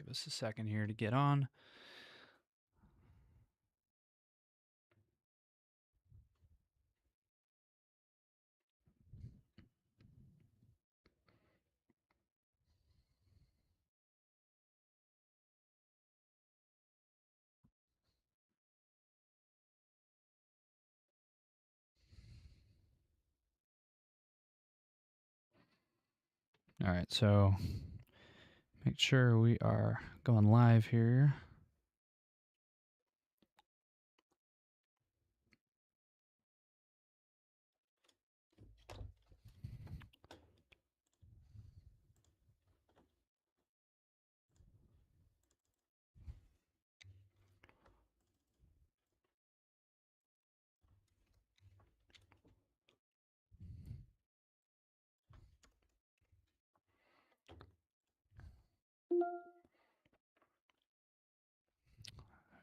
Give us a second here to get on. All right, so make sure we are going live here.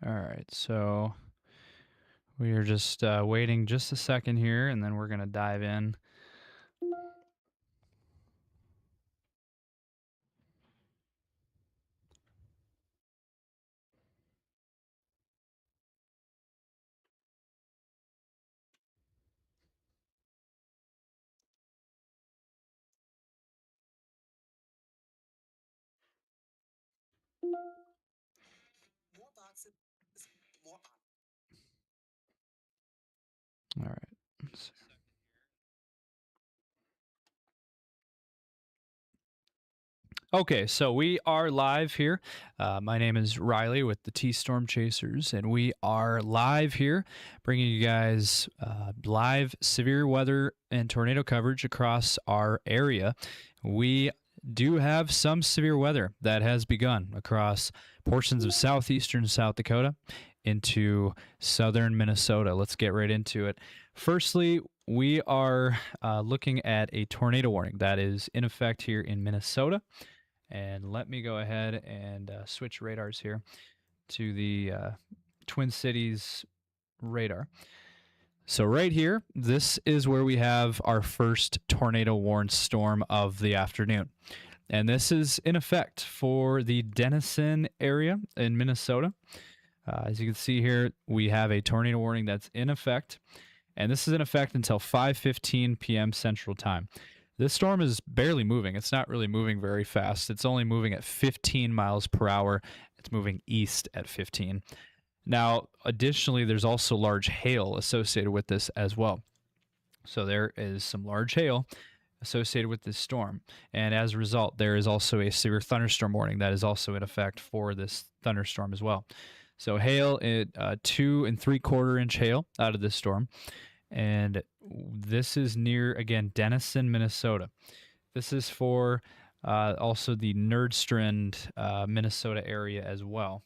All right, so we are just waiting just a second here, and then we're going to dive in. All right. Let's see. Okay, so we are live here. My name is Riley with the T-Storm Chasers, and we are live here bringing you guys live severe weather and tornado coverage across our area. We do have some severe weather that has begun across portions of southeastern South Dakota into southern Minnesota. Let's get right into it. Firstly, we are looking at a tornado warning that is in effect here in Minnesota. And let me go ahead and switch radars here to the Twin Cities radar. So right here, this is where we have our first tornado warned storm of the afternoon. And this is in effect for the Denison area in Minnesota. As you can see here, we have a tornado warning that's in effect. And this is in effect until 5:15 p.m. Central Time. This storm is barely moving. It's not really moving very fast. It's only moving at 15 miles per hour. It's moving east at 15. Now, additionally, there's also large hail associated with this as well. So there is some large hail associated with this storm. And as a result, there is also a severe thunderstorm warning that is also in effect for this thunderstorm as well. So hail at 2 3/4 inch hail out of this storm. And this is near, again, Denison, Minnesota. This is for also the Nordstrand, Minnesota area as well.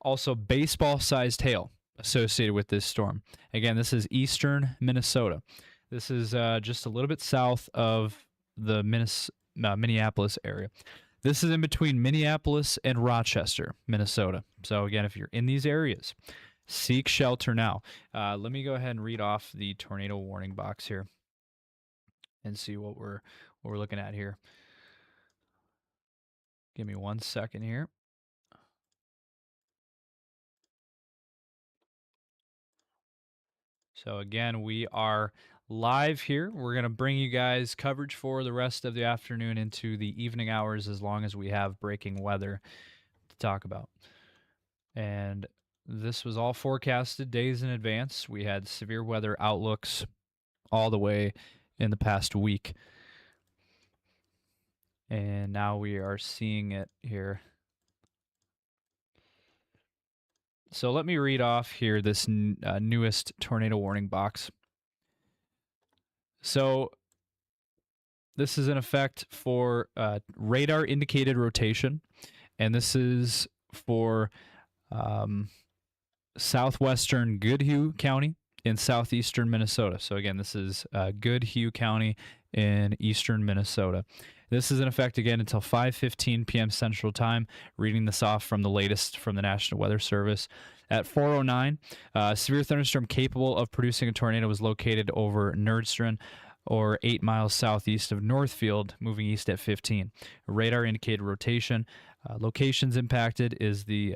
Also, baseball-sized hail associated with this storm. Again, this is eastern Minnesota. This is just a little bit south of the Minneapolis area. This is in between Minneapolis and Rochester, Minnesota. So again, if you're in these areas, seek shelter now. Let me go ahead and read off the tornado warning box here and see what we're looking at here. Give me 1 second here. So again, we are live here. We're going to bring you guys coverage for the rest of the afternoon into the evening hours as long as we have breaking weather to talk about. And this was all forecasted days in advance. We had severe weather outlooks all the way in the past week. And now we are seeing it here. So let me read off here this newest tornado warning box. So this is in effect for radar indicated rotation, and this is for southwestern Goodhue County in southeastern Minnesota. So again, this is Goodhue County in eastern Minnesota. This is in effect again until 5:15 p.m. Central Time. Reading this off from the latest from the National Weather Service. At 4:09, severe thunderstorm capable of producing a tornado was located over Nordstrand, or 8 miles southeast of Northfield, moving east at 15. Radar indicated rotation Locations impacted is the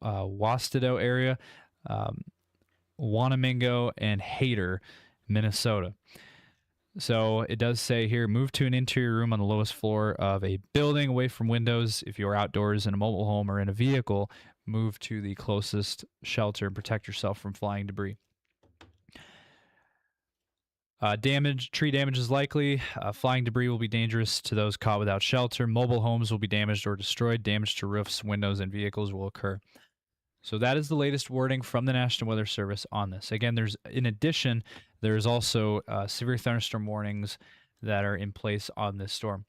Wastedo area, Wanamingo, and Hayter, Minnesota. So it does say here, move to an interior room on the lowest floor of a building away from windows. If you are outdoors in a mobile home or in a vehicle, move to the closest shelter and protect yourself from flying debris. Tree damage is likely. Flying debris will be dangerous to those caught without shelter. Mobile homes will be damaged or destroyed. Damage to roofs, windows, and vehicles will occur. So that is the latest wording from the National Weather Service on this. Again, in addition, there's also severe thunderstorm warnings that are in place on this storm.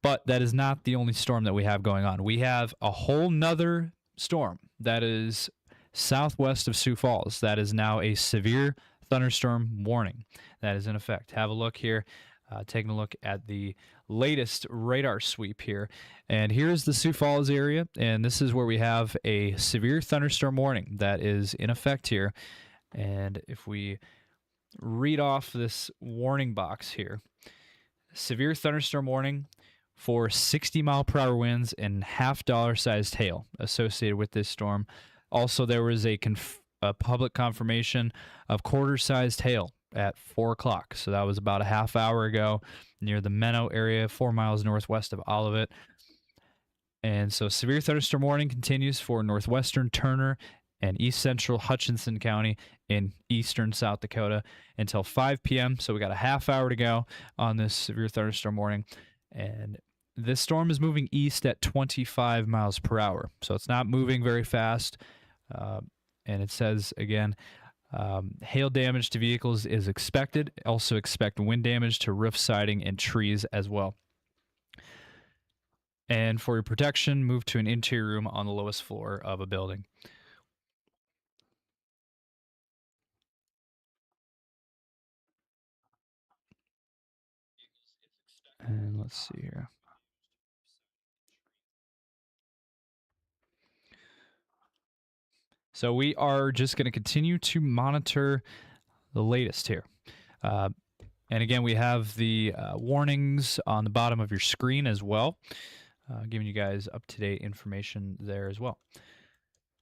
But that is not the only storm that we have going on. We have a whole nother storm that is southwest of Sioux Falls. That is now a severe thunderstorm warning that is in effect. Have a look here. Taking a look at the latest radar sweep here. And here's the Sioux Falls area, and this is where we have a severe thunderstorm warning that is in effect here. And if we read off this warning box here, severe thunderstorm warning for 60-mile-per-hour winds and half-dollar-sized hail associated with this storm. Also, there was a public confirmation of quarter-sized hail at 4 o'clock. So that was about a half hour ago near the Menno area, 4 miles northwest of Olivet. And so severe thunderstorm warning continues for northwestern Turner and east central Hutchinson County in eastern South Dakota until 5 p.m. So we got a half hour to go on this severe thunderstorm warning. And this storm is moving east at 25 miles per hour. So it's not moving very fast. And it says, again, hail damage to vehicles is expected. Also expect wind damage to roof siding and trees as well. And for your protection, move to an interior room on the lowest floor of a building. And let's see here. So we are just going to continue to monitor the latest here. And again, we have the warnings on the bottom of your screen as well, giving you guys up-to-date information there as well.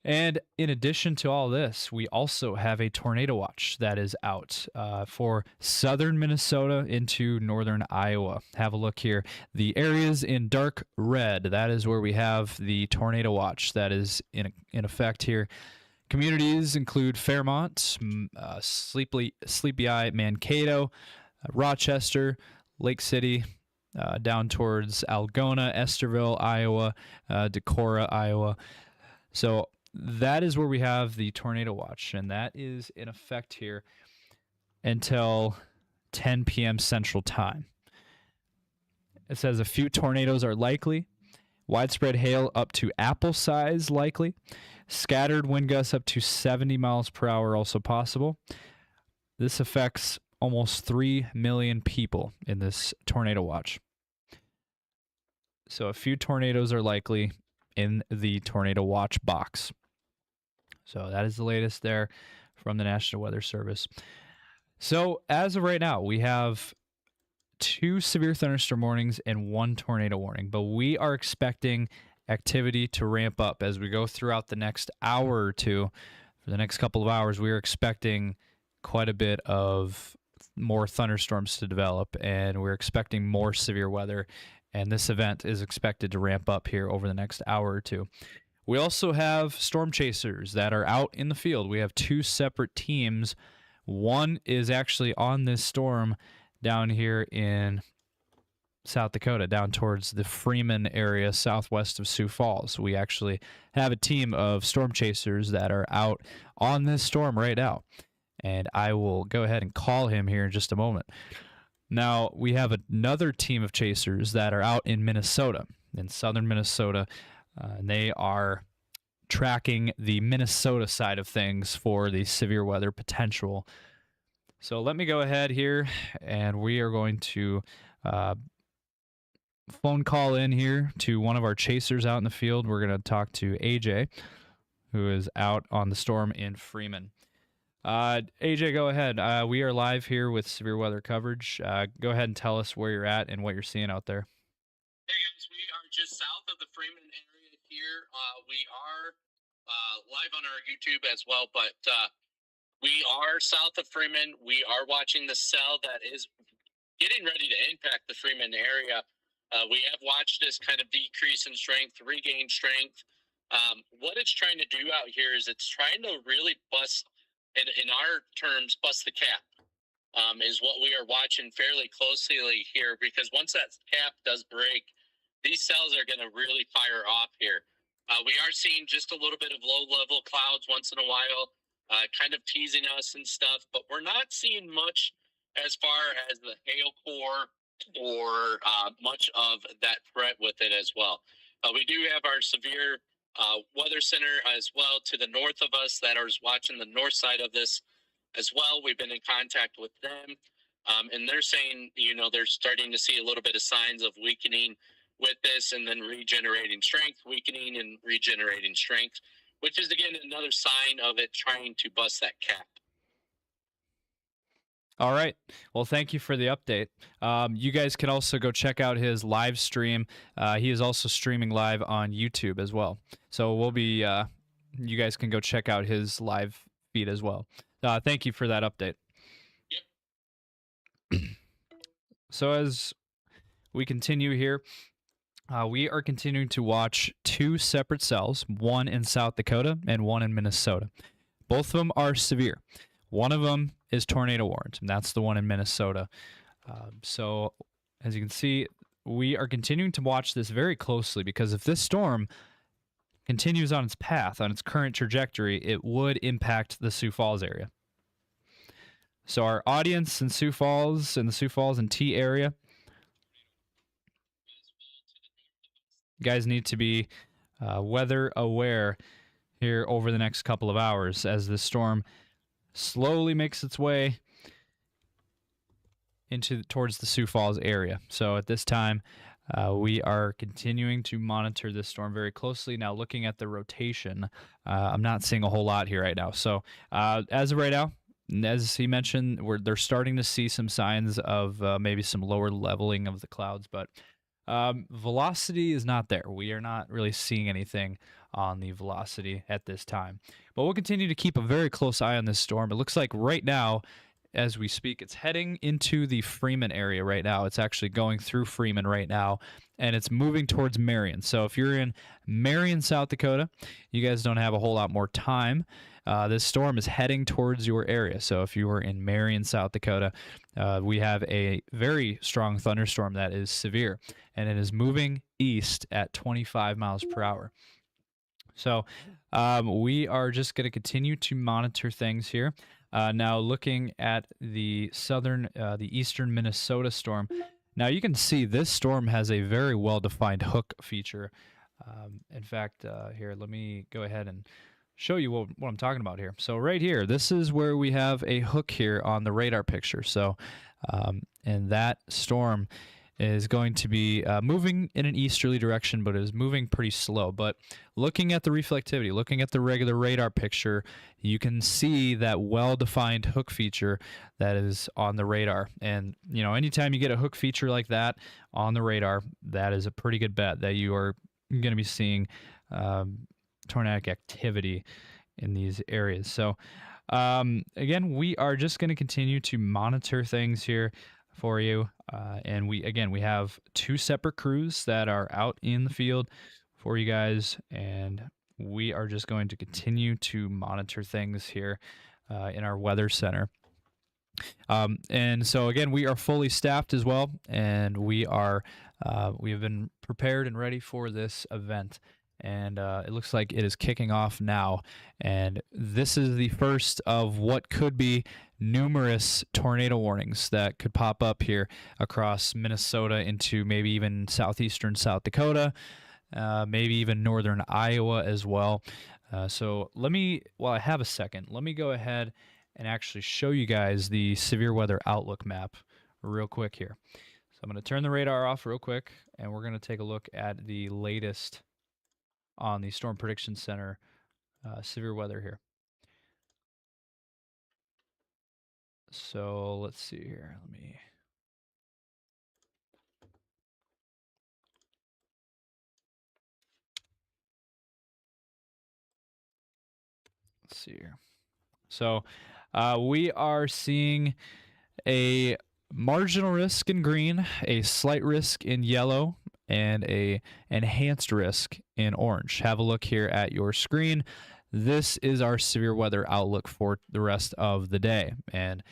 And in addition to all this, we also have a tornado watch that is out for southern Minnesota into northern Iowa. Have a look here. The areas in dark red, that is where we have the tornado watch that is in effect here. Communities include Fairmont, Sleepy Eye, Mankato, Rochester, Lake City, down towards Algona, Esterville, Iowa, Decorah, Iowa. So that is where we have the tornado watch, and that is in effect here until 10 p.m. Central Time. It says a few tornadoes are likely. Widespread hail up to apple size likely. Scattered wind gusts up to 70 miles per hour also possible. This affects almost 3 million people in this tornado watch. So a few tornadoes are likely in the tornado watch box. So that is the latest there from the National Weather Service. So as of right now, we have 2 severe thunderstorm warnings and 1 tornado warning, but we are expecting activity to ramp up as we go throughout the next hour or two. For the next couple of hours, we are expecting quite a bit of more thunderstorms to develop, and we're expecting more severe weather, and this event is expected to ramp up here over the next hour or two. We also have storm chasers that are out in the field. We have 2 separate teams. One is actually on this storm down here in South Dakota, down towards the Freeman area, southwest of Sioux Falls. We actually have a team of storm chasers that are out on this storm right now. And I will go ahead and call him here in just a moment. Now, we have another team of chasers that are out in Minnesota, in southern Minnesota. And they are tracking the Minnesota side of things for the severe weather potential. So let me go ahead here, and we are going to phone call in here to one of our chasers out in the field. We're going to talk to AJ, who is out on the storm in Freeman. AJ, go ahead. We are live here with severe weather coverage. Go ahead and tell us where you're at and what you're seeing out there. Hey guys, we are just south of the area here. We are live on our YouTube as well, but we are south of Freeman. We are watching the cell that is getting ready to impact the Freeman area. We have watched this kind of decrease in strength, regain strength. What it's trying to do out here is it's trying to really bust, in our terms, bust the cap. Is what we are watching fairly closely here, because once that cap does break, these cells are going to really fire off here. We are seeing just a little bit of low level clouds once in a while, kind of teasing us and stuff, but we're not seeing much as far as the hail core or much of that threat with it as well. We do have our severe weather center as well to the north of us that is watching the north side of this as well. We've been in contact with them, and they're saying, they're starting to see a little bit of signs of weakening with this, and then regenerating strength, weakening and regenerating strength, which is again another sign of it trying to bust that cap. All right. Well, thank you for the update. You guys can also go check out his live stream. He is also streaming live on YouTube as well. So we'll be, you guys can go check out his live feed as well. Thank you for that update. Yep. So as we continue here, we are continuing to watch two separate cells, one in South Dakota and one in Minnesota. Both of them are severe. One of them is tornado warned, and that's the one in Minnesota. So as you can see, we are continuing to watch this very closely, because if this storm continues on its path, on its current trajectory, it would impact the Sioux Falls area. So our audience in Sioux Falls and the Sioux Falls and T area, you guys need to be weather aware here over the next couple of hours as the storm slowly makes its way towards the Sioux Falls area. So at this time, we are continuing to monitor this storm very closely. Now, looking at the rotation, I'm not seeing a whole lot here right now. So as of right now, as he mentioned, they're starting to see some signs of maybe some lower leveling of the clouds, but velocity is not there. We are not really seeing anything on the velocity at this time. But we'll continue to keep a very close eye on this storm. It looks like right now, as we speak, it's heading into the Freeman area right now. It's actually going through Freeman right now, and it's moving towards Marion. So if you're in Marion, South Dakota, you guys don't have a whole lot more time. This storm is heading towards your area. So if you are in Marion, South Dakota, we have a very strong thunderstorm that is severe, and it is moving east at 25 miles per hour. So we are just going to continue to monitor things here. Now looking at the eastern Minnesota storm, now you can see this storm has a very well-defined hook feature. In fact, here, let me go ahead and show you what I'm talking about here. So right here, this is where we have a hook here on the radar picture. So, and that storm is going to be moving in an easterly direction, but it is moving pretty slow. But looking at the reflectivity, looking at the regular radar picture, you can see that well-defined hook feature that is on the radar. And, anytime you get a hook feature like that on the radar, that is a pretty good bet that you are going to be seeing tornadic activity in these areas. So, again, we are just going to continue to monitor things here for you. And we have two separate crews that are out in the field for you guys, and we are just going to continue to monitor things here in our weather center. And so again, we are fully staffed as well, and we have been prepared and ready for this event. And it looks like it is kicking off now. And this is the first of what could be numerous tornado warnings that could pop up here across Minnesota into maybe even southeastern South Dakota, maybe even northern Iowa as well. So while I have a second, let me go ahead and actually show you guys the severe weather outlook map real quick here. So I'm going to turn the radar off real quick, and we're going to take a look at the latest on the Storm Prediction Center severe weather here. So let's see here. Let me. let's see here. So we are seeing a marginal risk in green, a slight risk in yellow, and a enhanced risk in orange. Have a look here at your screen. This is our severe weather outlook for the rest of the day. And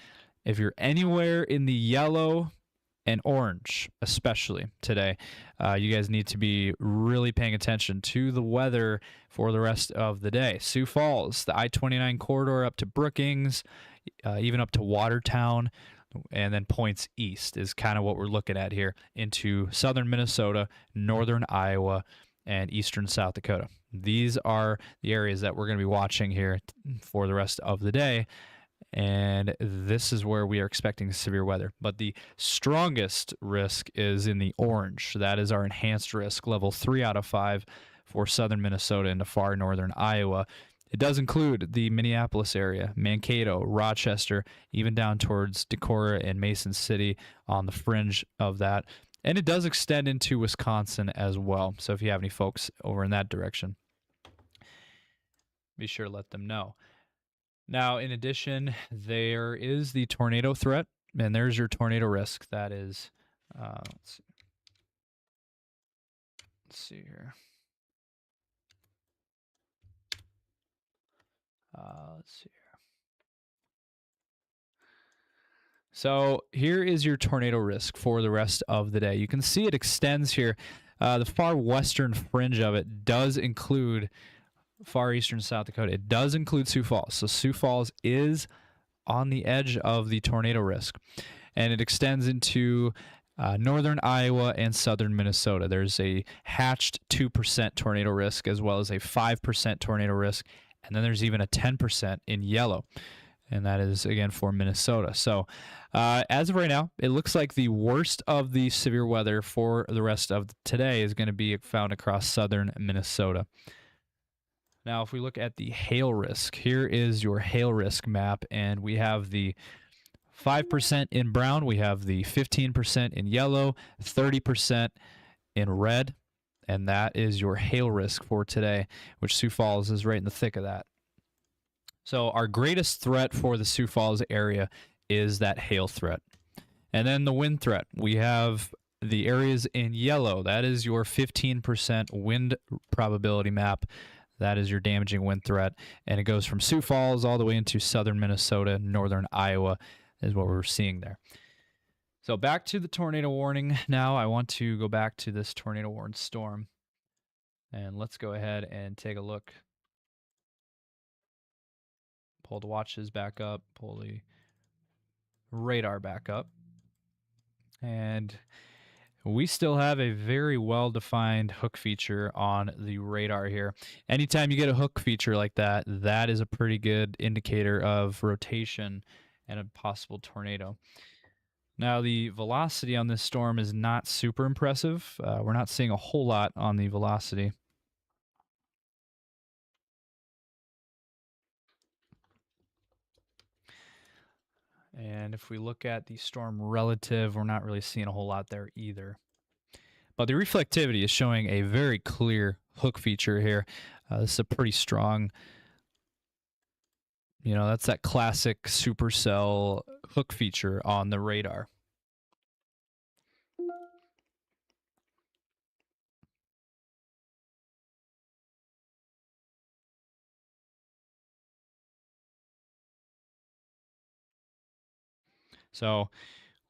if you're anywhere in the yellow and orange, especially today, you guys need to be really paying attention to the weather for the rest of the day. Sioux Falls, the I-29 corridor up to Brookings, even up to Watertown, and then points east is kind of what we're looking at here into southern Minnesota, northern Iowa, and eastern South Dakota. These are the areas that we're going to be watching here for the rest of the day. And this is where we are expecting severe weather. But the strongest risk is in the orange. That is our enhanced risk, level 3 out of 5 for southern Minnesota into far northern Iowa. It does include the Minneapolis area, Mankato, Rochester, even down towards Decorah and Mason City on the fringe of that. And it does extend into Wisconsin as well. So if you have any folks over in that direction, be sure to let them know. Now, in addition, there is the tornado threat, and there's your tornado risk. That is, let's see here. Let's see here. So here is your tornado risk for the rest of the day. You can see it extends here. The far western fringe of it does include far eastern South Dakota. It does include Sioux Falls. So Sioux Falls is on the edge of the tornado risk. And it extends into northern Iowa and southern Minnesota. There's a hatched 2% tornado risk as well as a 5% tornado risk. And then there's even a 10% in yellow. And that is, again, for Minnesota. So as of right now, it looks like the worst of the severe weather for the rest of today is going to be found across southern Minnesota. Now, if we look at the hail risk, here is your hail risk map, and we have the 5% in brown, we have the 15% in yellow, 30% in red, and that is your hail risk for today, which Sioux Falls is right in the thick of that. So our greatest threat for the Sioux Falls area is that hail threat. And then the wind threat, we have the areas in yellow. That is your 15% wind probability map. That is your damaging wind threat, and it goes from Sioux Falls all the way into southern Minnesota, northern Iowa is what we're seeing there. So back to the tornado warning now. I want to go back to this tornado warned storm, and let's go ahead and take a look. Pull the watches back up, pull the radar back up, and we still have a very well-defined hook feature on the radar here. Anytime you get a hook feature like that, that is a pretty good indicator of rotation and a possible tornado. Now, the velocity on this storm is not super impressive. We're not seeing a whole lot on the velocity. And if we look at the storm relative, we're not really seeing a whole lot there either. But the reflectivity is showing a very clear hook feature here. This is a pretty strong, that's that classic supercell hook feature on the radar. So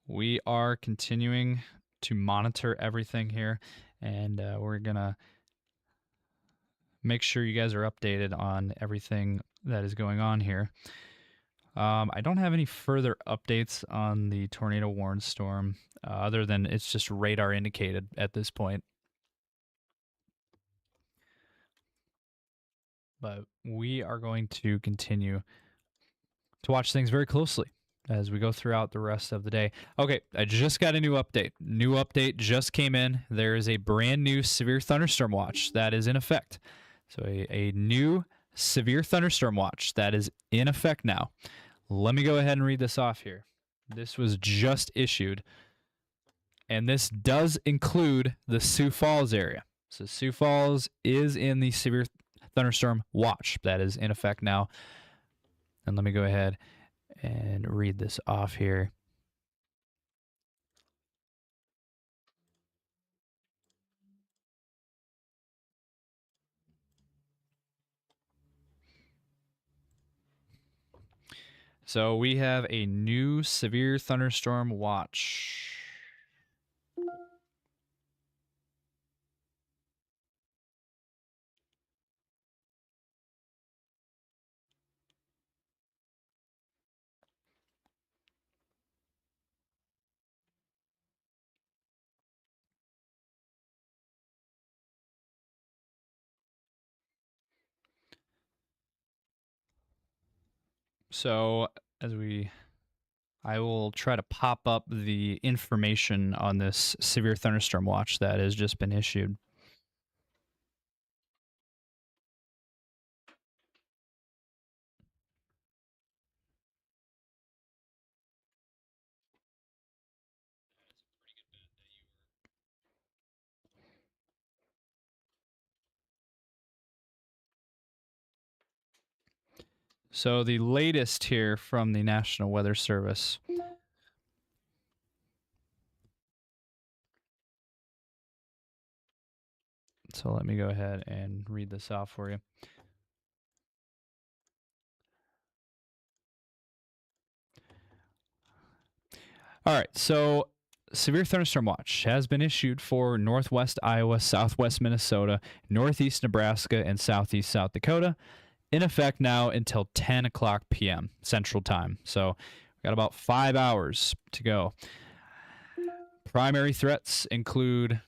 we are continuing to monitor everything here, and we're going to make sure you guys are updated on everything that is going on here. I don't have any further updates on the tornado warned storm other than it's just radar indicated at this point. But we are going to continue to watch things very closely as we go throughout the rest of the day. Okay, I just got a new update. New update just came in. There is a brand new severe thunderstorm watch that is in effect. So a new severe thunderstorm watch that is in effect now. Let me go ahead and read this off here. This was just issued, and this does include the Sioux Falls area. So Sioux Falls is in the severe thunderstorm watch that is in effect now. And let me go ahead and read this off here. So we have a new severe thunderstorm watch. So I will try to pop up the information on this severe thunderstorm watch that has just been issued. So the latest here from the National Weather Service. So let me go ahead and read this off for you. All right, so severe thunderstorm watch has been issued for northwest Iowa, southwest Minnesota, northeast Nebraska, and southeast South Dakota, in effect now until 10 o'clock p.m. Central Time. So we got about 5 hours to go. Primary threats include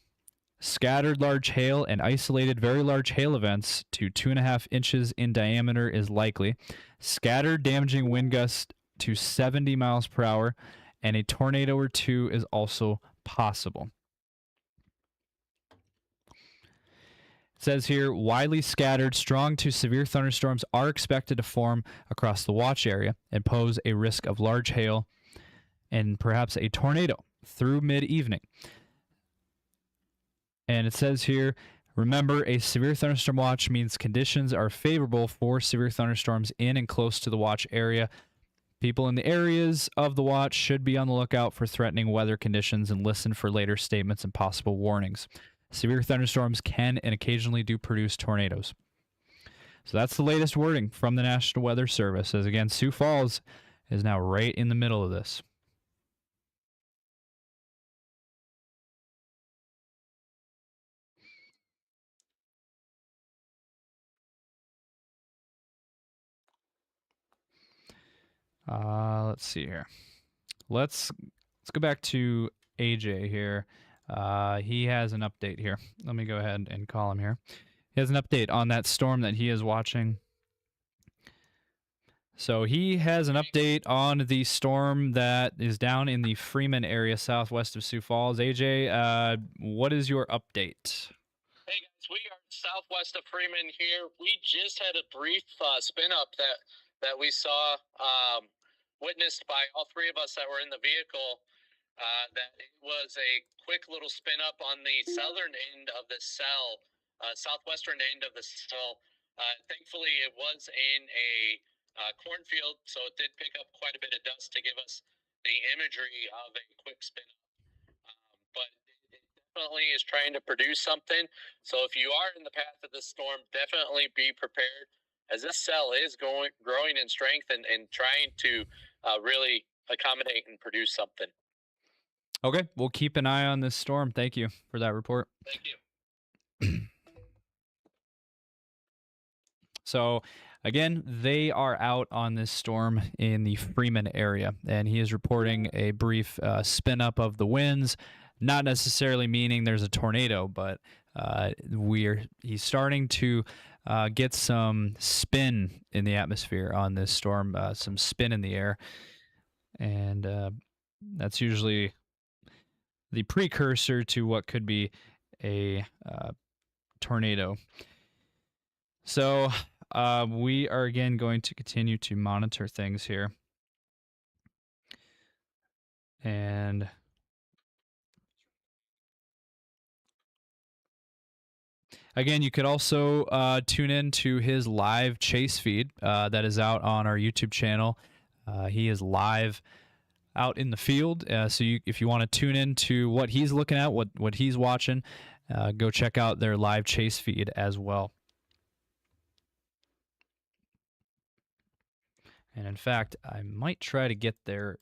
scattered large hail and isolated very large hail events to 2.5 inches in diameter is likely. Scattered damaging wind gusts to 70 miles per hour, and a tornado or two is also possible. It says here, widely scattered, strong to severe thunderstorms are expected to form across the watch area and pose a risk of large hail and perhaps a tornado through mid-evening. And it says here, remember, a severe thunderstorm watch means conditions are favorable for severe thunderstorms in and close to the watch area. People in the areas of the watch should be on the lookout for threatening weather conditions and listen for later statements and possible warnings. Severe thunderstorms can and occasionally do produce tornadoes. So that's the latest wording from the National Weather Service. As again, Sioux Falls is now right in the middle of this. Let's see here. Let's go back to AJ here. He has an update here. Let me go ahead and call him here. He has an update on that storm that he is watching. So he has an update on the storm that is down in the Freeman area southwest of Sioux Falls. AJ, what is your update? Hey guys, we are southwest of Freeman here. We just had a brief spin up that we saw, witnessed by all three of us that were in the vehicle. That it was a quick little spin up on the southern end of the cell, southwestern end of the cell. Thankfully, it was in a cornfield, so it did pick up quite a bit of dust to give us the imagery of a quick spin up. But it definitely is trying to produce something. So if you are in the path of this storm, definitely be prepared, as this cell is growing in strength and trying to really accommodate and produce something. Okay, we'll keep an eye on this storm. Thank you for that report. Thank you. So, again, they are out on this storm in the Freeman area, and he is reporting a brief spin up of the winds, not necessarily meaning there's a tornado, but he's starting to get some spin in the atmosphere on this storm, some spin in the air, and that's usually the precursor to what could be a tornado. So we are again going to continue to monitor things here. And Again, you could also tune in to his live chase feed that is out on our YouTube channel. He is live out in the field. If you want to tune in to what he's looking at, what he's watching, go check out their live chase feed as well. And in fact, I might try to get their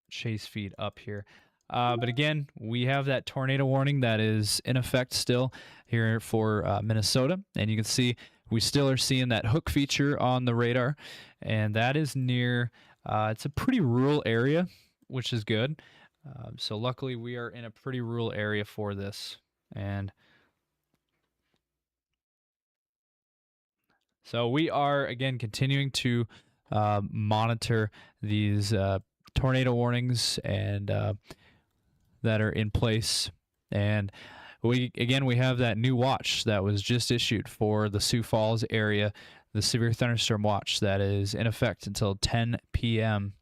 chase feed up here. But again, we have that tornado warning that is in effect still here for Minnesota. And you can see we still are seeing that hook feature on the radar. And that is near, it's a pretty rural area, which is good. So luckily we are in a pretty rural area for this. And so we are, again, continuing to monitor these tornado warnings and that are in place. And we have that new watch that was just issued for the Sioux Falls area, the severe thunderstorm watch that is in effect until 10 p.m.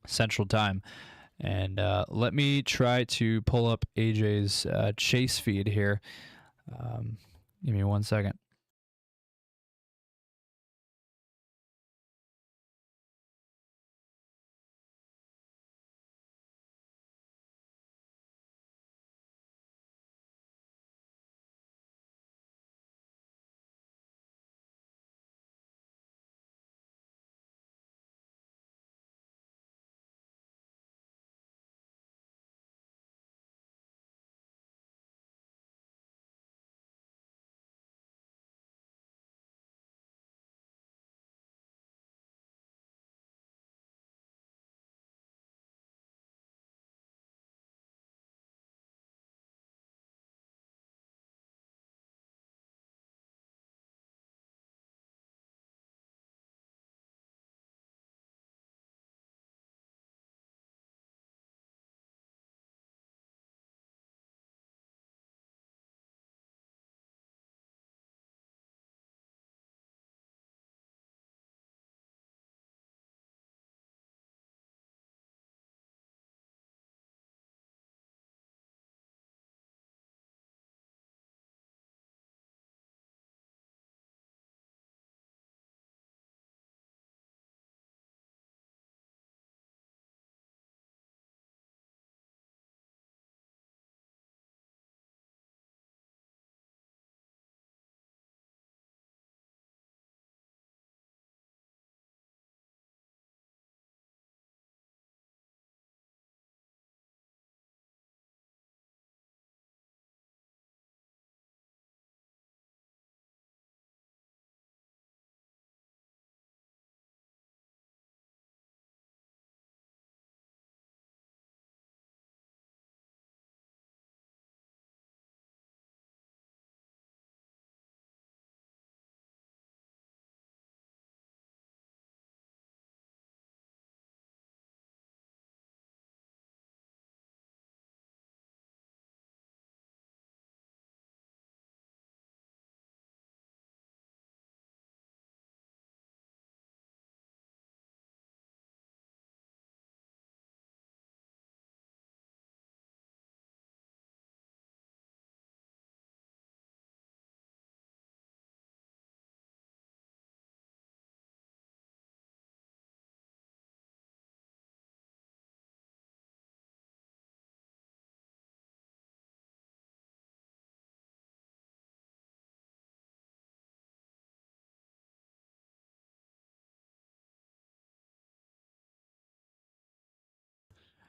Central Time. And let me try to pull up AJ's chase feed here. Give me 1 second.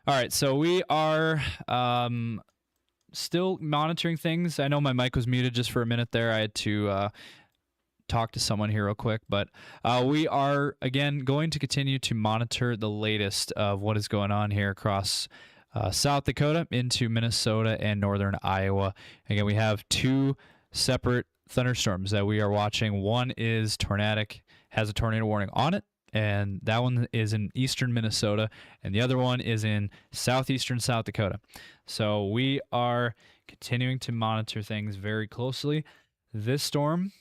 All right, so we are still monitoring things. I know my mic was muted just for a minute there. I had to talk to someone here real quick, but we are, again, going to continue to monitor the latest of what is going on here across South Dakota into Minnesota and northern Iowa. Again, we have two separate thunderstorms that we are watching. One is tornadic, has a tornado warning on it, and that one is in eastern Minnesota, and the other one is in southeastern South Dakota. So we are continuing to monitor things very closely. This storm,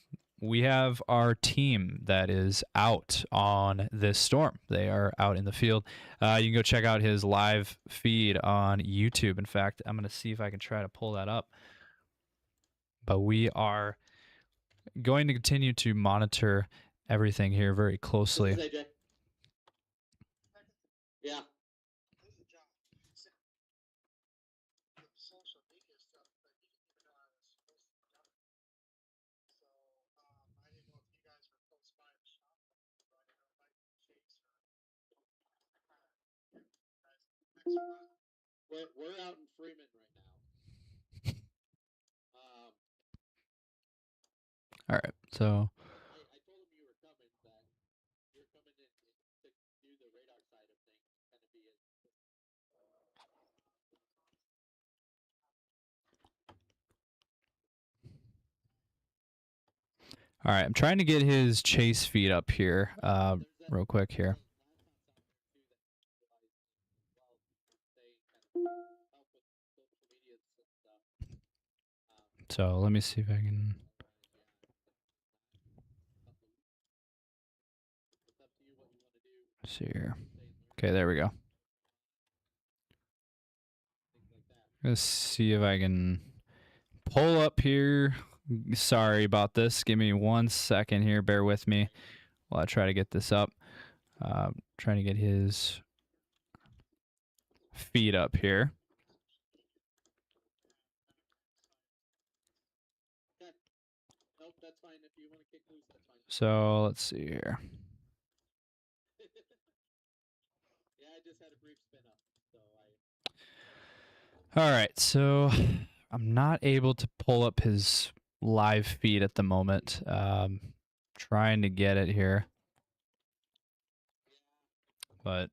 we have our team that is out on this storm. They are out in the field. You can go check out his live feed on YouTube. In fact, I'm going to see if I can try to pull that up. But we are going to continue to monitor everything here very closely. This is AJ. Yeah. We're out in Freeman right now. All right, so I told him you were coming, that you're coming in to do the radar side of things, kind of be it. all right, I'm trying to get his chase feed up here, real quick here. So let me see if I can. Let's see here. Okay, there we go. Let's see if I can pull up here. Sorry about this. Give me 1 second here. Bear with me while I try to get this up. Trying to get his feed up here. Nope, that's fine. If you want to kick loose, that's fine. So let's see here. Yeah, I just had a brief spin up, so All right, so I'm not able to pull up his live feed at the moment. Trying to get it here. But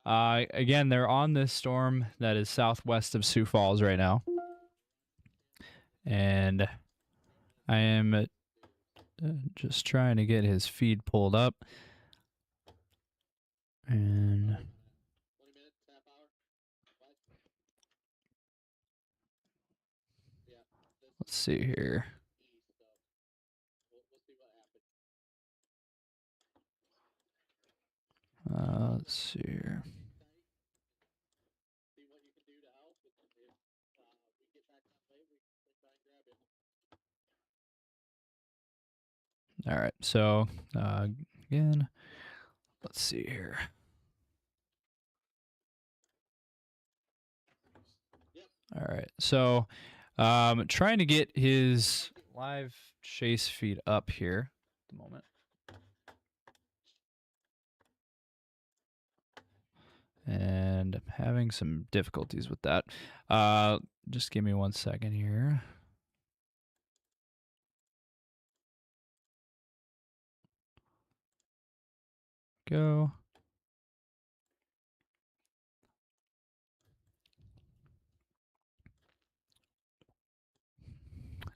again, they're on this storm that is southwest of Sioux Falls right now. And I am just trying to get his feed pulled up. And 20 minutes, half hour. What? Yeah. let's see here. East, so we'll see what happens. Let's see here. See what you can do to help. If we get back that way, we can try and grab it. All right, so again, let's see here. All right, so trying to get his live chase feed up here at the moment. And I'm having some difficulties with that. Just give me 1 second here. Go.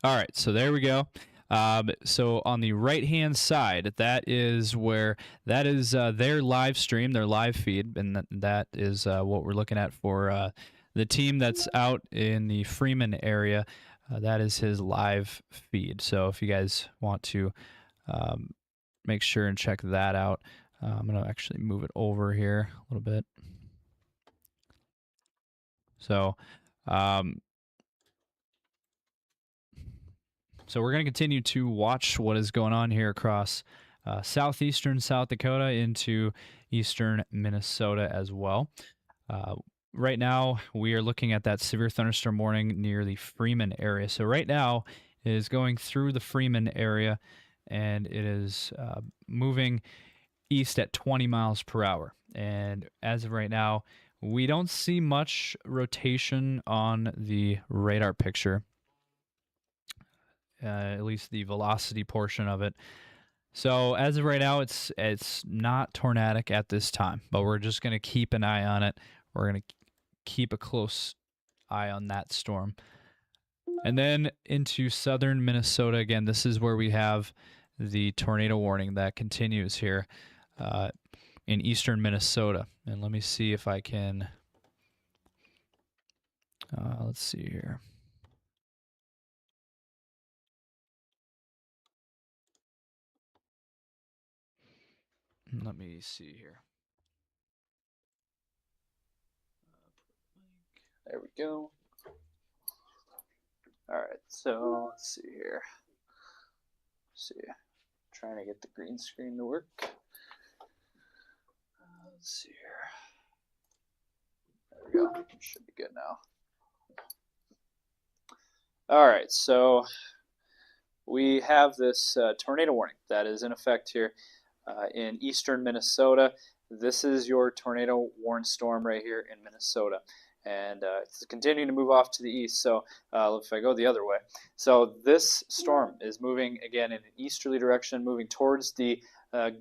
All right, so there we go. So on the right-hand side, that is where their live stream, their live feed, and that is what we're looking at for the team that's out in the Freeman area. That is his live feed. So if you guys want to make sure and check that out, I'm going to actually move it over here a little bit. So So we're going to continue to watch what is going on here across southeastern South Dakota into eastern Minnesota as well. Right now, we are looking at that severe thunderstorm warning near the Freeman area. So right now, it is going through the Freeman area, and it is moving east at 20 miles per hour. And as of right now, we don't see much rotation on the radar picture. At least the velocity portion of it. So as of right now, it's not tornadic at this time, but we're just going to keep an eye on it. We're going to keep a close eye on that storm. And then into southern Minnesota, again, this is where we have the tornado warning that continues here in eastern Minnesota. And let me see if I can, let's see here. Let me see here. There we go. All right, so let's see here. see. Trying to get the green screen to work. Let's see here. There we go. Should be good now. All right, so we have this tornado warning that is in effect here in eastern Minnesota. This is your tornado warned storm right here in Minnesota. And it's continuing to move off to the east. So if I go the other way. So this storm is moving again in an easterly direction, moving towards the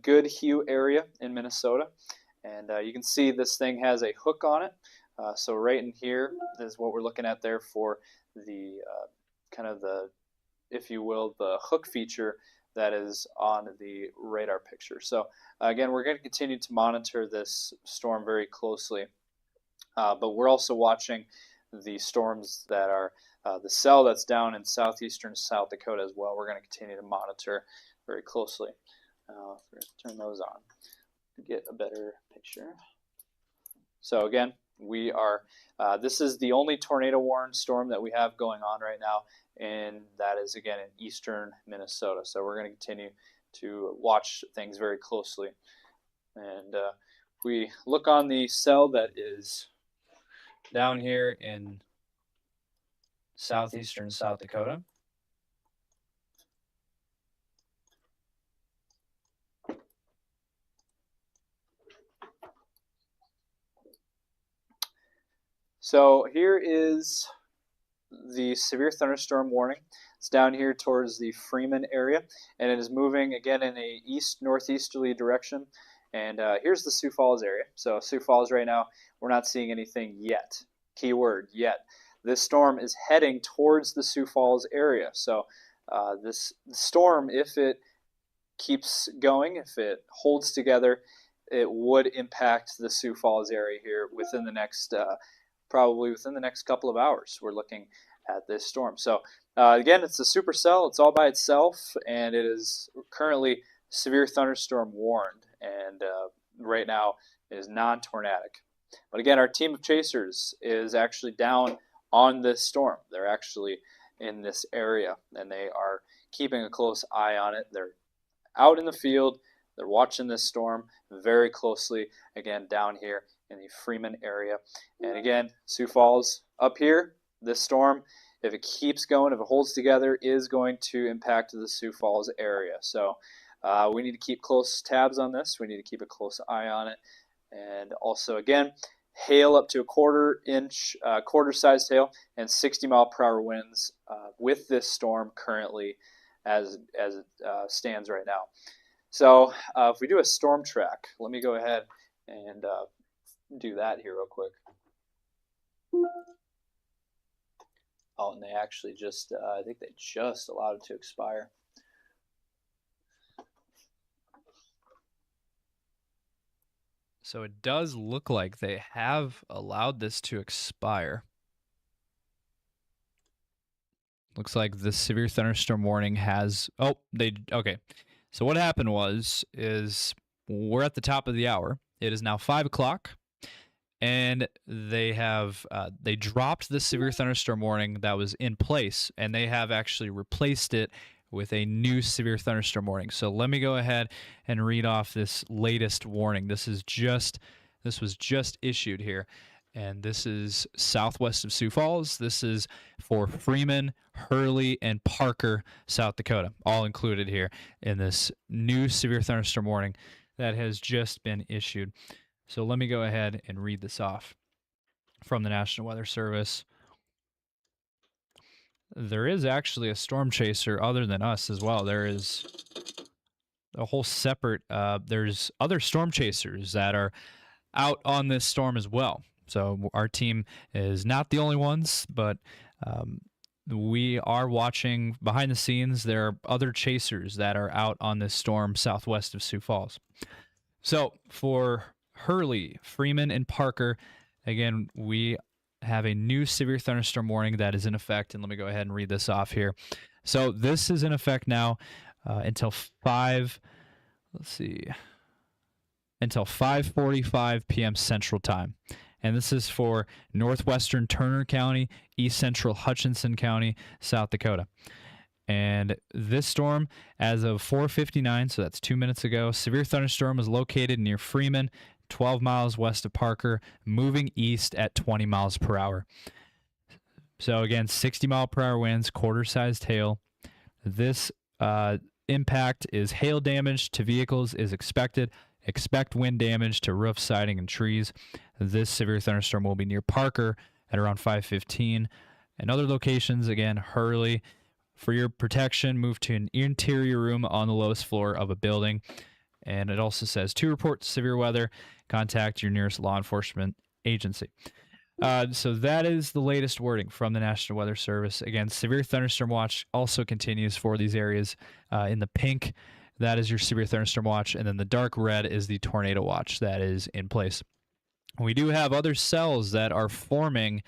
Goodhue area in Minnesota. And you can see this thing has a hook on it. So right in here is what we're looking at there for the kind of the, if you will, the hook feature that is on the radar picture. So again, we're going to continue to monitor this storm very closely. But we're also watching the storms that are the cell that's down in southeastern South Dakota as well. We're going to continue to monitor very closely. We're going to turn those on to get a better picture. So again, we are, this is the only tornado warned storm that we have going on right now, and that is again in eastern Minnesota. So we're going to continue to watch things very closely. And if we look on the cell that is down here in southeastern South Dakota, so here is the severe thunderstorm warning. It's down here towards the Freeman area, and it is moving again in a east-northeasterly direction. And here's the Sioux Falls area. So Sioux Falls right now, we're not seeing anything yet. Keyword, yet. This storm is heading towards the Sioux Falls area. So this storm, if it keeps going, if it holds together, it would impact the Sioux Falls area here within the next, probably within the next couple of hours. We're looking at this storm. So again, it's a supercell. It's all by itself, and it is currently severe thunderstorm warned. And right now it is non-tornadic. But again, our team of chasers is actually down on this storm. They're actually in this area, and they are keeping a close eye on it. They're out in the field. They're watching this storm very closely, again, down here in the Freeman area. And again, Sioux Falls up here, this storm, if it keeps going, if it holds together, is going to impact the Sioux Falls area. So we need to keep close tabs on this. We need to keep a close eye on it. And also, again, hail up to a quarter-sized hail, and 60-mile-per-hour winds with this storm currently as it stands right now. So if we do a storm track, let me go ahead and do that here real quick. Oh, and they actually just, I think they just allowed it to expire. So it does look like they have allowed this to expire. Looks like the severe thunderstorm warning has, okay. So what happened is we're at the top of the hour. It is now 5 o'clock, and they have, they dropped the severe thunderstorm warning that was in place, and they have actually replaced it with a new severe thunderstorm warning. So let me go ahead and read off this latest warning. This was just issued here, and this is southwest of Sioux Falls. This is for Freeman, Hurley, and Parker, South Dakota, all included here in this new severe thunderstorm warning that has just been issued. So let me go ahead and read this off from the National Weather Service. There is actually a storm chaser other than us as well. There is a whole separate, there's other storm chasers that are out on this storm as well. So our team is not the only ones, but we are watching behind the scenes. There are other chasers that are out on this storm southwest of Sioux Falls. So for Hurley, Freeman, and Parker, again, we have a new severe thunderstorm warning that is in effect, and let me go ahead and read this off here. So this is in effect now until 5:45 p.m. Central Time. And this is for northwestern Turner County, east central Hutchinson County, South Dakota. And this storm, as of 4:59, so that's 2 minutes ago, severe thunderstorm was located near Freeman, 12 miles west of Parker, moving east at 20 miles per hour. So again, 60-mile-per-hour winds, quarter-sized hail. This impact is hail damage to vehicles is expected. Expect wind damage to roof, siding, and trees. This severe thunderstorm will be near Parker at around 5:15. And other locations, again, Hurley. For your protection, move to an interior room on the lowest floor of a building. And it also says, to report severe weather, contact your nearest law enforcement agency. So that is the latest wording from the National Weather Service. Again, severe thunderstorm watch also continues for these areas. In the pink, that is your severe thunderstorm watch, and then the dark red is the tornado watch that is in place. We do have other cells that are forming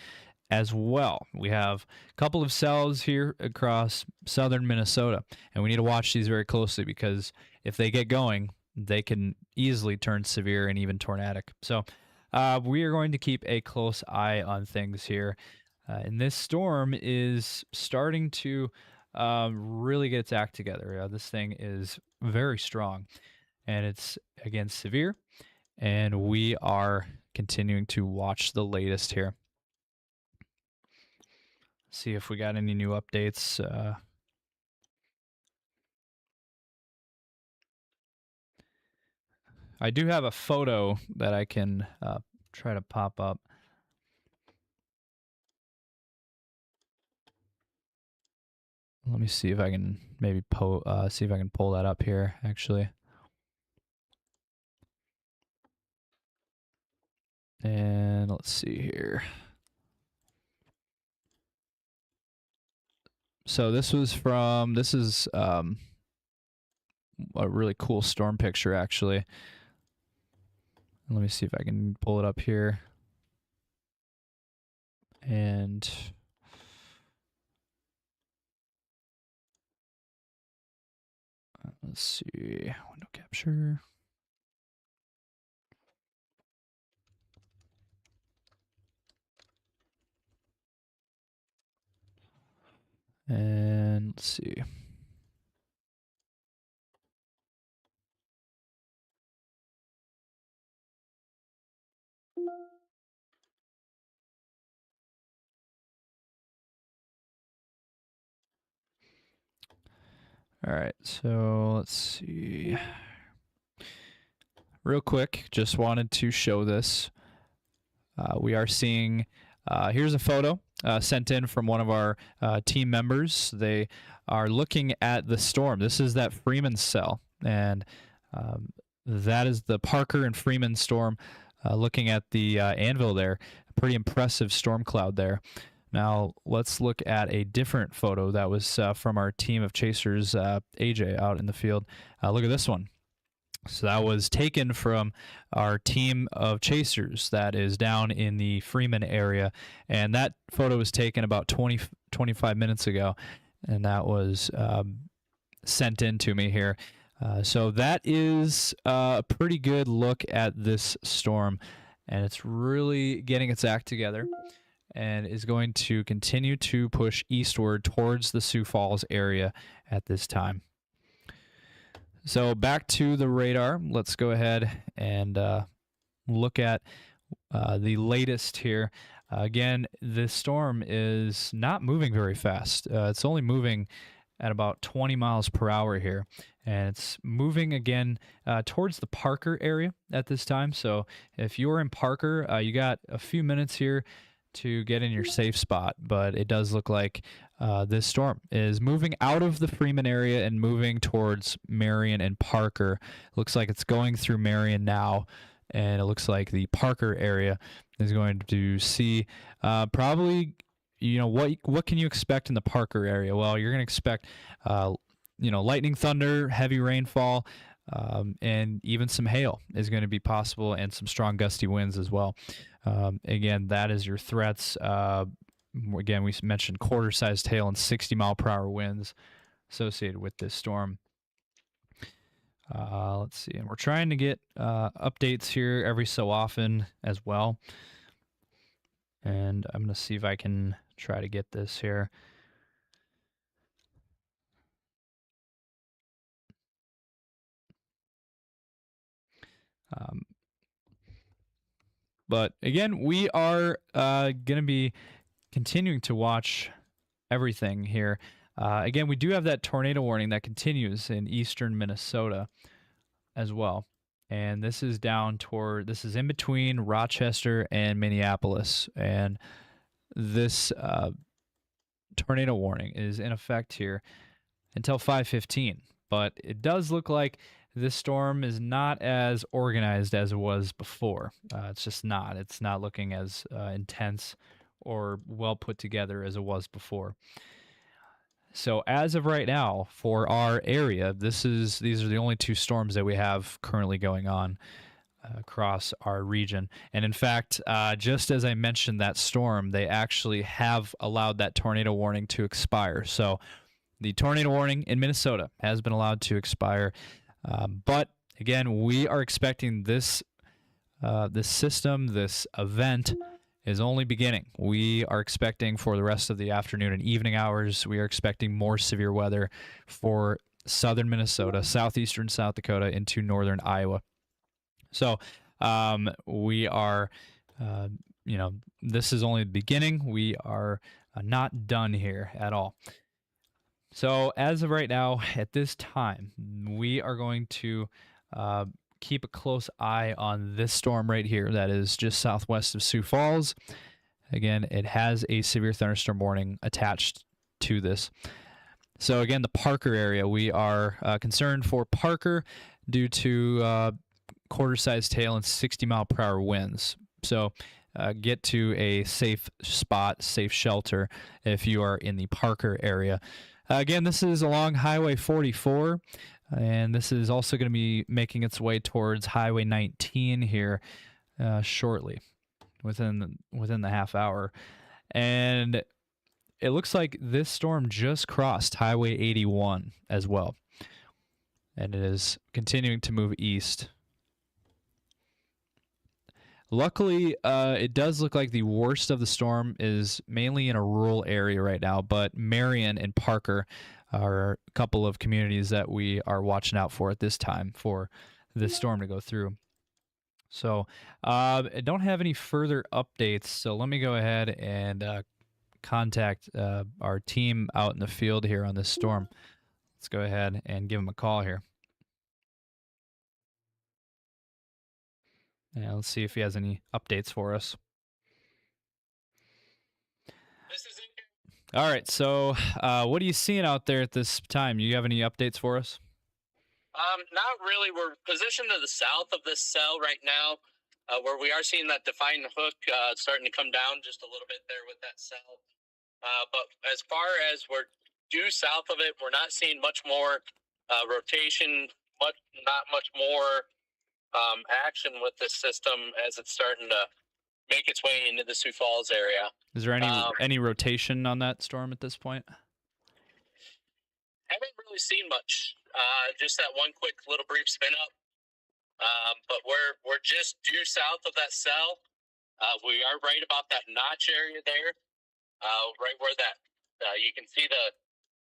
as well. We have a couple of cells here across southern Minnesota, and we need to watch these very closely because if they get going, they can easily turn severe and even tornadic. So we are going to keep a close eye on things here. And this storm is starting to really get its act together. This thing is very strong, and it's, again, severe. And we are continuing to watch the latest here. See if we got any new updates. I do have a photo that I can try to pop up. Let me see if I can maybe see if I can pull that up here, actually. And let's see here. So this is a really cool storm picture, actually. Let me see if I can pull it up here. And let's see, window capture. And let's see. All right, so let's see. Real quick, just wanted to show this. We are seeing, here's a photo sent in from one of our team members. They are looking at the storm. This is that Freeman cell, and that is the Parker and Freeman storm. Looking at the anvil there, a pretty impressive storm cloud there. Now, let's look at a different photo that was from our team of chasers, AJ, out in the field. Look at this one. So that was taken from our team of chasers that is down in the Freeman area. And that photo was taken about 25 minutes ago. And that was sent in to me here. So that is a pretty good look at this storm. And it's really getting its act together and is going to continue to push eastward towards the Sioux Falls area at this time. So back to the radar. Let's go ahead and look at the latest here. Again, this storm is not moving very fast. It's only moving at about 20 miles per hour here. And it's moving again towards the Parker area at this time. So if you're in Parker, you got a few minutes here to get in your safe spot, but it does look like this storm is moving out of the Freeman area and moving towards Marion and Parker. Looks like it's going through Marion now, and it looks like the Parker area is going to see probably, what can you expect in the Parker area? Well, you're going to expect, lightning, thunder, heavy rainfall, and even some hail is going to be possible, and some strong gusty winds as well. Again, that is your threats. Again, we mentioned quarter-sized hail and 60-mile-per-hour winds associated with this storm. Let's see, and we're trying to get updates here every so often as well. And I'm going to see if I can try to get this here. Um, but again, we are going to be continuing to watch everything here. Again, we do have that tornado warning that continues in eastern Minnesota as well. And this is this is in between Rochester and Minneapolis. And this tornado warning is in effect here until 5:15. But it does look like this storm is not as organized as it was before. It's just not. It's not looking as intense or well put together as it was before. So as of right now, for our area, these are the only two storms that we have currently going on across our region. And in fact, just as I mentioned that storm, they actually have allowed that tornado warning to expire. So the tornado warning in Minnesota has been allowed to expire. But again, we are expecting this system, this event, is only beginning. We are expecting for the rest of the afternoon and evening hours, we are expecting more severe weather for southern Minnesota, southeastern South Dakota, into northern Iowa. So we are, this is only the beginning. We are not done here at all. So as of right now, at this time, we are going to keep a close eye on this storm right here that is just southwest of Sioux Falls. Again, it has a severe thunderstorm warning attached to this. So again, the Parker area, we are concerned for Parker due to quarter-sized hail and 60-mile-per-hour winds. So get to a safe spot, safe shelter if you are in the Parker area. Again, this is along Highway 44. And this is also going to be making its way towards Highway 19 here shortly, within the half hour. And it looks like this storm just crossed Highway 81 as well. And it is continuing to move east. Luckily, it does look like the worst of the storm is mainly in a rural area right now, but Marion and Parker are a couple of communities that we are watching out for at this time for this storm to go through. So I don't have any further updates, so let me go ahead and contact our team out in the field here on this storm. Let's go ahead and give them a call here. Yeah, let's see if he has any updates for us. This is All right, so what are you seeing out there at this time? You have any updates for us? Not really. We're positioned to the south of this cell right now, where we are seeing that defined hook starting to come down just a little bit there with that cell. But as far as we're due south of it, we're not seeing much more rotation, not much more action with this system as it's starting to make its way into the Sioux Falls area. Is there any rotation on that storm at this point? Haven't really seen much. Just that one quick little brief spin up. But we're just due south of that cell. We are right about that notch area there, right where that you can see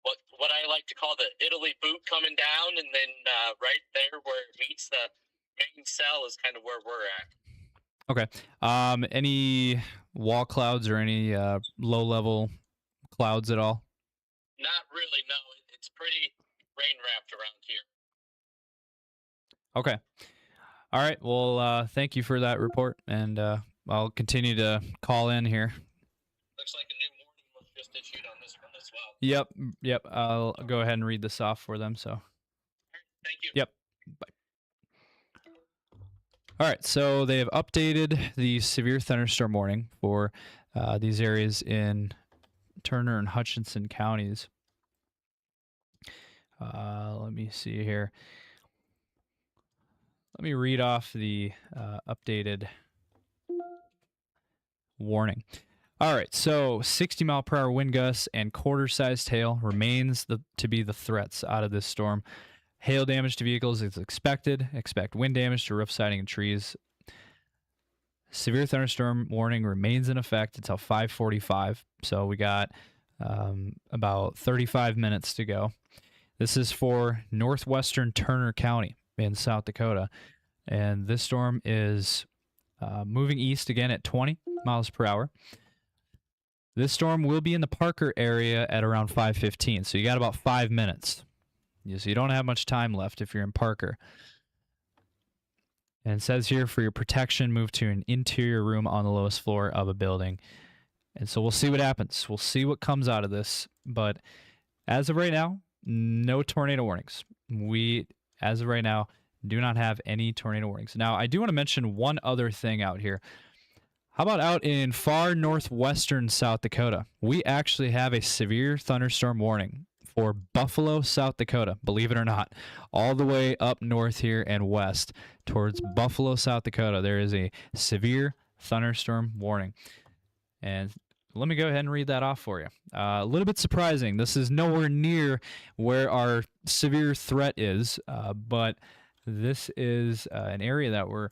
what I like to call the Italy boot coming down, and then right there where it meets the main cell is kind of where we're at. Okay. Any wall clouds or any low-level clouds at all? Not really, no. It's pretty rain-wrapped around here. Okay. All right. Well, thank you for that report, and I'll continue to call in here. Looks like a new warning was just issued on this one as well. Yep. I'll go ahead and read this off for them. So. Thank you. Yep. Bye. All right, so they have updated the severe thunderstorm warning for these areas in Turner and Hutchinson counties. Let me see here. Let me read off the updated warning. All right, so 60-mile-per-hour wind gusts and quarter-sized hail remains to be the threats out of this storm. Hail damage to vehicles is expected. Expect wind damage to roof siding and trees. Severe thunderstorm warning remains in effect until 5:45. So we got about 35 minutes to go. This is for northwestern Turner County in South Dakota. and this storm is moving east again at 20 miles per hour. This storm will be in the Parker area at around 5:15, so you got about 5 minutes. So you don't have much time left if you're in Parker. And it says here, for your protection, move to an interior room on the lowest floor of a building. And so we'll see what happens. We'll see what comes out of this. But as of right now, no tornado warnings. We, as of right now, do not have any tornado warnings. Now, I do want to mention one other thing out here. How about out in far northwestern South Dakota? We actually have a severe thunderstorm warning for Buffalo, South Dakota, believe it or not. All the way up north here and west towards Buffalo, South Dakota, there is a severe thunderstorm warning. And let me go ahead and read that off for you. A little bit surprising. This is nowhere near where our severe threat is, but this is an area that we're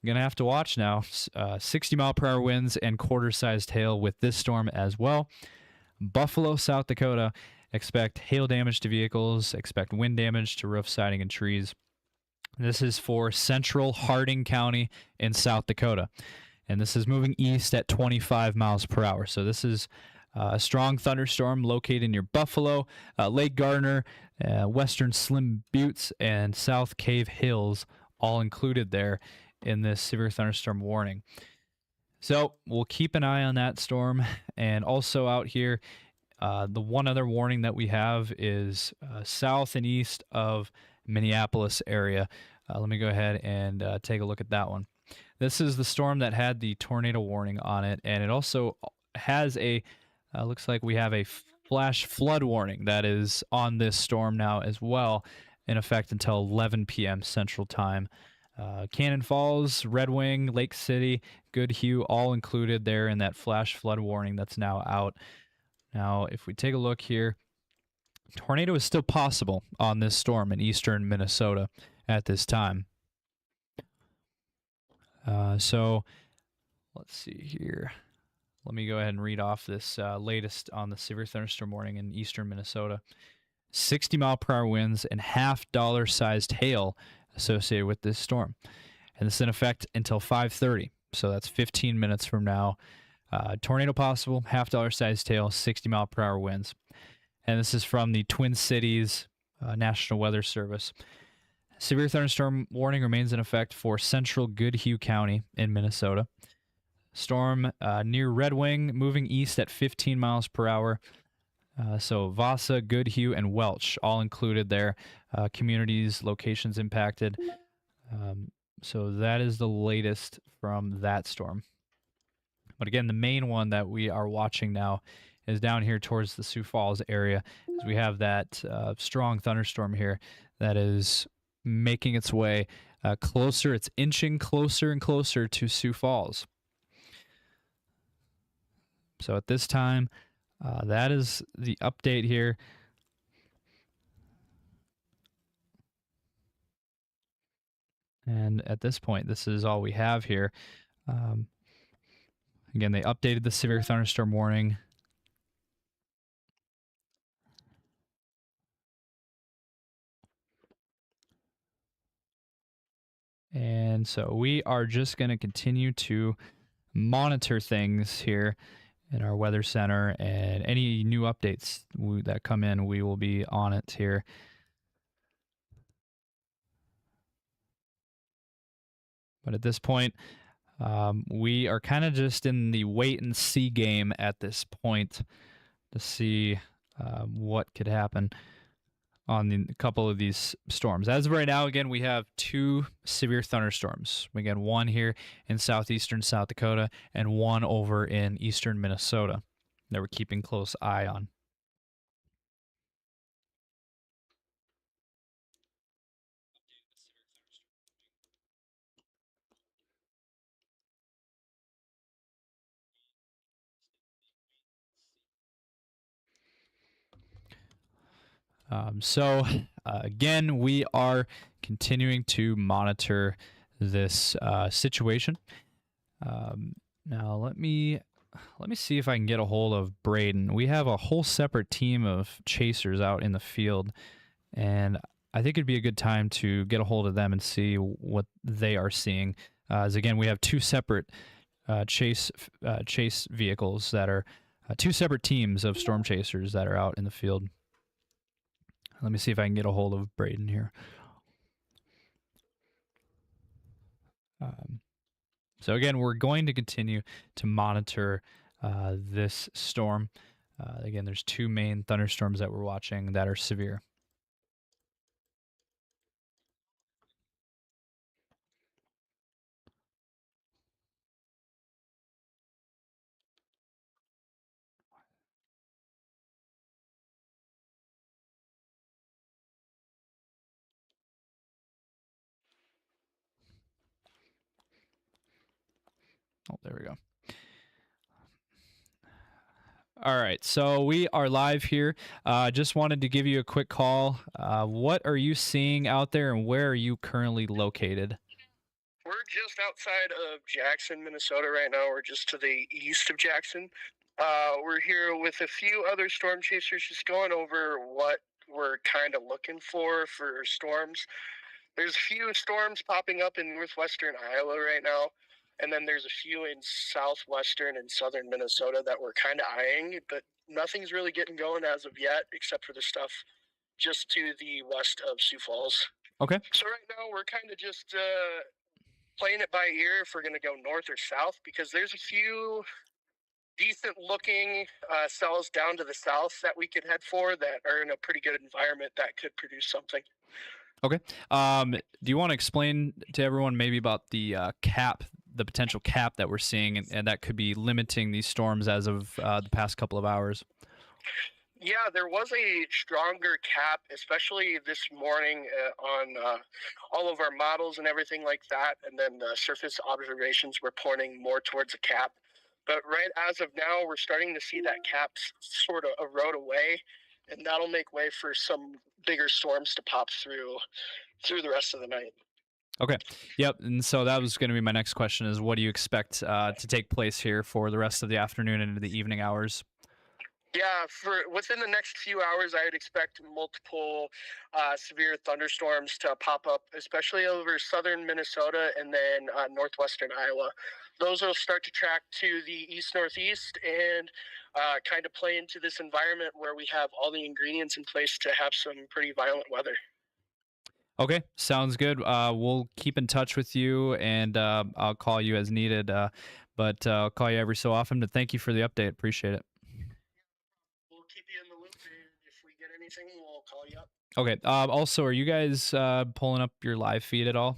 going to have to watch now. 60-mile-per-hour winds and quarter-sized hail with this storm as well. Buffalo, South Dakota, expect hail damage to vehicles, expect wind damage to roof, siding, and trees. This is for central Harding County in South Dakota. And this is moving east at 25 miles per hour. So this is a strong thunderstorm located near Buffalo, Lake Gardner, western Slim Buttes, and South Cave Hills, all included there in this severe thunderstorm warning. So we'll keep an eye on that storm. And also out here, the one other warning that we have is south and east of Minneapolis area. Let me go ahead and take a look at that one. This is the storm that had the tornado warning on it, and it also has a, looks like we have a flash flood warning that is on this storm now as well, in effect until 11 p.m. Central Time. Cannon Falls, Red Wing, Lake City, Goodhue, all included there in that flash flood warning that's now out. Now, if we take a look here, tornado is still possible on this storm in eastern Minnesota at this time. So let's see here. Let me go ahead and read off this latest on the severe thunderstorm warning in eastern Minnesota. 60-mile-per-hour winds and half-dollar-sized hail associated with this storm. And this is in effect until 5:30. So that's 15 minutes from now. Tornado possible, half-dollar-sized hail, 60-mile-per-hour winds. And this is from the Twin Cities National Weather Service. Severe thunderstorm warning remains in effect for central Goodhue County in Minnesota. Storm near Red Wing, moving east at 15 miles per hour. So Vasa, Goodhue, and Welch all included there. Communities, locations impacted. So that is the latest from that storm. But again, the main one that we are watching now is down here towards the Sioux Falls area. As we have that strong thunderstorm here that is making its way closer. It's inching closer and closer to Sioux Falls. So at this time, that is the update here. And at this point, this is all we have here. Again, they updated the severe thunderstorm warning. And so we are just going to continue to monitor things here in our weather center, and any new updates that come in, we will be on it here. But at this point, we are kind of just in the wait and see game at this point to see what could happen on a couple of these storms. As of right now, again, we have 2 severe thunderstorms. We got one here in southeastern South Dakota and one over in eastern Minnesota that we're keeping close eye on. Again, we are continuing to monitor this situation. Now let me see if I can get a hold of Braden. We have a whole separate team of chasers out in the field, and I think it'd be a good time to get a hold of them and see what they are seeing. As again, we have two separate chase vehicles that are two separate teams of storm chasers that are out in the field. Let me see if I can get a hold of Braden here. So again, we're going to continue to monitor this storm. Again, there's two main thunderstorms that we're watching that are severe. Oh, there we go. All right, so we are live here. Just wanted to give you a quick call. What are you seeing out there, and where are you currently located? We're just outside of Jackson, Minnesota right now. We're just to the east of Jackson. We're here with a few other storm chasers just going over what we're kind of looking for storms. There's a few storms popping up in northwestern Iowa right now, and then there's a few in southwestern and southern Minnesota that we're kind of eyeing, but nothing's really getting going as of yet, except for the stuff just to the west of Sioux Falls. Okay. So right now we're kind of just playing it by ear if we're going to go north or south, because there's a few decent looking cells down to the south that we could head for that are in a pretty good environment that could produce something. Okay. Do you want to explain to everyone maybe about the cap, the potential cap that we're seeing, and that could be limiting these storms as of the past couple of hours? Yeah, there was a stronger cap, especially this morning on all of our models and everything like that. And then the surface observations were pointing more towards a cap. But right as of now, we're starting to see that cap sort of erode away, and that'll make way for some bigger storms to pop through the rest of the night. Okay. Yep. And so that was going to be my next question: is what do you expect to take place here for the rest of the afternoon and into the evening hours? Yeah, for within the next few hours, I would expect multiple severe thunderstorms to pop up, especially over southern Minnesota and then northwestern Iowa. Those will start to track to the east-northeast and kind of play into this environment where we have all the ingredients in place to have some pretty violent weather. Okay, sounds good. We'll keep in touch with you, and I'll call you as needed. But I'll call you every so often. But thank you for the update. Appreciate it. We'll keep you in the loop, and if we get anything, we'll call you up. Okay. Also, are you guys pulling up your live feed at all?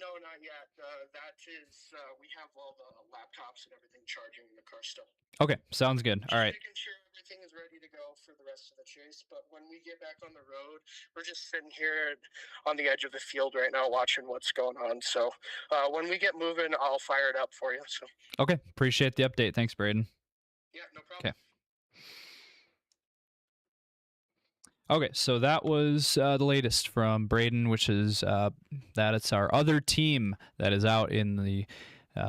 No, not yet. That is, we have all the laptops and everything charging in the car still. Okay, sounds good. All right. Making sure everything is ready to go for the rest of the chase. But when we get back on the road, we're just sitting here on the edge of the field right now watching what's going on. So when we get moving, I'll fire it up for you. So. Okay, appreciate the update. Thanks, Braden. Yeah, no problem. Okay. Okay, so that was the latest from Braden, which is that it's our other team that is out in the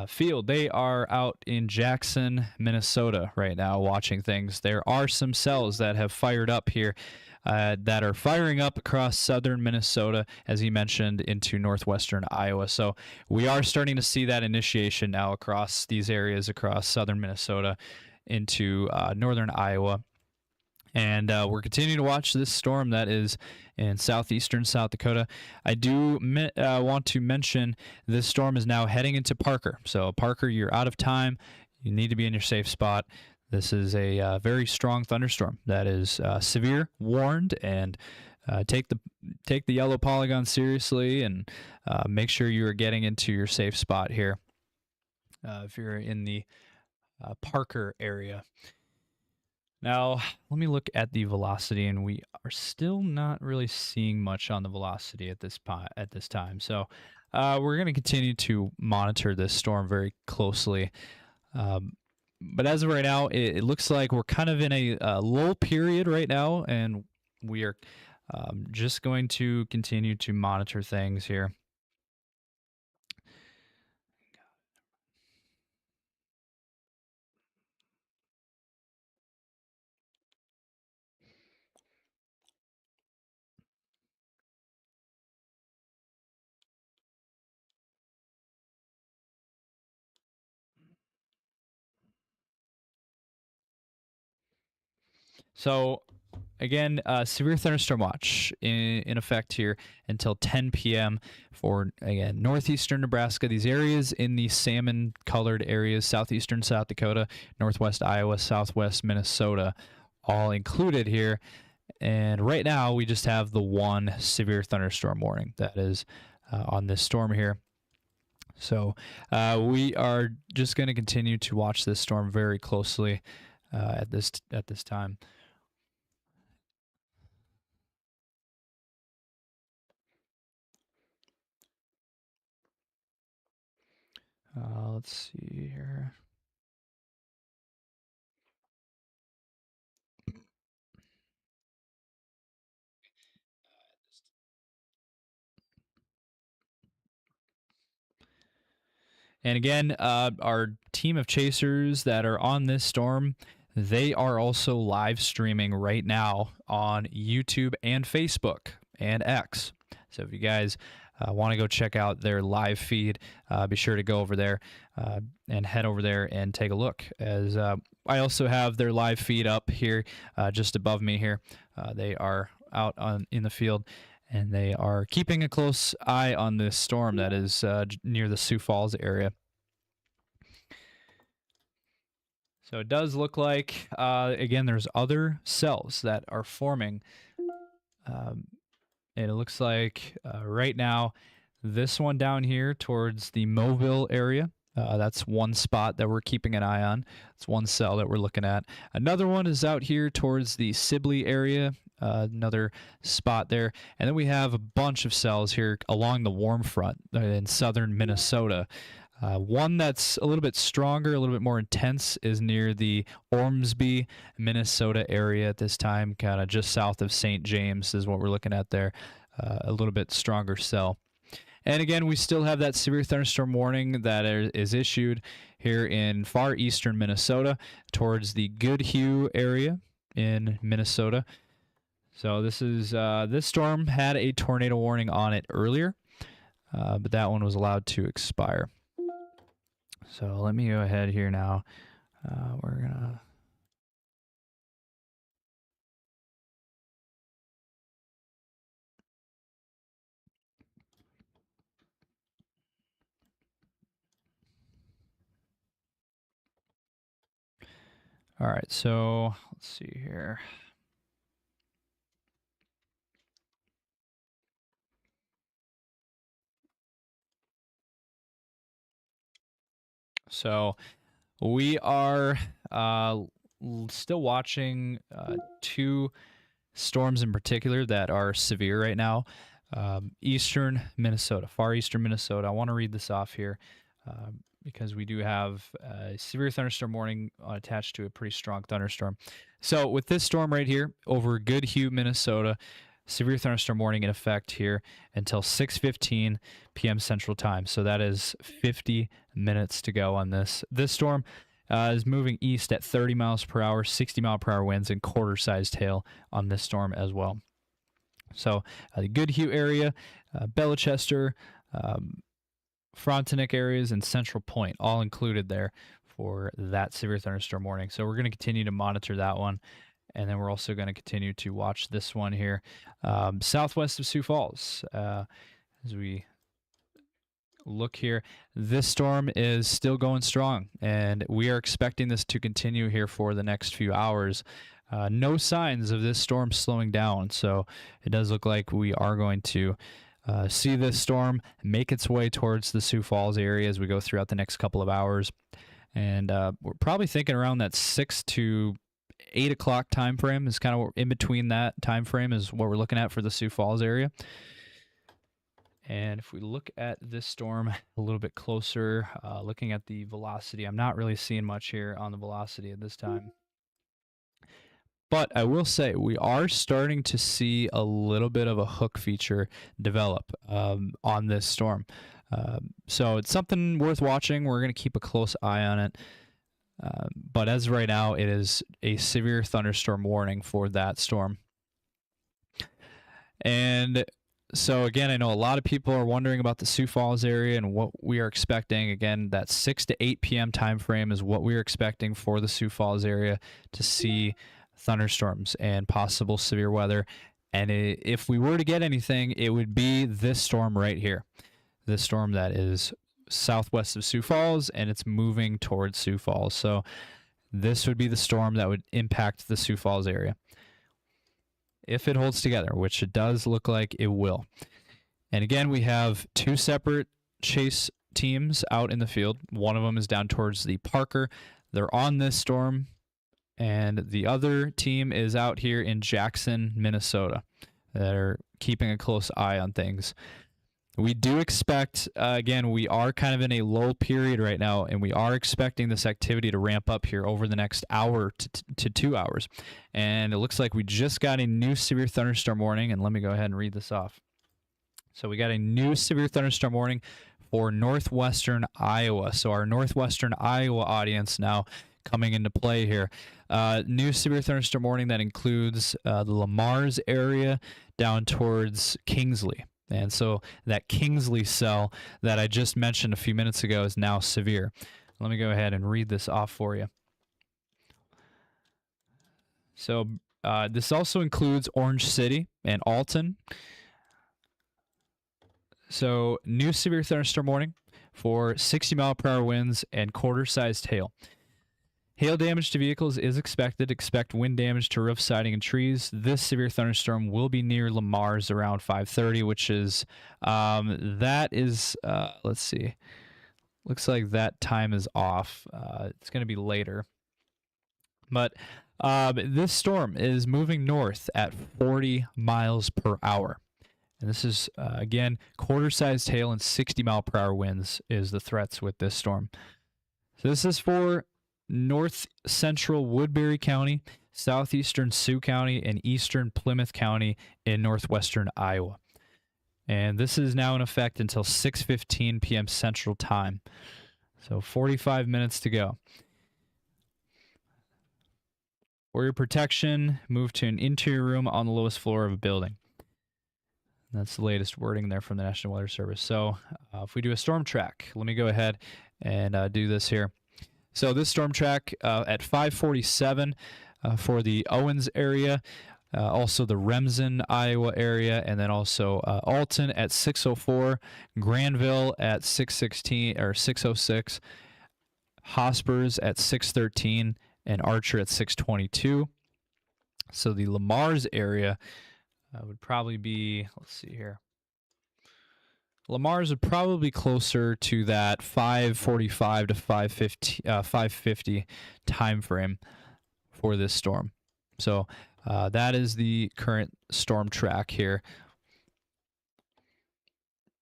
field. They are out in Jackson, Minnesota right now watching things. There are some cells that have fired up here that are firing up across southern Minnesota, as he mentioned, into northwestern Iowa. So we are starting to see that initiation now across these areas, across southern Minnesota into northern Iowa. And we're continuing to watch this storm that is in southeastern South Dakota. I do want to mention this storm is now heading into Parker. So, Parker, you're out of time. You need to be in your safe spot. This is a very strong thunderstorm that is severe, warned, and take the yellow polygon seriously, and make sure you are getting into your safe spot here if you're in the Parker area. Now, let me look at the velocity, and we are still not really seeing much on the velocity at this time. So we're going to continue to monitor this storm very closely. But as of right now, it looks like we're kind of in a lull period right now, and we are just going to continue to monitor things here. So again, severe thunderstorm watch in effect here until 10 p.m. for, again, northeastern Nebraska. These areas in the salmon-colored areas, southeastern South Dakota, northwest Iowa, southwest Minnesota, all included here. And right now, we just have the one severe thunderstorm warning that is on this storm here. So we are just going to continue to watch this storm very closely at this time. Let's see here. And again, our team of chasers that are on this storm, they are also live streaming right now on YouTube and Facebook and X. So if you guys want to go check out their live feed, be sure to go over there and head over there and take a look. As I also have their live feed up here just above me here. They are out in the field, and they are keeping a close eye on this storm that is near the Sioux Falls area. So it does look like, again, there's other cells that are forming. And it looks like right now, this one down here towards the Mobile area, that's one spot that we're keeping an eye on. It's one cell that we're looking at. Another one is out here towards the Sibley area, another spot there. And then we have a bunch of cells here along the warm front in southern Minnesota. One that's a little bit stronger, a little bit more intense, is near the Ormsby, Minnesota area at this time, kind of just south of St. James is what we're looking at there. A little bit stronger cell. And again, we still have that severe thunderstorm warning that is issued here in far eastern Minnesota towards the Goodhue area in Minnesota. So this storm had a tornado warning on it earlier, but that one was allowed to expire. So let me go ahead here now. We're going to... All right, so let's see here. So we are still watching two storms in particular that are severe right now. Eastern Minnesota, far eastern Minnesota. I want to read this off here because we do have a severe thunderstorm warning attached to a pretty strong thunderstorm. So with this storm right here over Goodhue, Minnesota, severe thunderstorm warning in effect here until 6:15 p.m. Central Time. So that is 50 minutes to go on this. This storm is moving east at 30 miles per hour, 60 mile per hour winds, and quarter-sized hail on this storm as well. So the Goodhue area, Bellichester, Frontenac areas, and Central Point all included there for that severe thunderstorm warning. So we're going to continue to monitor that one. And then we're also going to continue to watch this one here, southwest of Sioux Falls. As we look here, this storm is still going strong, and we are expecting this to continue here for the next few hours. No signs of this storm slowing down, so it does look like we are going to see this storm make its way towards the Sioux Falls area as we go throughout the next couple of hours. And we're probably thinking around that 6 to 8 o'clock time frame is kind of in between that time frame is what we're looking at for the Sioux Falls area. And if we look at this storm a little bit closer, looking at the velocity, I'm not really seeing much here on the velocity at this time. But I will say we are starting to see a little bit of a hook feature develop on this storm. So it's something worth watching. We're going to keep a close eye on it. But as of right now, it is a severe thunderstorm warning for that storm. And so again, I know a lot of people are wondering about the Sioux Falls area and what we are expecting. Again, that 6 to 8 p.m. time frame is what we are expecting for the Sioux Falls area to see thunderstorms and possible severe weather. And if we were to get anything, it would be this storm right here. This storm that is southwest of Sioux Falls, and it's moving towards Sioux Falls. So this would be the storm that would impact the Sioux Falls area. If it holds together, which it does look like it will. And again, we have two separate chase teams out in the field. One of them is down towards the Parker. They're on this storm. And the other team is out here in Jackson, Minnesota, that are keeping a close eye on things. We do expect, again, we are kind of in a lull period right now, and we are expecting this activity to ramp up here over the next hour to 2 hours. And it looks like we just got a new severe thunderstorm warning, and let me go ahead and read this off. So we got a new severe thunderstorm warning for northwestern Iowa. So our northwestern Iowa audience now coming into play here. New severe thunderstorm warning that includes the Lamar's area down towards Kingsley. And so that Kingsley cell that I just mentioned a few minutes ago is now severe. Let me go ahead and read this off for you. So this also includes Orange City and Alton. So new severe thunderstorm warning for 60-mile-per-hour winds and quarter-sized hail. Hail damage to vehicles is expected. Expect wind damage to roof, siding, and trees. This severe thunderstorm will be near Lamar's around 5:30, which is, let's see. Looks like that time is off. It's going to be later. But this storm is moving north at 40 miles per hour. And this is, again, quarter-sized hail and 60-mile-per-hour winds is the threats with this storm. So this is for north central Woodbury County, southeastern Sioux County, and eastern Plymouth County in northwestern Iowa. And this is now in effect until 6:15 p.m. Central Time. So 45 minutes to go. For your protection, move to an interior room on the lowest floor of a building. That's the latest wording there from the National Weather Service. So if we do a storm track, let me go ahead and do this here. So this storm track at 5:47 for the Owens area, also the Remsen, Iowa area, and then also Alton at 6:04, Granville at 6:16 or 6:06, Hospers at 6:13, and Archer at 6:22. So the Lamar's area would probably be, let's see here. Lamar's would probably be closer to that 5:45 to 5:50 time frame for this storm. So that is the current storm track here.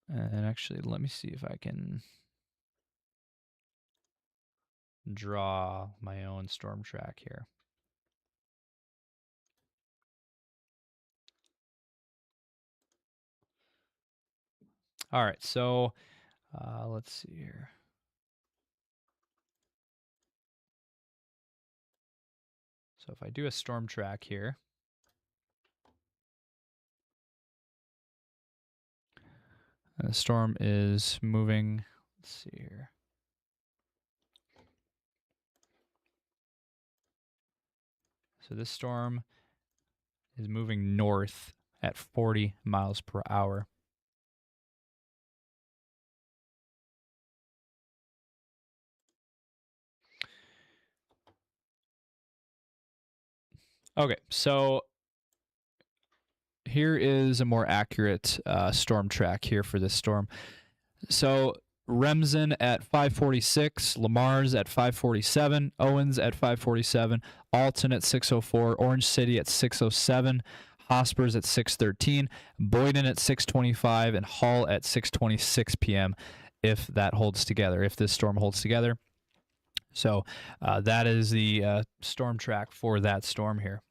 And actually, let me see if I can draw my own storm track here. All right, so let's see here. So if I do a storm track here, the storm is moving, let's see here. So this storm is moving north at 40 miles per hour. Okay, so here is a more accurate storm track here for this storm. So Remsen at 5:46, Lamar's at 5:47, Owens at 5:47, Alton at 6:04, Orange City at 6:07, Hospers at 6:13, Boyden at 6:25, and Hull at 6:26 p.m. if that holds together, if this storm holds together. So that is the storm track for that storm here.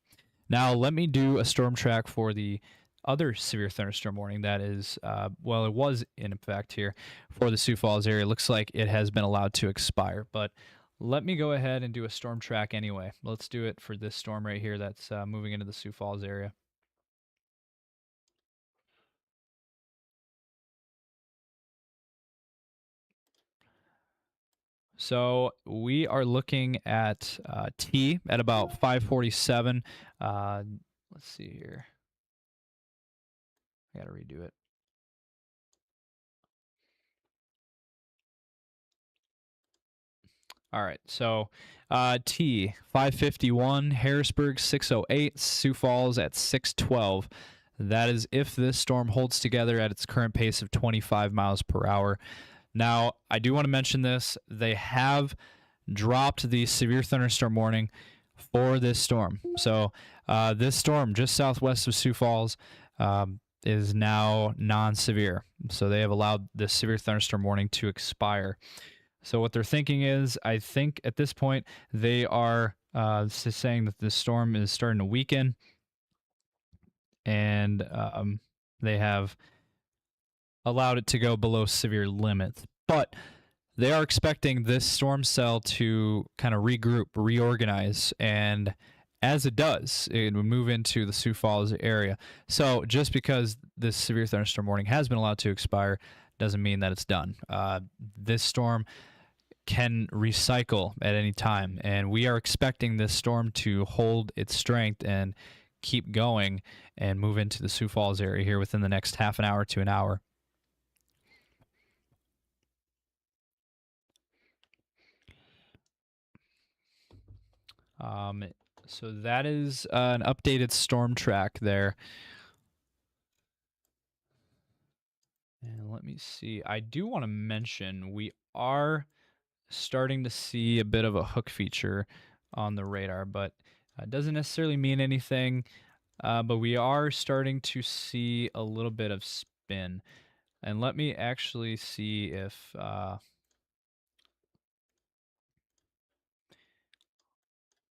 Now let me do a storm track for the other severe thunderstorm warning that is, well, it was in effect here for the Sioux Falls area. It looks like it has been allowed to expire, but let me go ahead and do a storm track anyway. Let's do it for this storm right here that's moving into the Sioux Falls area. So we are looking at T at about 547. Let's see here. I gotta redo it. All right, so T 551, Harrisburg 608, Sioux Falls at 612. That is if this storm holds together at its current pace of 25 miles per hour. Now, I do want to mention this. They have dropped the severe thunderstorm warning for this storm. So this storm just southwest of Sioux Falls is now non-severe. So they have allowed the severe thunderstorm warning to expire. So what they're thinking is, I think at this point, they are saying that the storm is starting to weaken, and they have allowed it to go below severe limits. But they are expecting this storm cell to kind of regroup, reorganize, and as it does, it will move into the Sioux Falls area. So just because this severe thunderstorm warning has been allowed to expire doesn't mean that it's done. This storm can recycle at any time, and we are expecting this storm to hold its strength and keep going and move into the Sioux Falls area here within the next half an hour to an hour. So that is an updated storm track there. And let me see. I do want to mention we are starting to see a bit of a hook feature on the radar, but it doesn't necessarily mean anything. But we are starting to see a little bit of spin. And let me actually see if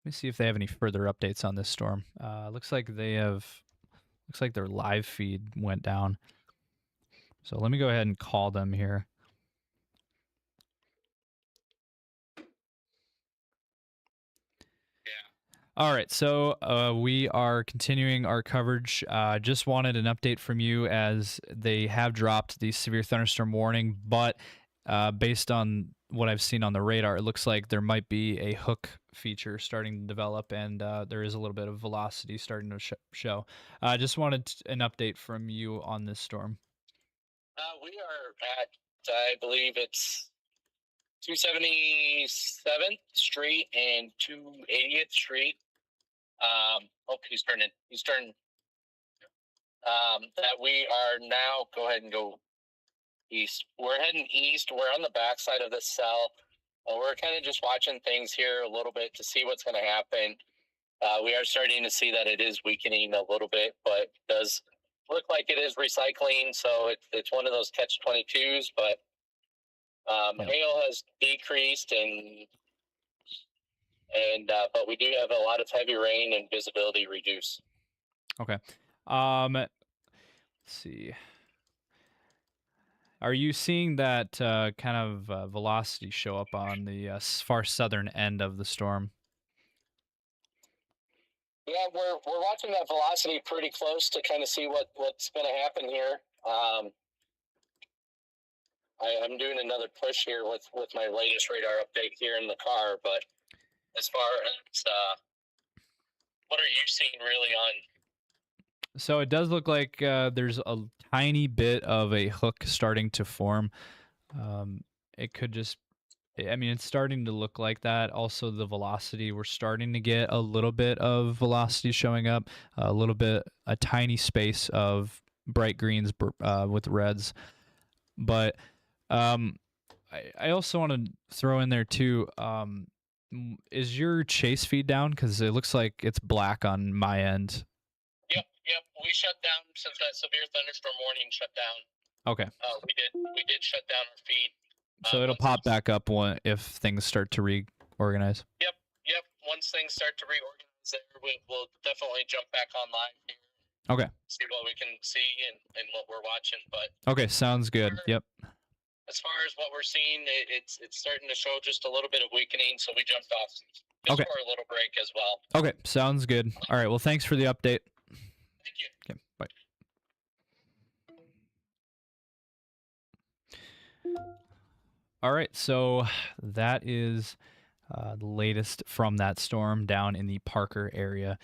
let me see if they have any further updates on this storm. Looks like their live feed went down. So let me go ahead and call them here. All right, so we are continuing our coverage. Just wanted an update from you as they have dropped the severe thunderstorm warning, but based on what I've seen on the radar, it looks like there might be a hook feature starting to develop, and there is a little bit of velocity starting to show. Just wanted an update from you on this storm. We are at, I believe it's 277th Street and 280th Street. He's turning. That we are now, go ahead and go east. We're heading east. We're on the backside of the cell. We're kind of just watching things here a little bit to see what's going to happen. We are starting to see that it is weakening a little bit, but it does look like it is recycling. So it's one of those catch-22s, but hail has decreased but we do have a lot of heavy rain and visibility reduced. Okay. Let's see. Are you seeing that kind of velocity show up on the far southern end of the storm? Yeah, we're watching that velocity pretty close to kind of see what's going to happen here. I'm doing another push here with my latest radar update here in the car, but as far as what are you seeing really on? So it does look like there's a tiny bit of a hook starting to form. It could just, I mean, it's starting to look like that. Also, the velocity, we're starting to get a little bit of velocity showing up, a tiny space of bright greens with reds. But I also want to throw in there too, is your chase feed down? Because it looks like it's black on my end. Yep. We shut down since that severe thunderstorm warning shut down. Okay. We did shut down our feed. So it'll pop back up if things start to reorganize. Yep. Once things start to reorganize, there we'll definitely jump back online here. Okay. See what we can see and what we're watching. But okay, sounds good. Yep. As far as what we're seeing, it's starting to show just a little bit of weakening, so we jumped off just for a little break as well. Okay, sounds good. All right, well, thanks for the update. Thank you. Okay, bye. All right, so that is the latest from that storm down in the Parker area.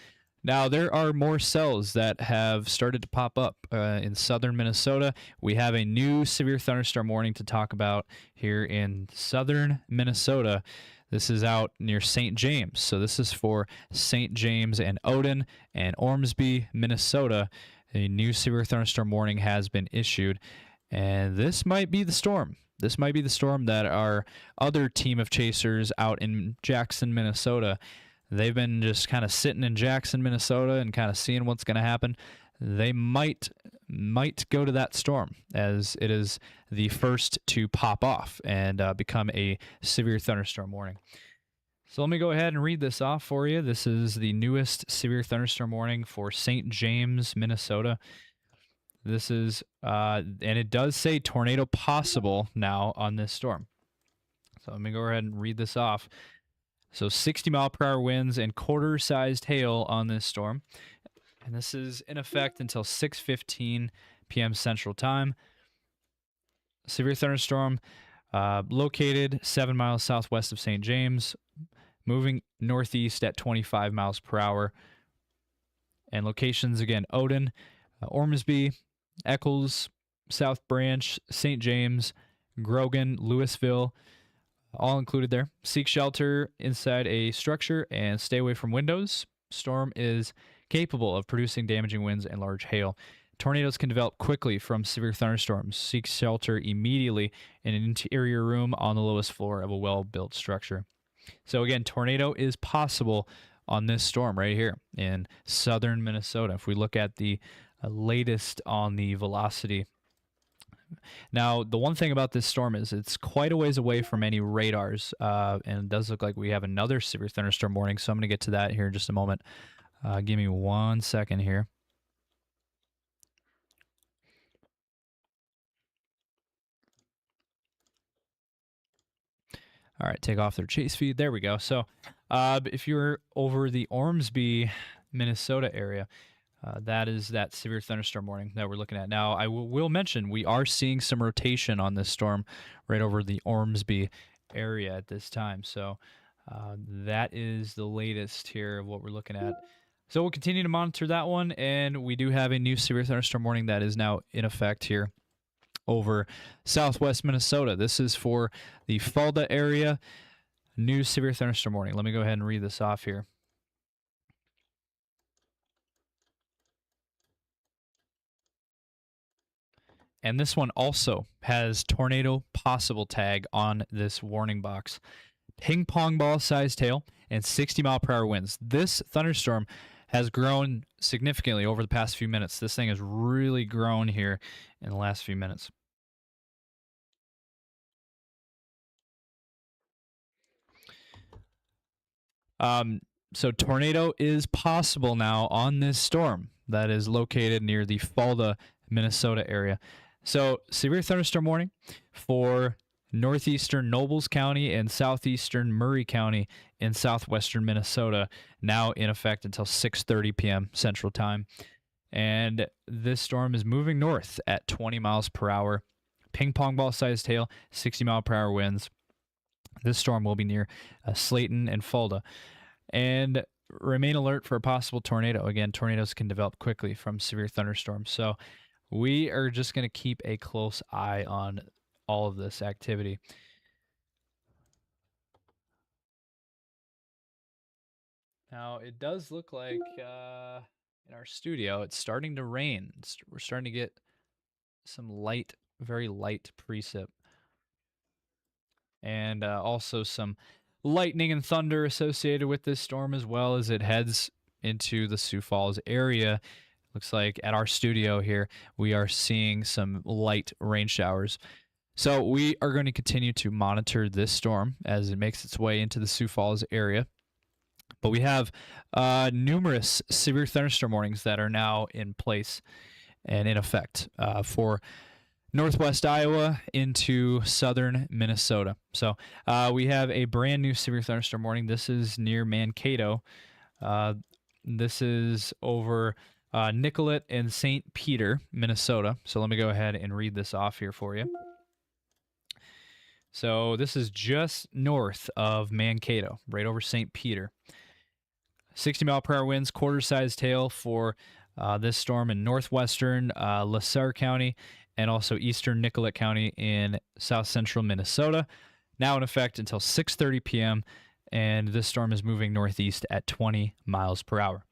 Now, there are more cells that have started to pop up in southern Minnesota. We have a new severe thunderstorm warning to talk about here in southern Minnesota. This is out near St. James. So this is for St. James and Odin and Ormsby, Minnesota. A new severe thunderstorm warning has been issued. And this might be the storm. This might be the storm that our other team of chasers out in Jackson, Minnesota, they've been just kind of sitting in Jackson, Minnesota and kind of seeing what's going to happen. They might go to that storm, as it is the first to pop off and become a severe thunderstorm warning. So let me go ahead and read this off for you. This is the newest severe thunderstorm warning for St. James, Minnesota. This is, and it does say tornado possible now on this storm. So let me go ahead and read this off. So 60-mile-per-hour winds and quarter-sized hail on this storm. And this is in effect until 6:15 p.m. Central Time. Severe thunderstorm located 7 miles southwest of St. James, moving northeast at 25 miles per hour. And locations, again, Odin, Ormsby, Eccles, South Branch, St. James, Grogan, Louisville, all included there. Seek shelter inside a structure and stay away from windows. Storm is capable of producing damaging winds and large hail. Tornadoes can develop quickly from severe thunderstorms. Seek shelter immediately in an interior room on the lowest floor of a well-built structure. So again, tornado is possible on this storm right here in southern Minnesota. If we look at the latest on the velocity. Now, the one thing about this storm is it's quite a ways away from any radars, and it does look like we have another severe thunderstorm warning, so I'm going to get to that here in just a moment. Give me 1 second here. All right, take off their chase feed. There we go. So if you're over the Ormsby, Minnesota area, that is that severe thunderstorm warning that we're looking at. Now, I will mention we are seeing some rotation on this storm right over the Ormsby area at this time. So that is the latest here of what we're looking at. So we'll continue to monitor that one, and we do have a new severe thunderstorm warning that is now in effect here over southwest Minnesota. This is for the Fulda area. New severe thunderstorm warning. Let me go ahead and read this off here. And this one also has tornado possible tag on this warning box. Ping pong ball sized hail and 60-mile-per-hour winds. This thunderstorm has grown significantly over the past few minutes. This thing has really grown here in the last few minutes. So tornado is possible now on this storm that is located near the Fulda, Minnesota area. So severe thunderstorm warning for northeastern Nobles County and southeastern Murray County in southwestern Minnesota, now in effect until 6:30 p.m. Central Time. And this storm is moving north at 20 miles per hour. Ping pong ball sized hail, 60-mile-per-hour winds. This storm will be near Slayton and Fulda. And remain alert for a possible tornado. Again, tornadoes can develop quickly from severe thunderstorms. So we are just going to keep a close eye on all of this activity. Now, it does look like in our studio, it's starting to rain. We're starting to get some light, very light precip. And also some lightning and thunder associated with this storm as well as it heads into the Sioux Falls area. Looks like at our studio here, we are seeing some light rain showers. So we are going to continue to monitor this storm as it makes its way into the Sioux Falls area. But we have numerous severe thunderstorm warnings that are now in place and in effect for northwest Iowa into southern Minnesota. So we have a brand new severe thunderstorm warning. This is near Mankato. This is over Nicollet and St. Peter, Minnesota. So let me go ahead and read this off here for you. So this is just north of Mankato, right over St. Peter. 60-mile-per-hour winds, quarter-sized tail for this storm in northwestern LaSalle County and also eastern Nicollet County in south central Minnesota. Now in effect until 6:30 p.m., and this storm is moving northeast at 20 miles per hour.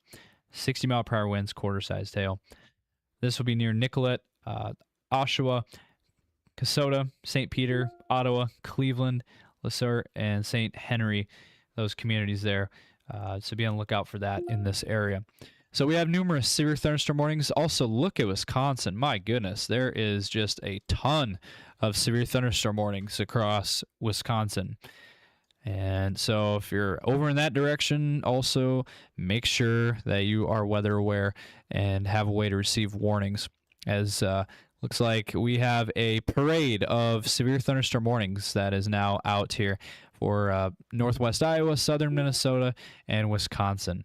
60-mile-per-hour winds, quarter-sized tail. This will be near Nicollet, Oshawa, Kasota, St. Peter, Ottawa, Cleveland, LaSalle, and St. Henry, those communities there. So be on the lookout for that in this area. So we have numerous severe thunderstorm warnings. Also, look at Wisconsin. My goodness, there is just a ton of severe thunderstorm warnings across Wisconsin. And so if you're over in that direction, also make sure that you are weather aware and have a way to receive warnings, as looks like we have a parade of severe thunderstorm warnings that is now out here for northwest Iowa, southern Minnesota, and Wisconsin.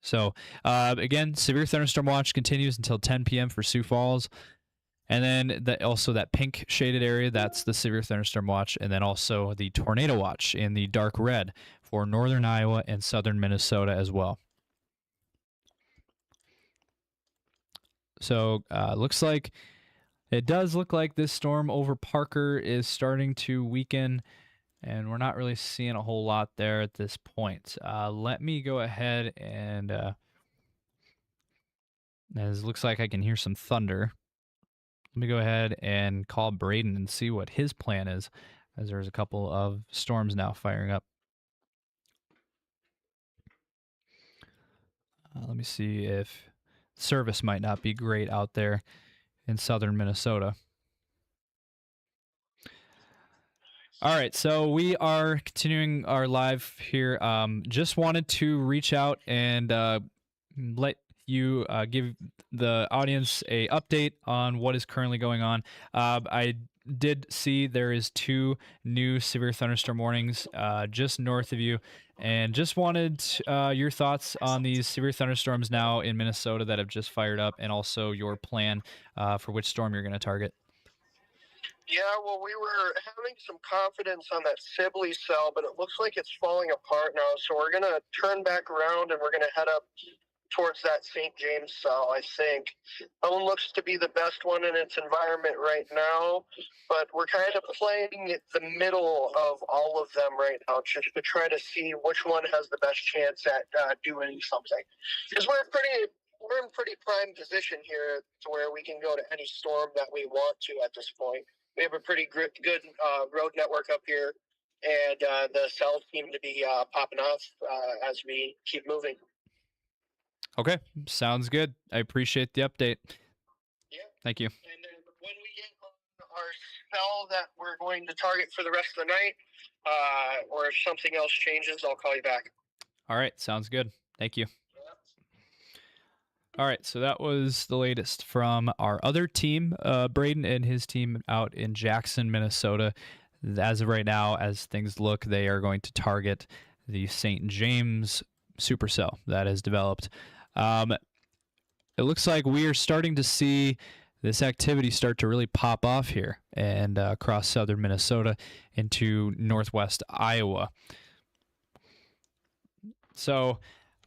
So again, severe thunderstorm watch continues until 10 p.m. for Sioux Falls. And then also that pink shaded area, that's the severe thunderstorm watch. And then also the tornado watch in the dark red for northern Iowa and southern Minnesota as well. So it does look like this storm over Parker is starting to weaken, and we're not really seeing a whole lot there at this point. Let me go ahead and, as it looks like I can hear some thunder. Let me go ahead and call Braden and see what his plan is, as there's a couple of storms now firing up. Let me see if service might not be great out there in southern Minnesota. All right, so we are continuing our live here. Just wanted to reach out and let you give the audience a update on what is currently going on. I did see there is 2 new severe thunderstorm warnings just north of you, and just wanted your thoughts on these severe thunderstorms now in Minnesota that have just fired up, and also your plan for which storm you're going to target. Yeah, well, we were having some confidence on that Sibley cell, but it looks like it's falling apart now. So we're going to turn back around and we're going to head up towards that St. James cell, I think. That one looks to be the best one in its environment right now, but we're kind of playing the middle of all of them right now just to try to see which one has the best chance at doing something. Because we're in pretty prime position here to where we can go to any storm that we want to at this point. We have a pretty good road network up here, and the cells seem to be popping off as we keep moving. Okay, sounds good. I appreciate the update. Yeah. Thank you. And then when we get on our cell that we're going to target for the rest of the night, or if something else changes, I'll call you back. All right, sounds good. Thank you. All right, so that was the latest from our other team, Braden and his team out in Jackson, Minnesota. As of right now, as things look, they are going to target the St. James supercell that has developed. It looks like we are starting to see this activity start to really pop off here and across southern Minnesota into northwest Iowa. So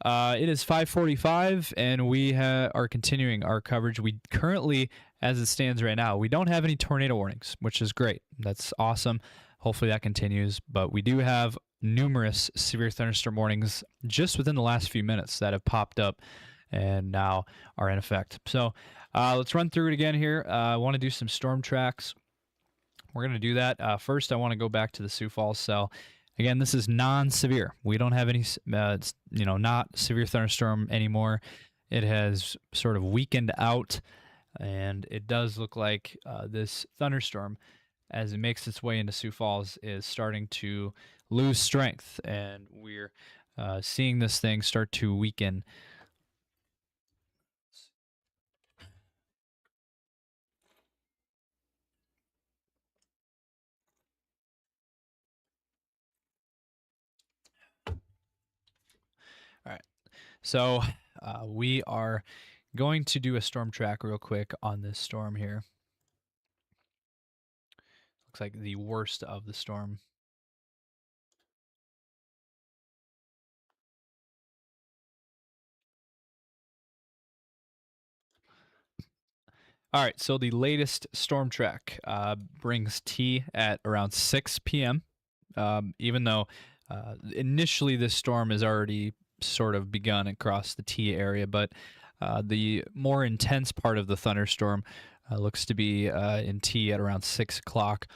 it is 5:45, and we are continuing our coverage. We currently, as it stands right now, we don't have any tornado warnings, which is great. That's awesome. Hopefully that continues. But we do have numerous severe thunderstorm warnings just within the last few minutes that have popped up and now are in effect. So let's run through it again here. I want to do some storm tracks. We're going to do that. First, I want to go back to the Sioux Falls cell. Again, this is non-severe. We don't have any, not severe thunderstorm anymore. It has sort of weakened out, and it does look like this thunderstorm, as it makes its way into Sioux Falls, is starting to lose strength, and we're seeing this thing start to weaken. All right, so we are going to do a storm track real quick on this storm here. looks like the worst of the storm. All right, so the latest storm track brings T at around 6 p.m. Even though initially this storm has already sort of begun across the T area, but the more intense part of the thunderstorm looks to be in T at around 6 o'clock.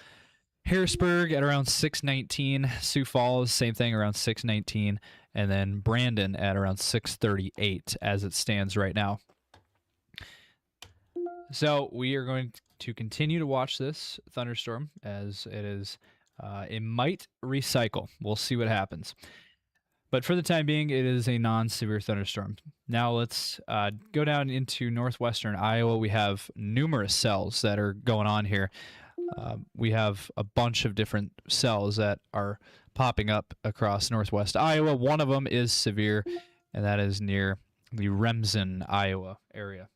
Harrisburg at around 6:19, Sioux Falls same thing around 6:19, and then Brandon at around 6:38 as it stands right now. So we are going to continue to watch this thunderstorm as it might recycle. We'll see what happens. But for the time being, it is a non-severe thunderstorm. Now let's go down into northwestern Iowa. We have numerous cells that are going on here. We have a bunch of different cells that are popping up across northwest Iowa. One of them is severe, and that is near the Remsen, Iowa area.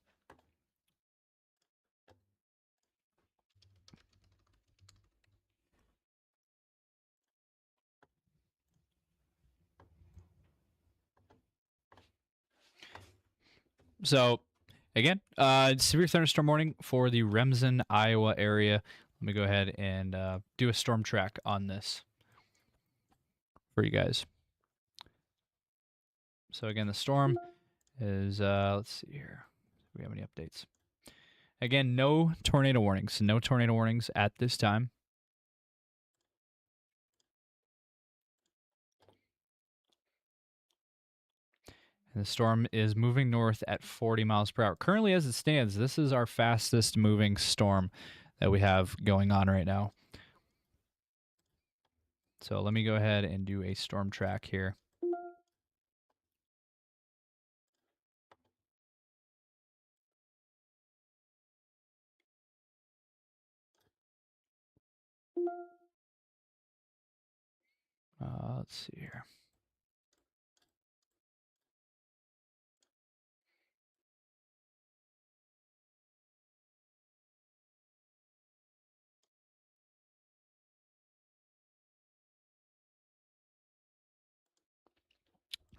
So, again, severe thunderstorm warning for the Remsen, Iowa area. Let me go ahead and do a storm track on this for you guys. So, again, the storm is, let's see here. Do we have any updates? Again, no tornado warnings. No tornado warnings at this time. And the storm is moving north at 40 miles per hour. Currently, as it stands, this is our fastest moving storm that we have going on right now. So let me go ahead and do a storm track here. Let's see here.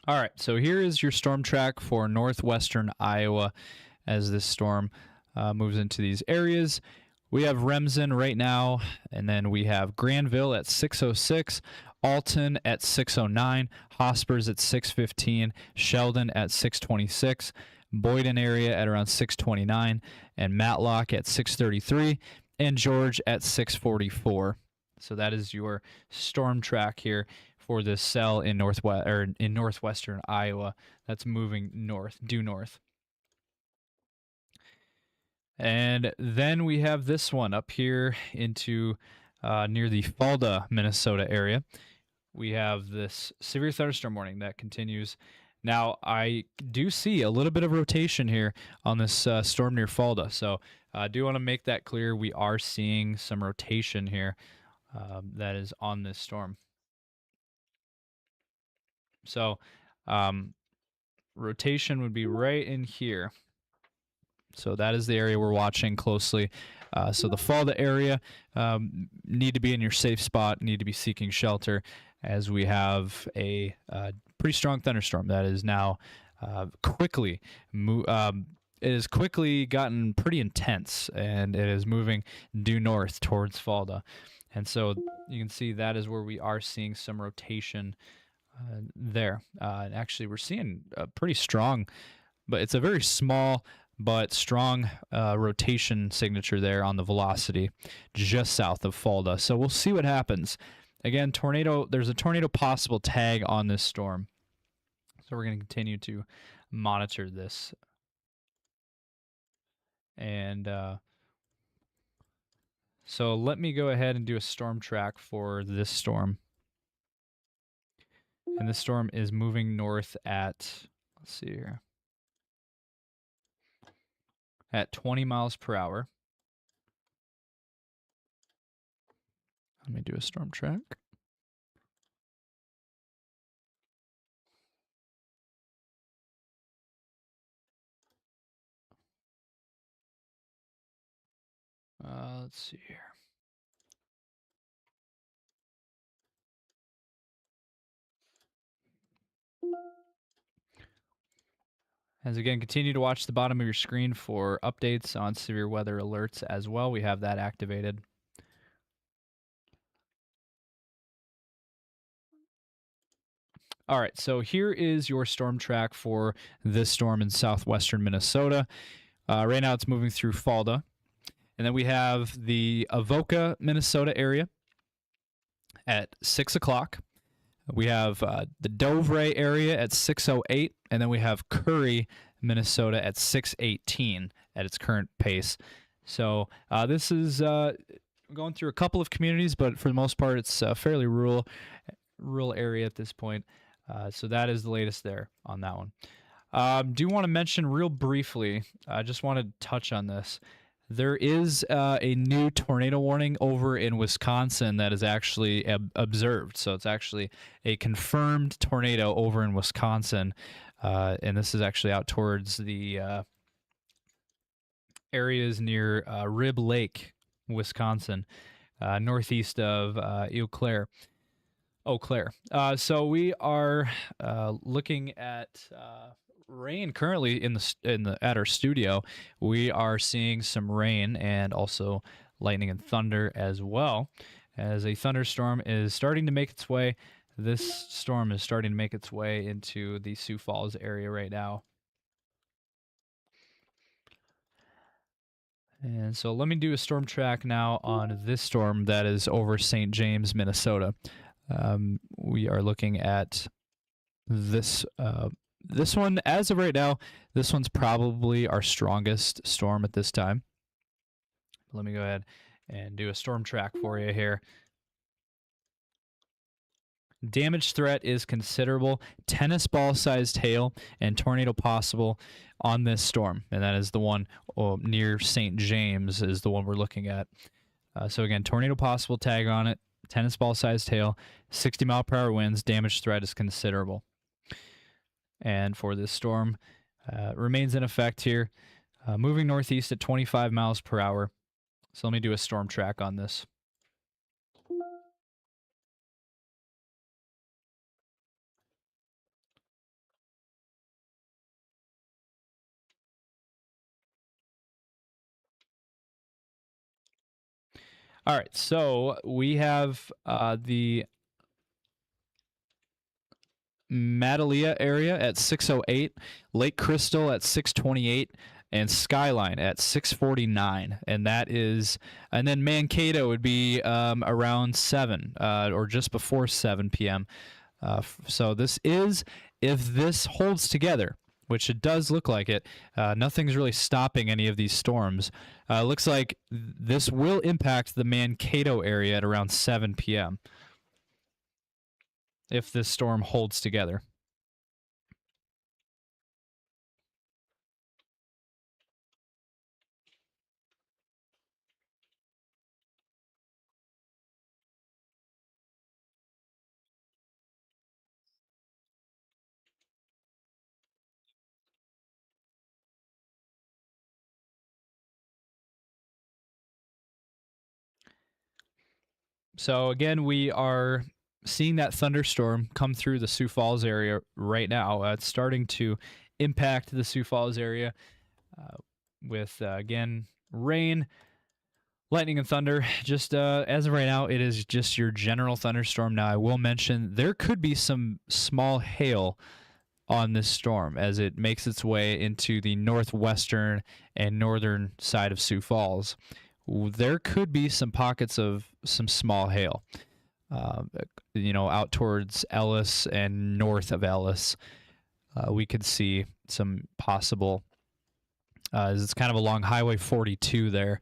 All right, so here is your storm track for northwestern Iowa as this storm moves into these areas. We have Remsen right now, and then we have Granville at 6:06, Alton at 6:09, Hospers at 6:15, Sheldon at 6:26, Boyden area at around 6:29, and Matlock at 6:33, and George at 6:44. So that is your storm track here for this cell in northwestern Iowa that's moving north, due north. And then we have this one up here into near the Falda, Minnesota area. We have this severe thunderstorm warning that continues. Now, I do see a little bit of rotation here on this storm near Falda. So I do want to make that clear. We are seeing some rotation here that is on this storm. So rotation would be right in here. So that is the area we're watching closely. So the Falda area, need to be in your safe spot, need to be seeking shelter as we have a pretty strong thunderstorm that is now quickly it has quickly gotten pretty intense, and it is moving due north towards Falda. And so you can see that is where we are seeing some rotation there. And actually, we're seeing a pretty strong, but it's a very small but strong rotation signature there on the velocity just south of Falda. So we'll see what happens. Again, there's a tornado possible tag on this storm. So we're going to continue to monitor this. And so let me go ahead and do a storm track for this storm. And this storm is moving north at, let's see here, at 20 miles per hour. Let me do a storm track. Let's see here. As again, continue to watch the bottom of your screen for updates on severe weather alerts as well. We have that activated. All right, so here is your storm track for this storm in southwestern Minnesota. Right now it's moving through Falda. And then we have the Avoca, Minnesota area at 6 o'clock. We have the Dovray area at 6:08, and then we have Curry, Minnesota at 6:18 at its current pace. So this is going through a couple of communities, but for the most part, it's a fairly rural area at this point. So that is the latest there on that one. Do want to mention real briefly, I just want to touch on this. There is a new tornado warning over in Wisconsin that is actually observed. So it's actually a confirmed tornado over in Wisconsin. And this is actually out towards the areas near Rib Lake, Wisconsin, northeast of Eau Claire. So we are looking at rain currently at our studio. We are seeing some rain and also lightning and thunder as well, as a thunderstorm is starting to make its way. This storm is starting to make its way into the Sioux Falls area right now. And so let me do a storm track now on this storm that is over St. James, Minnesota. We are looking at this one as of right now. This one's probably our strongest storm at this time. Let me go ahead and do a storm track for you here. Damage threat is considerable. Tennis ball sized hail and tornado possible on this storm, and that is the one near St. James is the one we're looking at. So again, tornado possible tag on it. Tennis ball sized hail, 60 mile per hour winds, damage threat is considerable. And for this storm, remains in effect here, moving northeast at 25 miles per hour. So let me do a storm track on this. All right, so we have the Madalia area at 6:08, Lake Crystal at 6:28, and Skyline at 6:49, and then Mankato would be around 7 or just before 7 p.m. So this is, if this holds together, which it does look like it, nothing's really stopping any of these storms. Looks like this will impact the Mankato area at around 7 p.m. if this storm holds together. So again, we are seeing that thunderstorm come through the Sioux Falls area right now. It's starting to impact the Sioux Falls area with, again, rain, lightning, and thunder. Just as of right now, it is just your general thunderstorm. Now, I will mention there could be some small hail on this storm as it makes its way into the northwestern and northern side of Sioux Falls. There could be some pockets of some small hail, out towards Ellis and north of Ellis. We could see some possible, as it's kind of along Highway 42 there.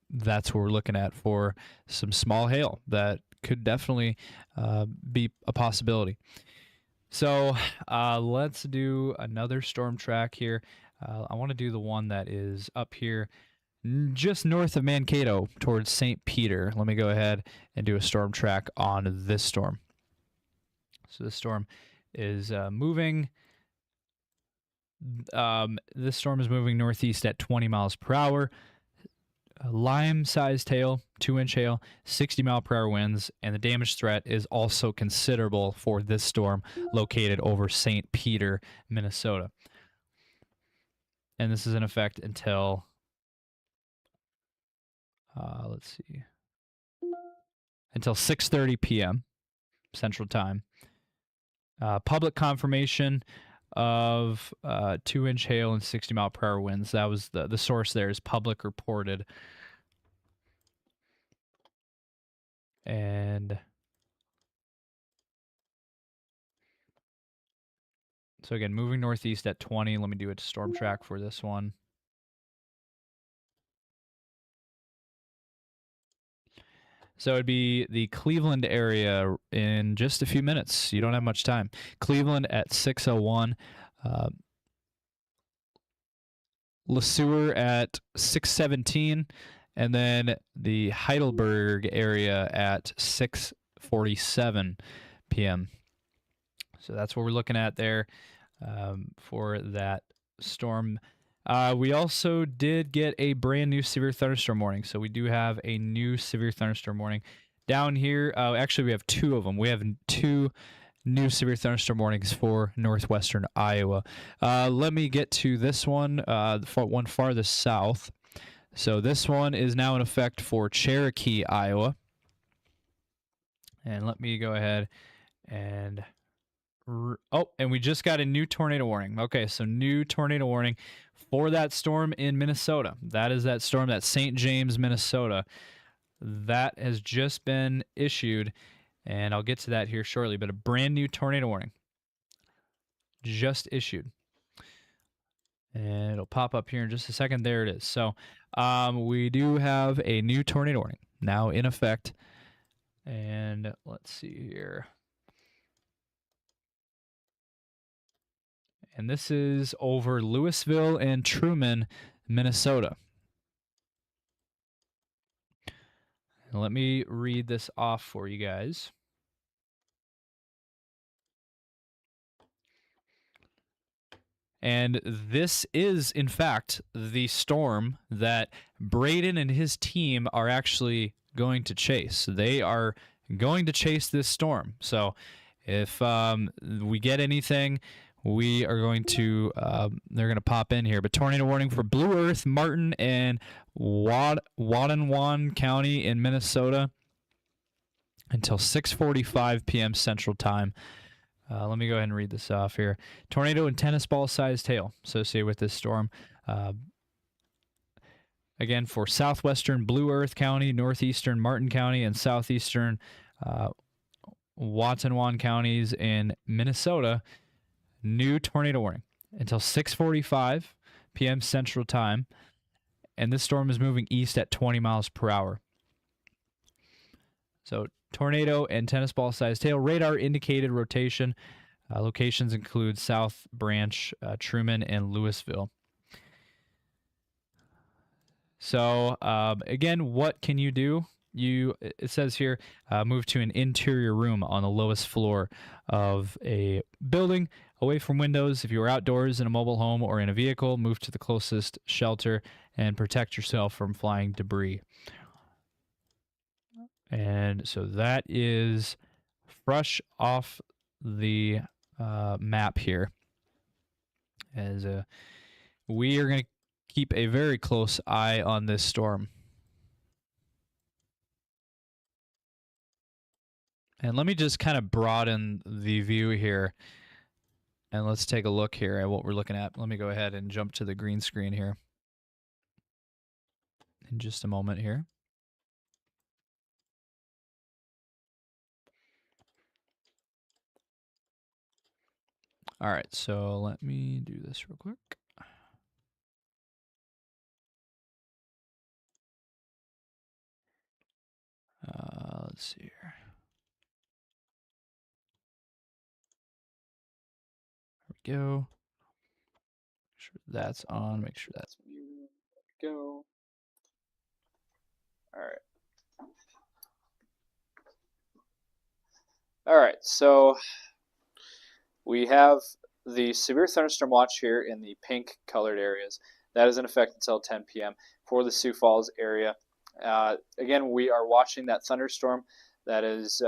That's what we're looking at for some small hail that could definitely be a possibility. So let's do another storm track here. I want to do the one that is up here just north of Mankato towards St. Peter. Let me go ahead and do a storm track on this storm. So this storm is moving. This storm is moving northeast at 20 miles per hour. lime-sized hail, 2-inch hail, 60-mile-per-hour winds, and the damage threat is also considerable for this storm located over St. Peter, Minnesota. And this is in effect until, let's see, until 6:30 p.m. Central Time. Public confirmation of 2-inch hail and 60-mile-per-hour winds. That was the source there is public reported. And so again, moving northeast at 20. Let me do a storm track for this one. So it'd be the Cleveland area in just a few minutes. You don't have much time. Cleveland at 6:01. Le Sueur at 6:17. And then the Heidelberg area at 6:47 p.m. So that's what we're looking at there for that storm. We also did get a brand new severe thunderstorm warning. So we do have a new severe thunderstorm warning down here. Actually, we have two of them. We have two new severe thunderstorm warnings for northwestern Iowa. Let me get to this one, the one farthest south. So this one is now in effect for Cherokee, Iowa. And let me go ahead and... Oh, and we just got a new tornado warning. Okay, so new tornado warning for that storm in Minnesota. That is that storm, that's St. James, Minnesota. That has just been issued, and I'll get to that here shortly, but a brand new tornado warning just issued. And it'll pop up here in just a second. There it is. So we do have a new tornado warning now in effect. And let's see here. And this is over Louisville and Truman, Minnesota. And let me read this off for you guys. And this is, in fact, the storm that Braden and his team are actually going to chase. They are going to chase this storm. So if we get anything, we are going to, they're going to pop in here. But tornado warning for Blue Earth, Martin, and Watonwan County in Minnesota until 6:45 p.m. Central Time. Let me go ahead and read this off here. Tornado and tennis ball-sized hail associated with this storm. Again, for southwestern Blue Earth County, northeastern Martin County, and southeastern Watonwan counties in Minnesota, new tornado warning until 6:45 p.m. Central Time. And this storm is moving east at 20 miles per hour. So tornado and tennis ball-sized hail. Radar indicated rotation. Locations include South Branch, Truman, and Louisville. So again, what can you do? It says here, move to an interior room on the lowest floor of a building, away from windows. If you are outdoors in a mobile home or in a vehicle, move to the closest shelter and protect yourself from flying debris. And so that is fresh off the map here. As we are going to keep a very close eye on this storm. And let me just kind of broaden the view here. And let's take a look here at what we're looking at. Let me go ahead and jump to the green screen here in just a moment here. All right, so let me do this real quick. Let's see here. There we go. Make sure that's on. Make sure that's muted. There we go. All right. All right, so we have the severe thunderstorm watch here in the pink colored areas. That is in effect until 10 p.m. for the Sioux Falls area. Again, we are watching that thunderstorm that is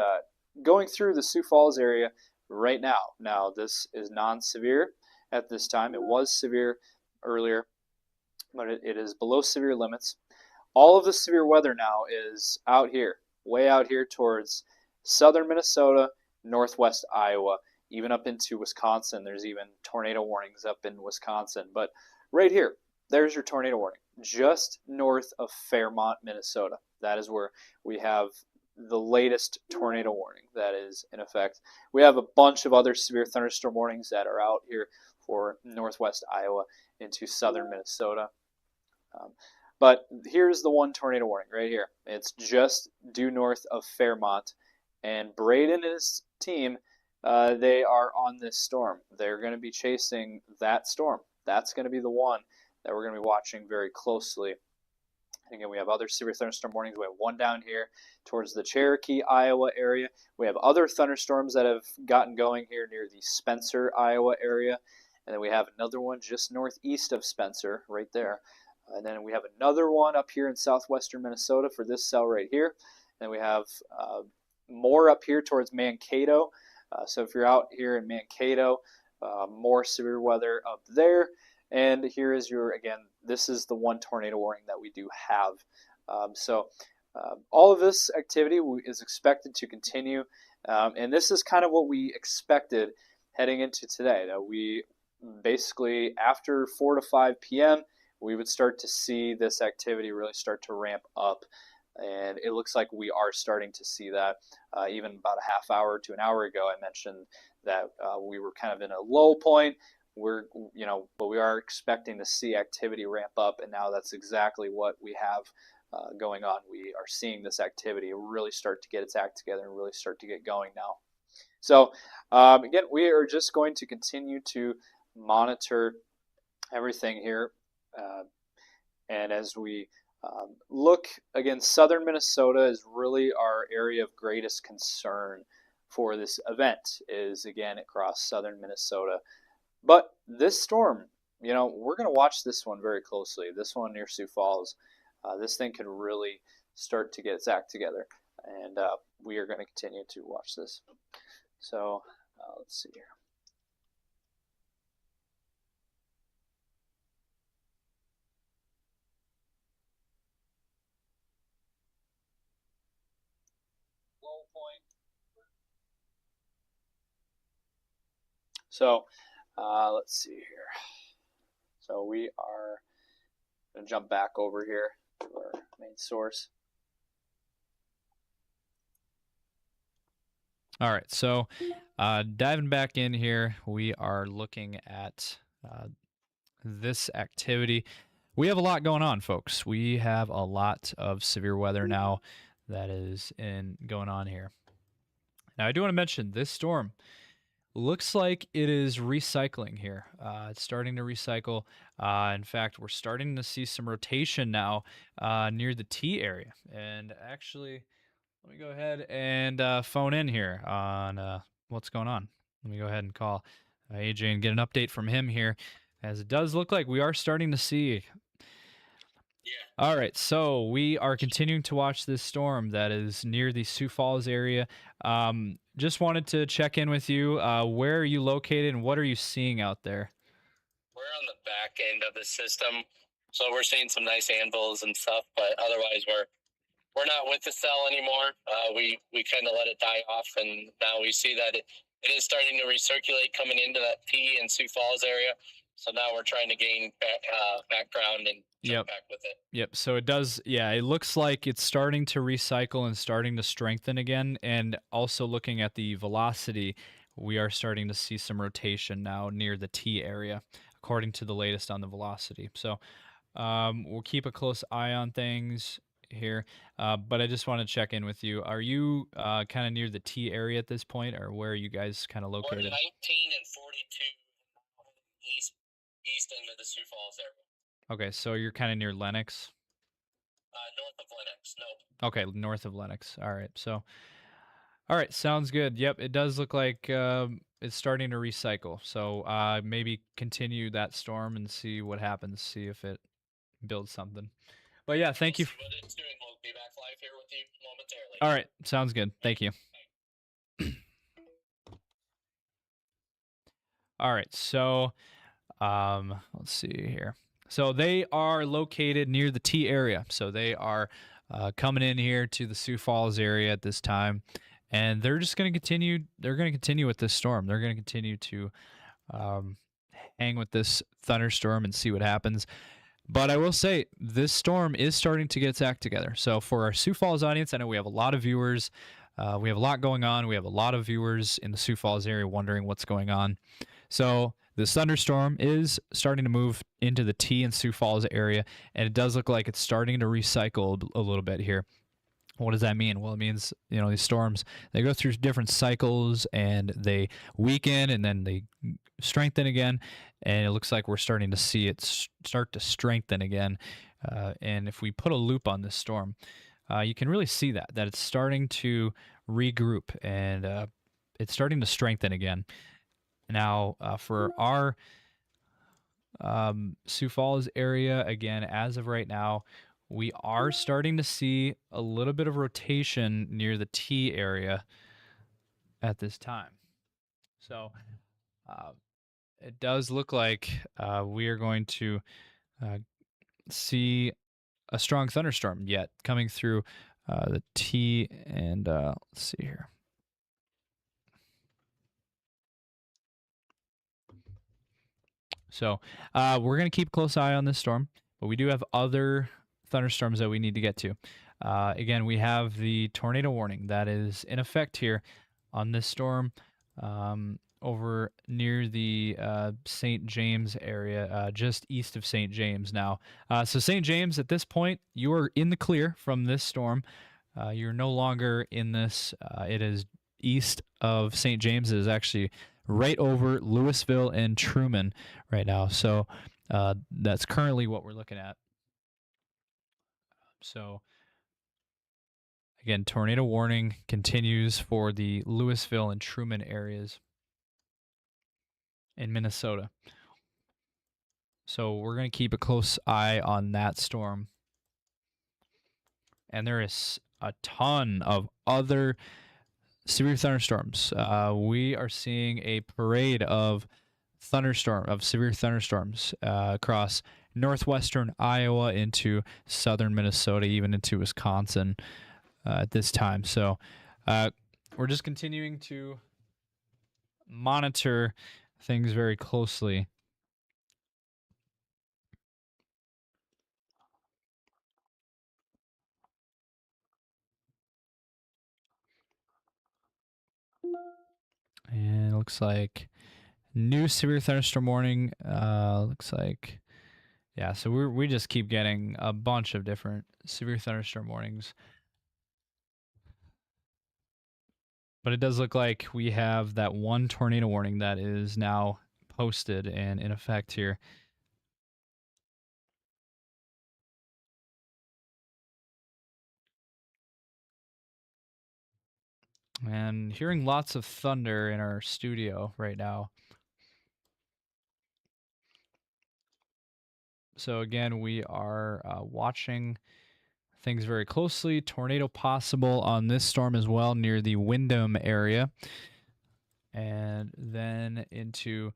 going through the Sioux Falls area right now. Now, this is non-severe at this time. It was severe earlier, but it is below severe limits. All of the severe weather now is out here, way out here towards southern Minnesota, northwest Iowa, even up into Wisconsin. There's even tornado warnings up in Wisconsin. But right here, there's your tornado warning, just north of Fairmont, Minnesota. That is where we have the latest tornado warning that is in effect. We have a bunch of other severe thunderstorm warnings that are out here for northwest Iowa into southern Minnesota. But here's the one tornado warning right here. It's just due north of Fairmont. And Braden and his team, they are on this storm. They're going to be chasing that storm. That's going to be the one that we're going to be watching very closely. And again, we have other severe thunderstorm warnings. We have one down here towards the Cherokee, Iowa area. We have other thunderstorms that have gotten going here near the Spencer, Iowa area. And then we have another one just northeast of Spencer, right there. And then we have another one up here in southwestern Minnesota for this cell right here. And we have more up here towards Mankato. So if you're out here in Mankato, more severe weather up there. And here is your, again, this is the one tornado warning that we do have. All of this activity is expected to continue. And this is kind of what we expected heading into today. That we basically, after 4 to 5 p.m., we would start to see this activity really start to ramp up. And it looks like we are starting to see that. Even about a half hour to an hour ago, I mentioned that we were kind of in a low point. But we are expecting to see activity ramp up, and now that's exactly what we have going on. We are seeing this activity really start to get its act together and really start to get going now. So again, we are just going to continue to monitor everything here. And as we look, again, southern Minnesota is really our area of greatest concern for this event, is again across southern Minnesota. But this storm, we're going to watch this one very closely. This one near Sioux Falls, this thing could really start to get its act together. And we are going to continue to watch this. So let's see here. So let's see here. So we are going to jump back over here to our main source. All right, so diving back in here, we are looking at this activity. We have a lot going on, folks. We have a lot of severe weather now that is going on here. Now, I do want to mention this storm looks like it is recycling here. It's starting to recycle. In fact, we're starting to see some rotation now near the T area. And actually, let me go ahead and phone in here on what's going on. Let me go ahead and call AJ and get an update from him here, as it does look like we are starting to see. Yeah. All right, so we are continuing to watch this storm that is near the Sioux Falls area. Just wanted to check in with you. Where are you located and what are you seeing out there? We're on the back end of the system, so we're seeing some nice anvils and stuff, but otherwise we're not with the cell anymore. We kind of let it die off, and now we see that it is starting to recirculate coming into that T and Sioux Falls area. So now we're trying to gain background and jump back with it. Yep. So it does. Yeah, it looks like it's starting to recycle and starting to strengthen again. And also looking at the velocity, we are starting to see some rotation now near the T area, according to the latest on the velocity. So we'll keep a close eye on things here. But I just want to check in with you. Are you kind of near the T area at this point, or where are you guys kind of located? We're 19 and 42 east end of the Sioux Falls area. Okay, so you're kind of near Lennox? North of Lennox, no. Okay, north of Lennox. All right, so... All right, sounds good. Yep, it does look like it's starting to recycle. So maybe continue that storm and see what happens. See if it builds something. But yeah, thank you. See what it's doing. We'll be back live here with you momentarily. All right, sounds good. Thank you. All right, so let's see here. So they are located near the T area. So they are coming in here to the Sioux Falls area at this time, and they're just going to continue. They're going to continue with this storm. They're going to continue to hang with this thunderstorm and see what happens. But I will say this storm is starting to get its act together. So for our Sioux Falls audience, I know we have a lot of viewers. We have a lot going on. We have a lot of viewers in the Sioux Falls area wondering what's going on. So this thunderstorm is starting to move into the T and Sioux Falls area, and it does look like it's starting to recycle a little bit here. What does that mean? Well, it means, these storms, they go through different cycles and they weaken and then they strengthen again. And it looks like we're starting to see it start to strengthen again. And if we put a loop on this storm, you can really see that it's starting to regroup and it's starting to strengthen again. Now, for our Sioux Falls area, again, as of right now, we are starting to see a little bit of rotation near the T area at this time. So it does look like we are going to see a strong thunderstorm yet coming through the T and let's see here. So we're going to keep a close eye on this storm, but we do have other thunderstorms that we need to get to. Again, we have the tornado warning that is in effect here on this storm over near the St. James area, just east of St. James now. So St. James, at this point, you are in the clear from this storm. You're no longer in this. It is east of St. James. It is actually right over Louisville and Truman right now. So that's currently what we're looking at. So again, tornado warning continues for the Louisville and Truman areas in Minnesota. So we're going to keep a close eye on that storm. And there is a ton of other severe thunderstorms. We are seeing a parade of severe thunderstorms across northwestern Iowa into southern Minnesota, even into Wisconsin at this time. So we're just continuing to monitor things very closely. And it looks like new severe thunderstorm warning. Looks like, yeah, so we just keep getting a bunch of different severe thunderstorm warnings. But it does look like we have that one tornado warning that is now posted and in effect here. And hearing lots of thunder in our studio right now. So again, we are watching things very closely. Tornado possible on this storm as well near the Windham area. And then into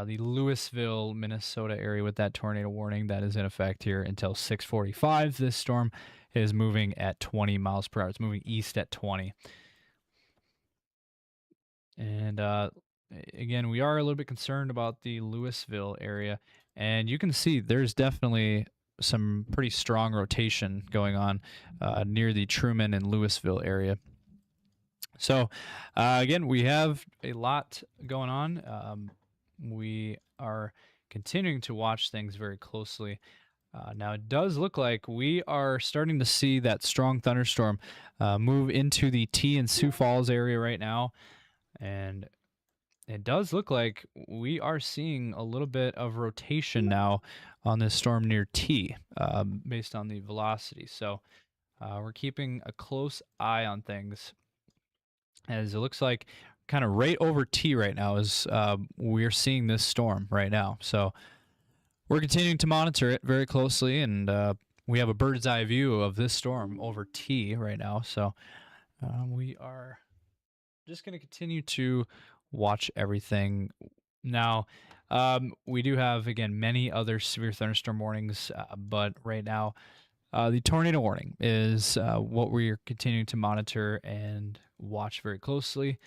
the Louisville, Minnesota area with that tornado warning that is in effect here until 6:45. This storm is moving at 20 miles per hour. It's moving east at 20. And again, we are a little bit concerned about the Louisville area. And you can see there's definitely some pretty strong rotation going on near the Truman and Louisville area. So again, we have a lot going on. We are continuing to watch things very closely. Now, it does look like we are starting to see that strong thunderstorm move into the T and Sioux Falls area right now. And it does look like we are seeing a little bit of rotation now on this storm near T based on the velocity. So we're keeping a close eye on things, as it looks like kind of right over T right now is we're seeing this storm right now. So we're continuing to monitor it very closely, and we have a bird's eye view of this storm over T right now. So we are just going to continue to watch everything. Now, we do have, again, many other severe thunderstorm warnings, but right now, the tornado warning is what we're continuing to monitor and watch very closely.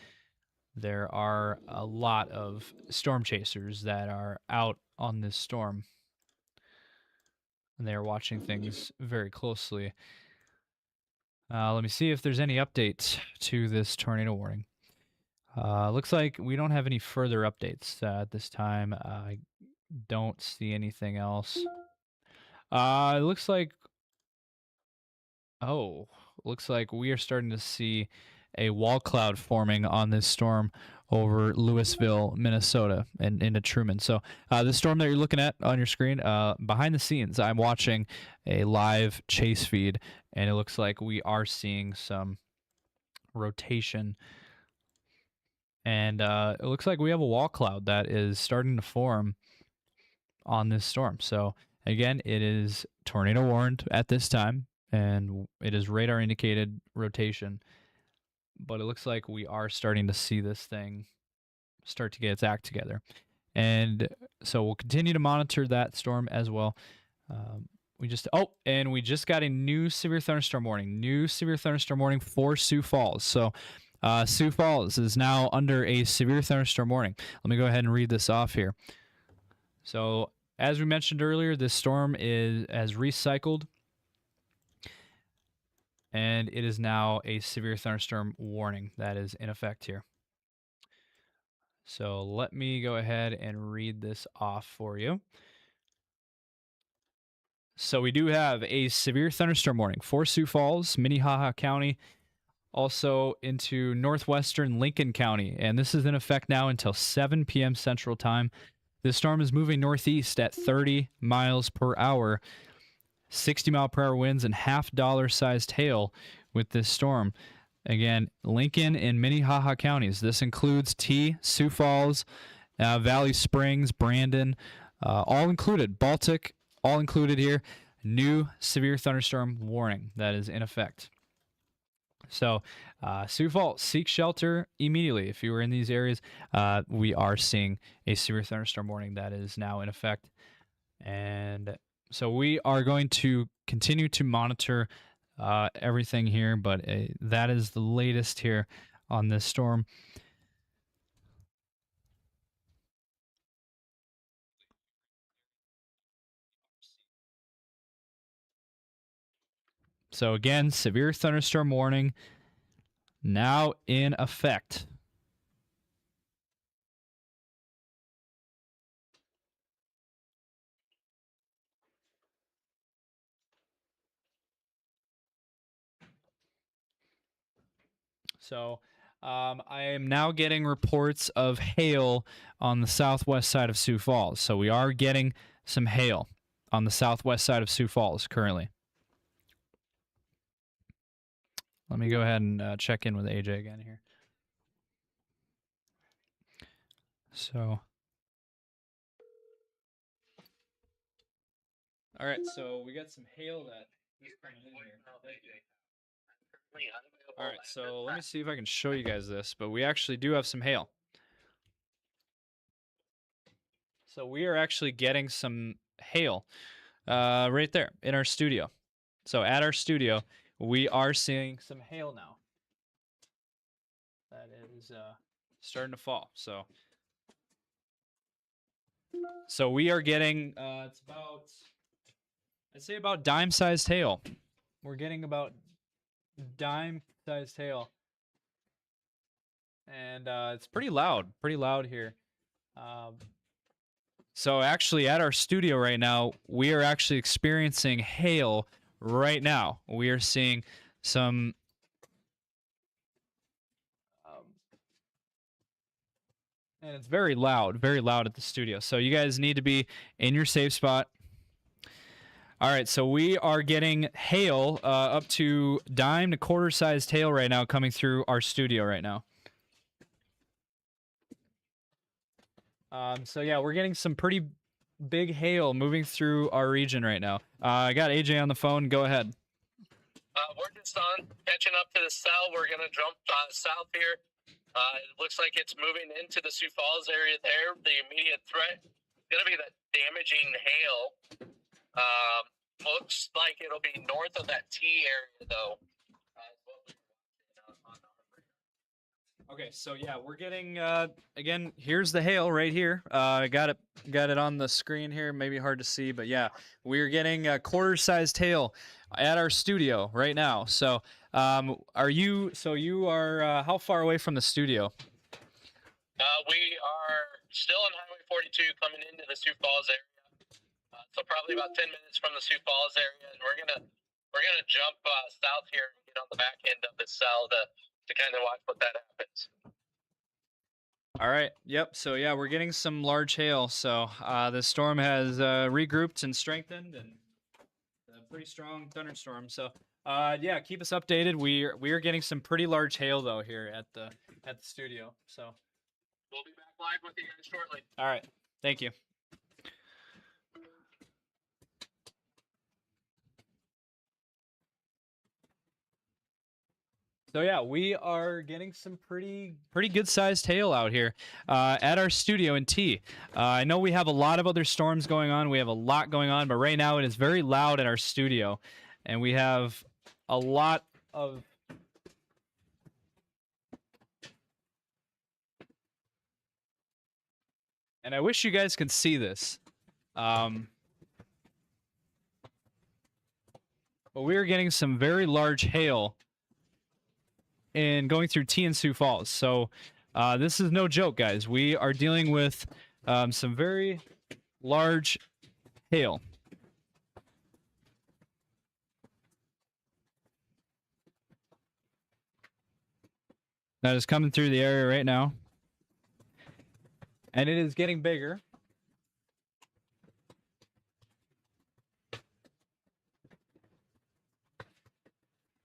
There are a lot of storm chasers that are out on this storm, and they are watching things very closely. Let me see if there's any updates to this tornado warning. Looks like we don't have any further updates at this time. I don't see anything else. It looks like... Oh, looks like we are starting to see a wall cloud forming on this storm over Louisville, Minnesota, and into Truman. So the storm that you're looking at on your screen, behind the scenes, I'm watching a live chase feed, and it looks like we are seeing some rotation. And it looks like we have a wall cloud that is starting to form on this storm. So again, it is tornado warned at this time, and it is radar indicated rotation. But it looks like we are starting to see this thing start to get its act together. And so we'll continue to monitor that storm as well. We just got a new severe thunderstorm warning for Sioux Falls. So Sioux Falls is now under a severe thunderstorm warning. Let me go ahead and read this off here. So as we mentioned earlier, this storm has recycled, and it is now a severe thunderstorm warning that is in effect here. So let me go ahead and read this off for you. So we do have a severe thunderstorm warning for Sioux Falls, Minnehaha County, also into northwestern Lincoln County, and this is in effect now until 7 p.m. Central Time. This storm is moving northeast at 30 miles per hour, 60-mile-per-hour winds, and half-dollar-sized hail with this storm. Again, Lincoln and Minnehaha counties. This includes T, Sioux Falls, Valley Springs, Brandon, all included. Baltic, all included here. New severe thunderstorm warning that is in effect. So, Sioux Falls, seek shelter immediately. If you were in these areas, we are seeing a severe thunderstorm warning that is now in effect. And so we are going to continue to monitor everything here, but that is the latest here on this storm. So again, severe thunderstorm warning now in effect. So I am now getting reports of hail on the southwest side of Sioux Falls. So we are getting some hail on the southwest side of Sioux Falls currently. Let me go ahead and check in with AJ again here. So, all right, so we got some hail that is coming in here. All right, so let me see if I can show you guys this, but we actually do have some hail. So we are actually getting some hail right there in our studio. So at our studio, we are seeing some hail now. That is starting to fall. So we are getting, it's about, I'd say about dime-sized hail. We're getting about dime-sized hail. And it's pretty loud here. So actually at our studio right now, we are actually experiencing hail right now. We are seeing some and it's very loud at the studio. So you guys need to be in your safe spot. All right, so we are getting hail up to dime to quarter-sized hail right now coming through our studio right now. So yeah, we're getting some pretty big hail moving through our region right now. I got AJ on the phone. Go ahead. We're just on catching up to the cell. We're gonna jump south here. It looks like it's moving into the Sioux Falls area there. The immediate threat is gonna be that damaging hail. Looks like it'll be north of that T area though. Okay, so yeah, we're getting again. Here's the hail right here. I got it on the screen here. Maybe hard to see, but yeah, we're getting a quarter-sized hail at our studio right now. So, are you? So you are how far away from the studio? We are still on Highway 42 coming into the Sioux Falls area. So probably about 10 minutes from the Sioux Falls area, and we're gonna jump south here and get on the back end of the cell to kind of watch what that happens. All right. Yep. So yeah, we're getting some large hail. So the storm has regrouped and strengthened, and a pretty strong thunderstorm. So yeah, keep us updated. We are getting some pretty large hail though here at the studio. So we'll be back live with you guys shortly. All right. Thank you. So yeah, we are getting some pretty good sized hail out here at our studio in T. I know we have a lot of other storms going on. We have a lot going on, but right now it is very loud at our studio, and we have a lot of. And I wish you guys could see this. But we are getting some very large hail and going through T and Sioux Falls. So this is no joke, guys. We are dealing with some very large hail. That is coming through the area right now. And it is getting bigger.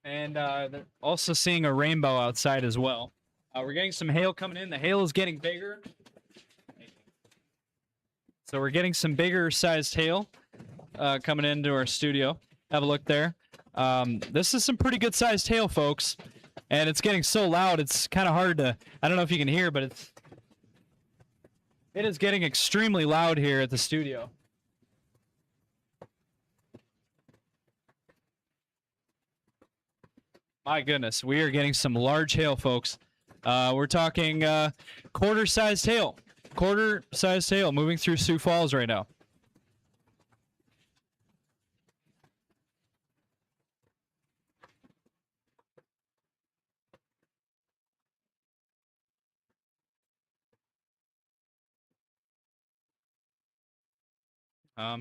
And they're also seeing a rainbow outside as well. We're getting some hail coming in. The hail is getting bigger. So we're getting some bigger sized hail coming into our studio. Have a look there. This is some pretty good sized hail, folks. And it's getting so loud, it's kind of hard to... I don't know if you can hear, but it is getting extremely loud here at the studio. My goodness, we are getting some large hail, folks. We're talking quarter-sized hail. Quarter-sized hail moving through Sioux Falls right now.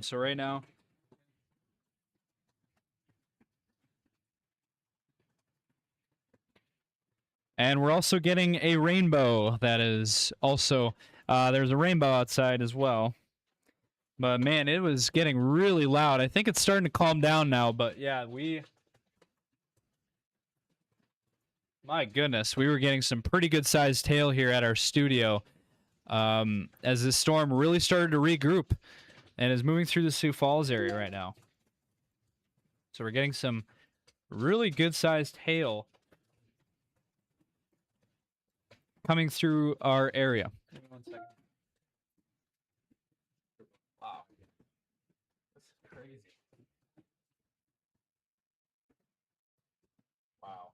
So right now... And we're also getting a rainbow that is also, there's a rainbow outside as well. But man, it was getting really loud. I think it's starting to calm down now, but yeah, my goodness, we were getting some pretty good sized hail here at our studio as this storm really started to regroup and is moving through the Sioux Falls area right now. So we're getting some really good sized hail coming through our area. Give me 1 second. Wow. This is crazy. Wow.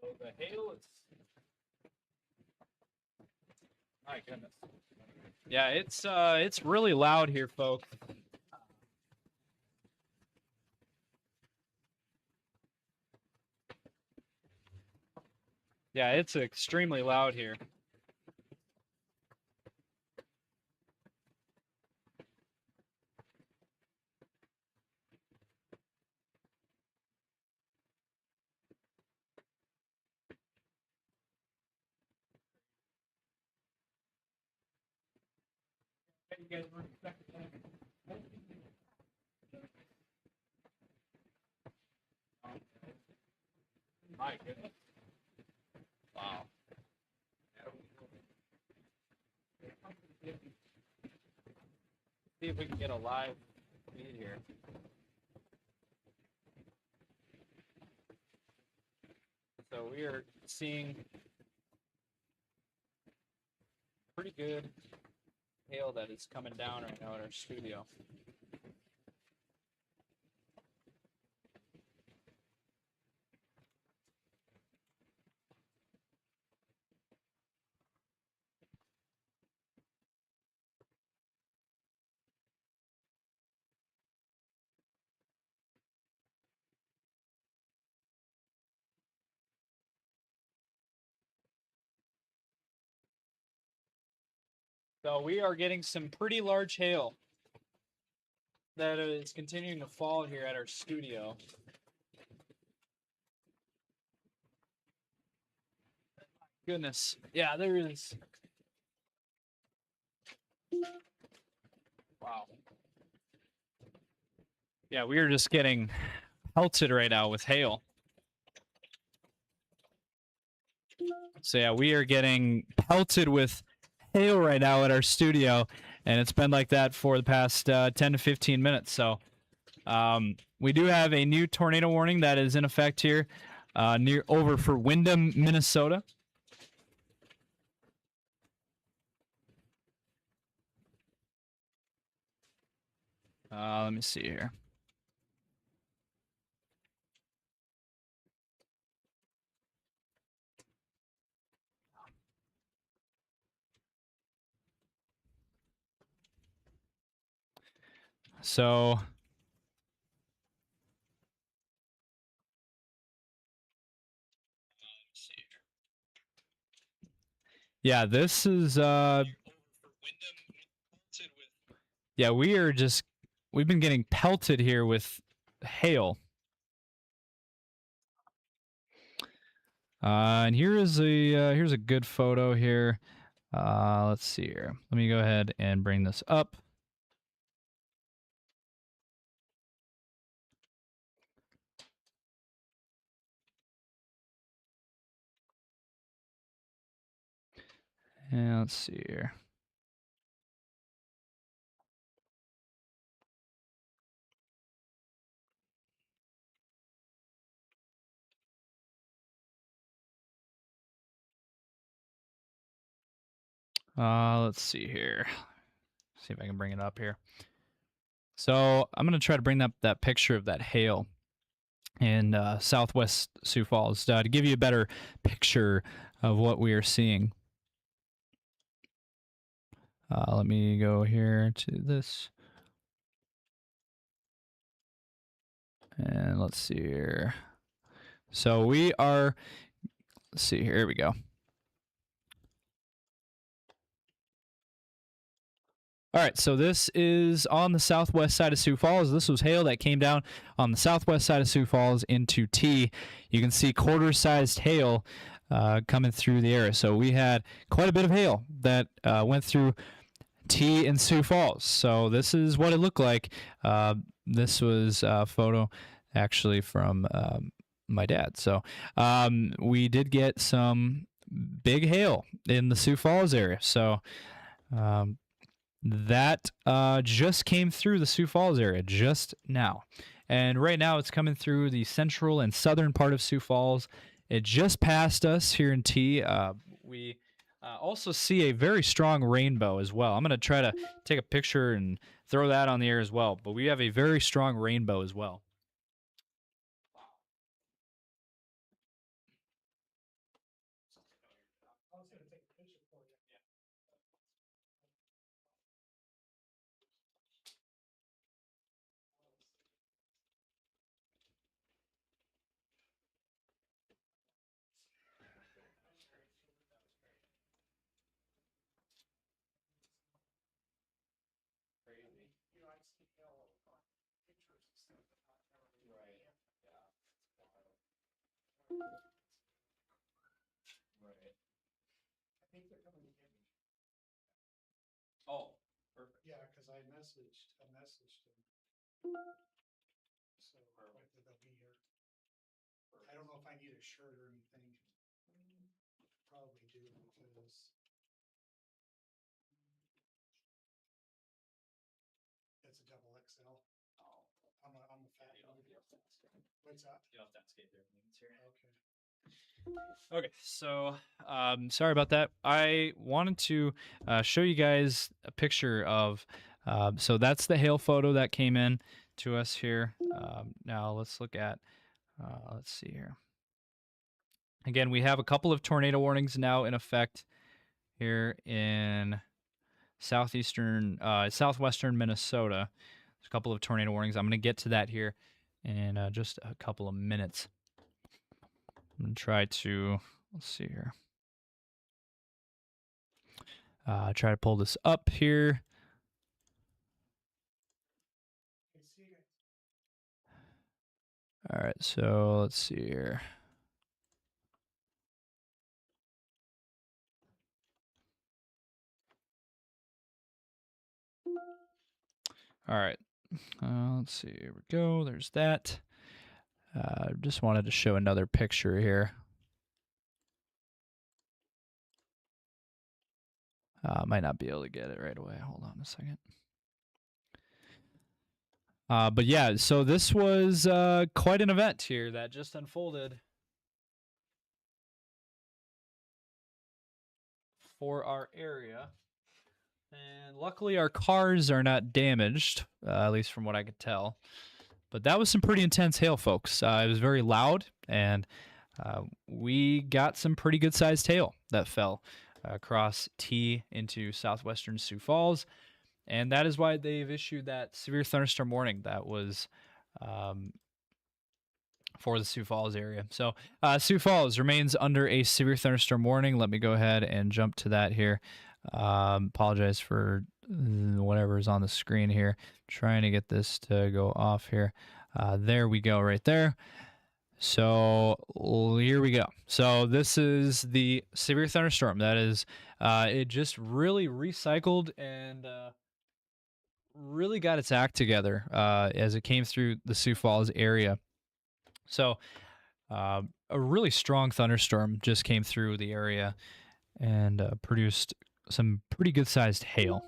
So the hail is... My goodness. Yeah, it's really loud here, folks. Yeah, it's extremely loud here. You guys were expecting that. My goodness. Wow. See if we can get a live feed here. So we are seeing pretty good hail that is coming down right now in our studio. So we are getting some pretty large hail that is continuing to fall here at our studio. Goodness. Yeah, there is. Wow. Yeah, we are just getting pelted right now with hail. So yeah, we are getting pelted with hail right now at our studio, and it's been like that for the past 10 to 15 minutes. So we do have a new tornado warning that is in effect here over for Windham, Minnesota. Let me see here. So yeah, this is yeah, we've been getting pelted here with hail. And here's a good photo here. Let's see here. Let me go ahead and bring this up. And let's see here. Let's see here. See if I can bring it up here. So I'm gonna try to bring up that picture of that hail in southwest Sioux Falls to give you a better picture of what we are seeing. Let me go here to this. And let's see here. So we are, let's see, here we go. All right, so this is on the southwest side of Sioux Falls. This was hail that came down on the southwest side of Sioux Falls into T. You can see quarter-sized hail coming through the area. So we had quite a bit of hail that went through T in Sioux Falls. So this is what it looked like. This was a photo actually from my dad. So we did get some big hail in the Sioux Falls area. So that just came through the Sioux Falls area just now. And right now it's coming through the central and southern part of Sioux Falls. It just passed us here in T. We also see a very strong rainbow as well. I'm going to try to take a picture and throw that on the air as well. But we have a very strong rainbow as well. Oh, perfect. Yeah, because I messaged him. So hopefully they'll be here. I don't know if I need a shirt or anything. Probably do because it's a double XL. I'm a fat guy. What's that? Okay. Okay, so sorry about that. I wanted to show you guys a picture of. So that's the hail photo that came in to us here. Now let's look at. Let's see here. Again, we have a couple of tornado warnings now in effect here in southwestern Minnesota. There's a couple of tornado warnings. I'm going to get to that here in just a couple of minutes. I'm going to try to, let's see here. Try to pull this up here. See you guys. All right, so let's see here. All right, let's see. Here we go. There's that. Just wanted to show another picture here. Might not be able to get it right away. Hold on a second. But yeah, so this was quite an event here that just unfolded for our area. And luckily our cars are not damaged, at least from what I could tell. But that was some pretty intense hail, folks. It was very loud, and we got some pretty good-sized hail that fell across T into southwestern Sioux Falls. And that is why they've issued that severe thunderstorm warning that was for the Sioux Falls area. So Sioux Falls remains under a severe thunderstorm warning. Let me go ahead and jump to that here. Apologize for whatever is on the screen here. Trying to get this to go off here. There we go, right there. So here we go. So this is the severe thunderstorm. That is, it just really recycled and really got its act together as it came through the Sioux Falls area. So a really strong thunderstorm just came through the area and produced some pretty good-sized hail.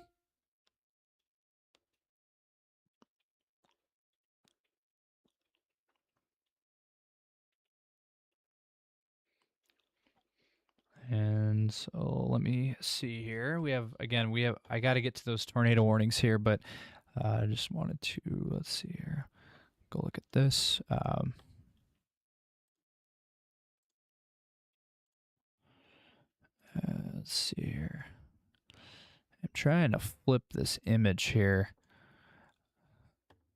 And so let me see here. I got to get to those tornado warnings here, but I just wanted to, let's see here. Go look at this. Let's see here. I'm trying to flip this image here.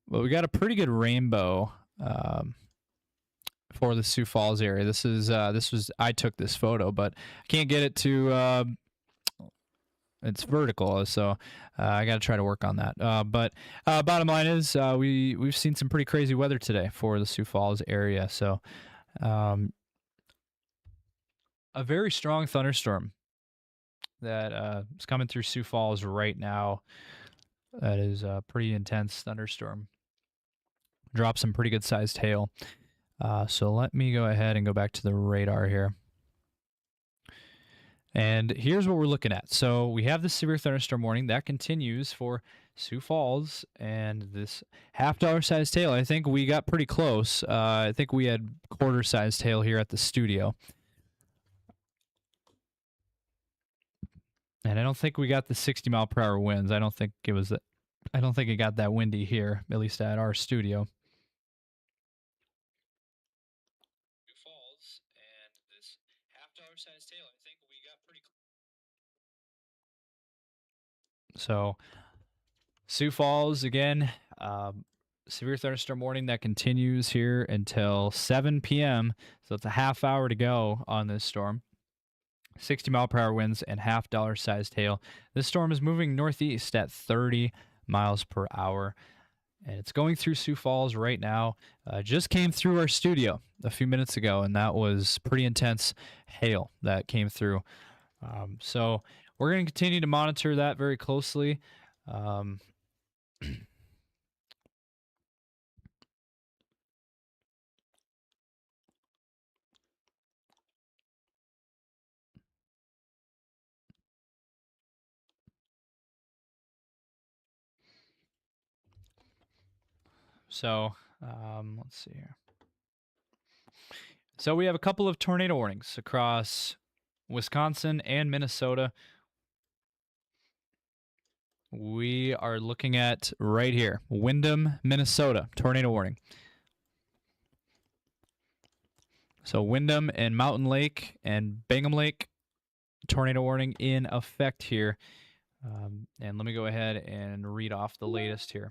Well, we got a pretty good rainbow for the Sioux Falls area. This was I took this photo, but I can't get it to. It's vertical, so I got to try to work on that. But bottom line is, we've seen some pretty crazy weather today for the Sioux Falls area. So, a very strong thunderstorm that is coming through Sioux Falls right now. That is a pretty intense thunderstorm. Dropped some pretty good sized hail. So let me go ahead and go back to the radar here. And here's what we're looking at. So we have the severe thunderstorm warning that continues for Sioux Falls and this $50 sized hail. I think we got pretty close. I think we had quarter sized hail here at the studio. And I don't think we got the 60-mile-per-hour winds. I don't think it got that windy here, at least at our studio. Sioux Falls and this $50 sized hail. I think we got pretty close. So Sioux Falls again, severe thunderstorm warning that continues here until 7 p.m. So it's a half hour to go on this storm. 60-mile-per-hour winds and $50 sized hail. This storm is moving northeast at 30 miles per hour, and it's going through Sioux Falls right now. Just came through our studio a few minutes ago, and that was pretty intense hail that came through. So we're going to continue to monitor that very closely. So let's see here. So we have a couple of tornado warnings across Wisconsin and Minnesota. We are looking at right here, Windham, Minnesota, tornado warning. So Windham and Mountain Lake and Bingham Lake, tornado warning in effect here. And let me go ahead and read off the latest here.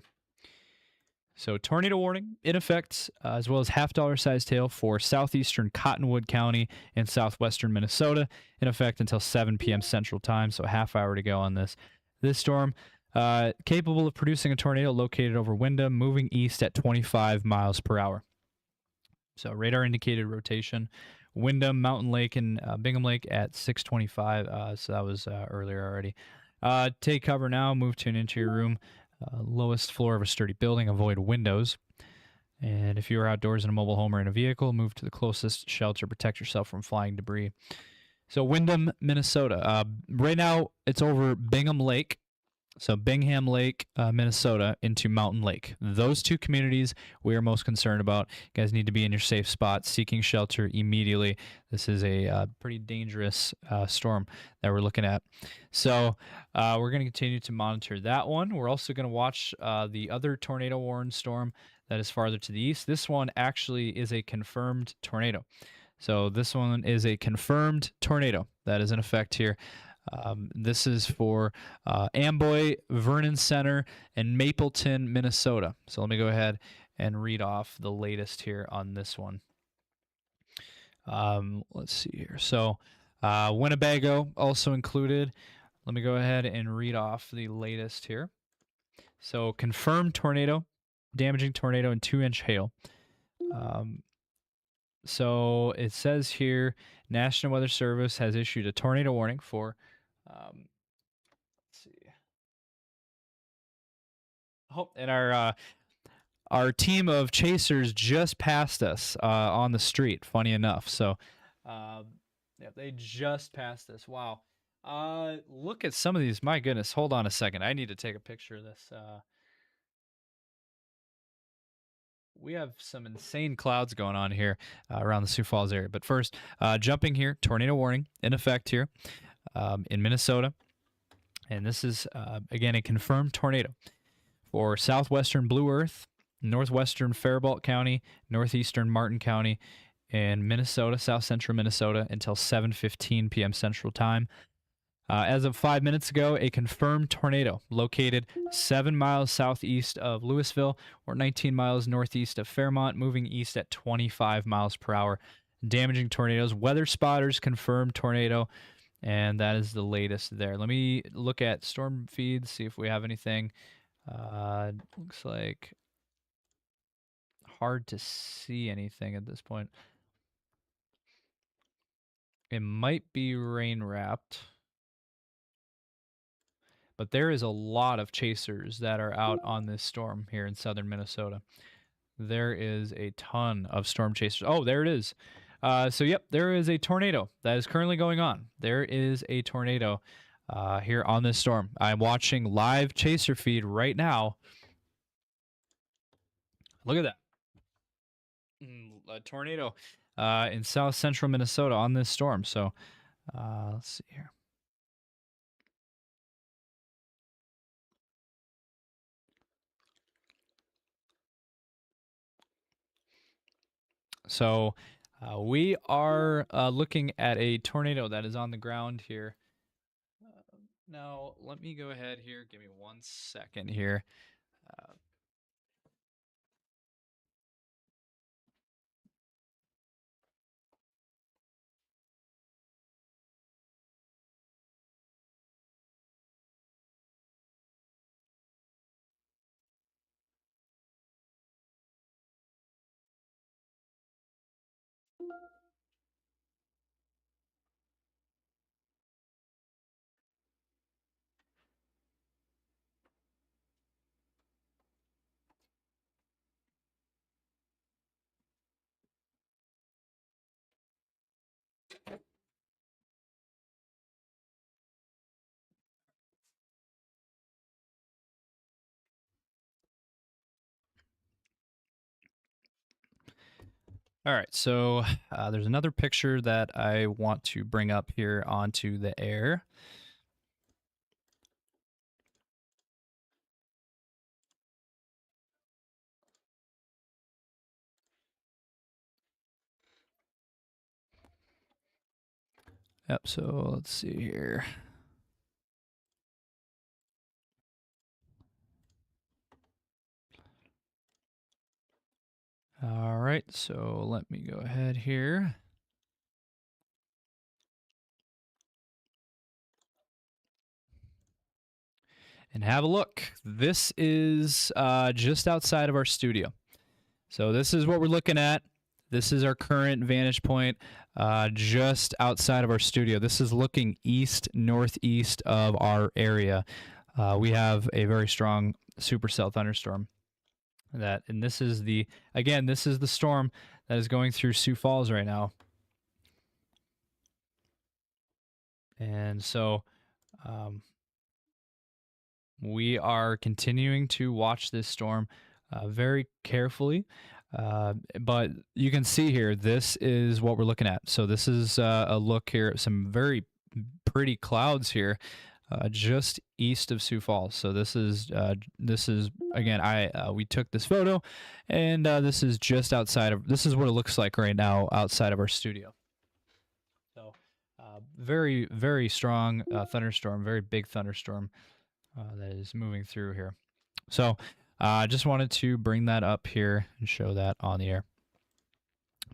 So tornado warning in effect, as well as half-dollar size hail for southeastern Cottonwood County and southwestern Minnesota, in effect until 7 p.m. Central Time, so a half hour to go on this. This storm, capable of producing a tornado located over Windham, moving east at 25 miles per hour. So radar indicated rotation, Windham, Mountain Lake, and Bingham Lake at 625. So that was earlier already. Take cover now, move to an interior room. Lowest floor of a sturdy building, avoid windows. And if you are outdoors in a mobile home or in a vehicle, move to the closest shelter, protect yourself from flying debris. So Windham, Minnesota. Right now, it's over Bingham Lake. So Bingham Lake, Minnesota, into Mountain Lake. Those two communities we are most concerned about. You guys need to be in your safe spot, seeking shelter immediately. This is a pretty dangerous storm that we're looking at. So we're going to continue to monitor that one. We're also going to watch the other tornado warned storm that is farther to the east. This one actually is a confirmed tornado. So this one is a confirmed tornado that is in effect here. This is for Amboy, Vernon Center, and Mapleton, Minnesota. So let me go ahead and read off the latest here on this one. Let's see here. So Winnebago also included. Let me go ahead and read off the latest here. So confirmed tornado, damaging tornado, and 2-inch hail. So it says here, National Weather Service has issued a tornado warning for let's see. Oh, and our team of chasers just passed us on the street. Funny enough, so yeah, they just passed us. Wow. Look at some of these. My goodness. Hold on a second. I need to take a picture of this. We have some insane clouds going on here around the Sioux Falls area. But first, jumping here, tornado warning in effect here. In Minnesota, and this is again a confirmed tornado for southwestern Blue Earth, northwestern Faribault County, northeastern Martin County, and Minnesota, south central Minnesota until 7:15 p.m. Central Time. As of 5 minutes ago, a confirmed tornado located 7 miles southeast of Louisville or 19 miles northeast of Fairmont, moving east at 25 miles per hour. Damaging tornadoes. Weather spotters confirmed tornado. And that is the latest there. Let me look at storm feeds, see if we have anything. Looks like hard to see anything at this point. It might be rain wrapped. But there is a lot of chasers that are out on this storm here in southern Minnesota. There is a ton of storm chasers. Oh, there it is. So, yep, there is a tornado that is currently going on. There is a tornado here on this storm. I'm watching live chaser feed right now. Look at that. A tornado in south central Minnesota on this storm. So, let's see here. So, we are looking at a tornado that is on the ground here. Now, let me go ahead here. Give me 1 second here. All right, so there's another picture that I want to bring up here onto the air. Yep, so let's see here. All right, so let me go ahead here. And have a look. This is just outside of our studio. So this is what we're looking at. This is our current vantage point just outside of our studio. This is looking east, northeast of our area. We have a very strong supercell thunderstorm. And this is the storm that is going through Sioux Falls right now. And so we are continuing to watch this storm very carefully. But you can see here, this is what we're looking at. So this is a look here at some very pretty clouds here just east of Sioux Falls. So this is again, we took this photo, and this is just outside of, this is what it looks like right now outside of our studio. So very, very strong thunderstorm, very big thunderstorm that is moving through here. So I just wanted to bring that up here and show that on the air.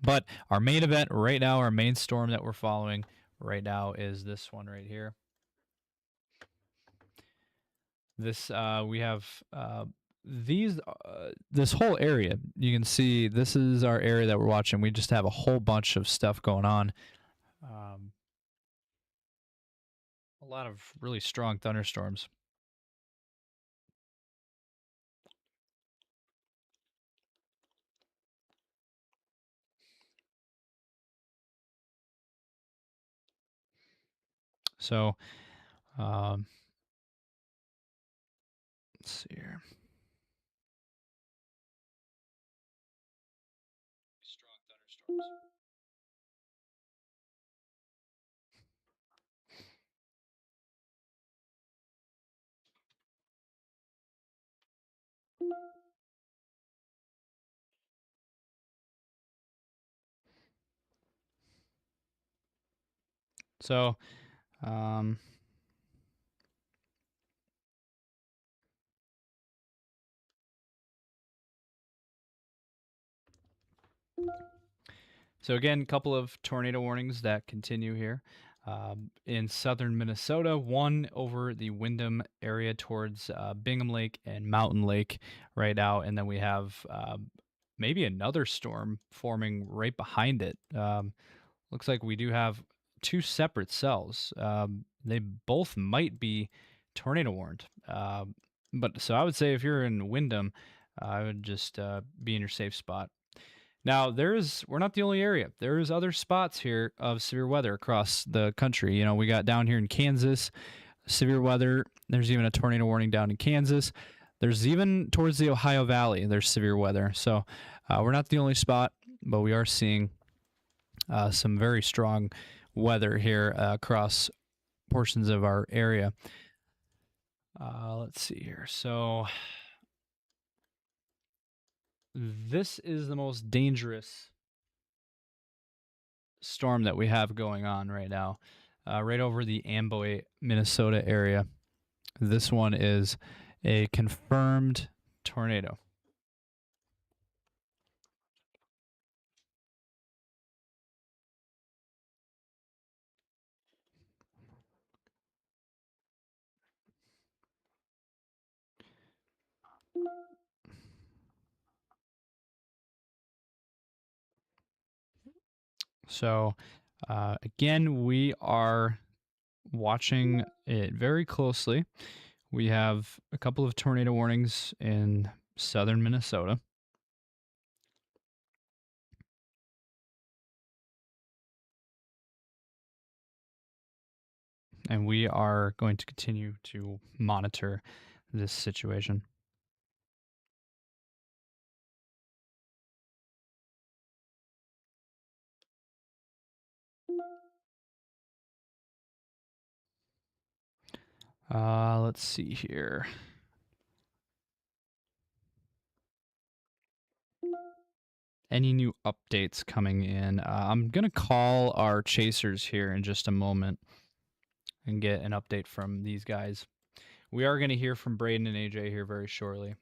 But our main event right now, our main storm that we're following right now is this one right here. This we have this whole area. You can see this is our area that we're watching. We just have a whole bunch of stuff going on. A lot of really strong thunderstorms. So, let's see here. Strong thunderstorms. So, so again, a couple of tornado warnings that continue here. In southern Minnesota, one over the Windham area towards Bingham Lake and Mountain Lake right now, and then we have maybe another storm forming right behind it. Looks like we do have two separate cells. They both might be tornado warned. But so I would say if you're in Windham, I would just be in your safe spot. Now, we're not the only area. There's other spots here of severe weather across the country. You know, we got down here in Kansas, severe weather. There's even a tornado warning down in Kansas. There's even towards the Ohio Valley, there's severe weather. So we're not the only spot, but we are seeing some very strong weather here across portions of our area. Let's see here. So this is the most dangerous storm that we have going on right now, right over the Amboy, Minnesota area. This one is a confirmed tornado. So, again, we are watching it very closely. We have a couple of tornado warnings in southern Minnesota. And we are going to continue to monitor this situation. Let's see here. Any new updates coming in? I'm going to call our chasers here in just a moment and get an update from these guys. We are going to hear from Braden and AJ here very shortly.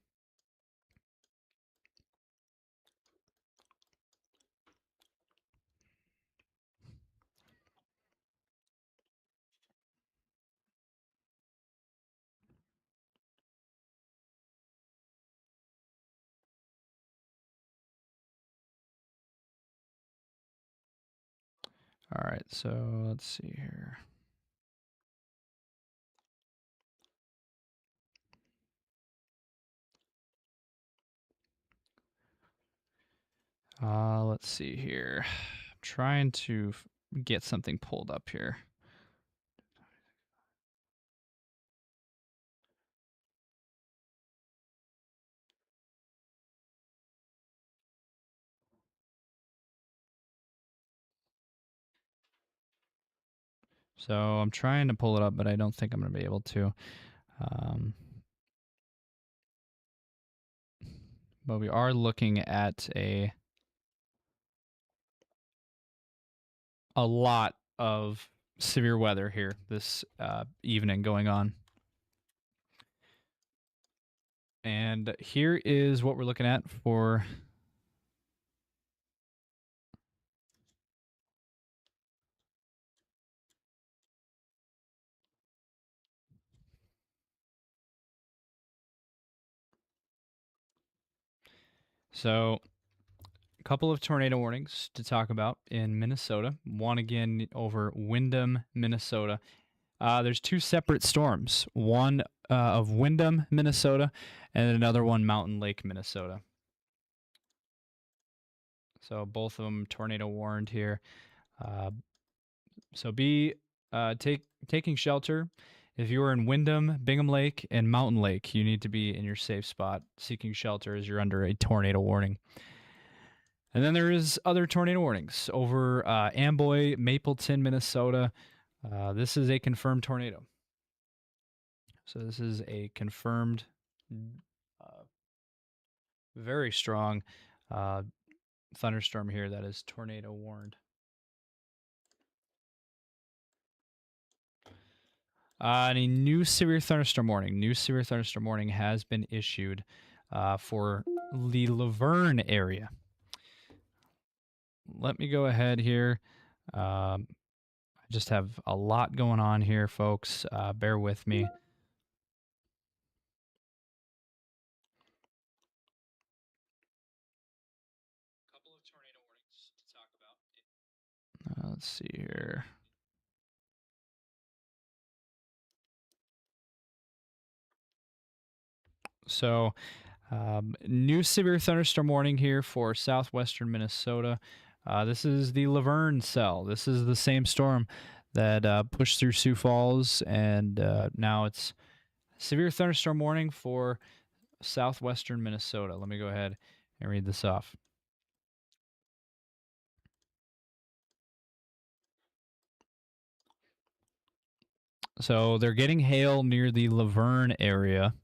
All right, so let's see here. Let's see here. I'm trying to get something pulled up here. So I'm trying to pull it up, but I don't think I'm going to be able to. But we are looking at a lot of severe weather here this evening going on. And here is what we're looking at for so a couple of tornado warnings to talk about in Minnesota. One again over Windham, Minnesota. There's two separate storms. One of Windham, Minnesota, and another one Mountain Lake, Minnesota. So both of them tornado warned here. So be taking shelter. If you are in Windham, Bingham Lake, and Mountain Lake, you need to be in your safe spot, seeking shelter as you're under a tornado warning. And then there is other tornado warnings over Amboy, Mapleton, Minnesota. This is a confirmed tornado. So this is a confirmed, very strong thunderstorm here that is tornado warned. And a new severe thunderstorm warning. New severe thunderstorm warning has been issued for the Laverne area. Let me go ahead here. I just have a lot going on here, folks. Bear with me. Couple of tornado warnings to talk about. Let's see here. So, new severe thunderstorm warning here for southwestern Minnesota. This is the Laverne cell. This is the same storm that pushed through Sioux Falls, and now it's severe thunderstorm warning for southwestern Minnesota. Let me go ahead and read this off. So they're getting hail near the Laverne area.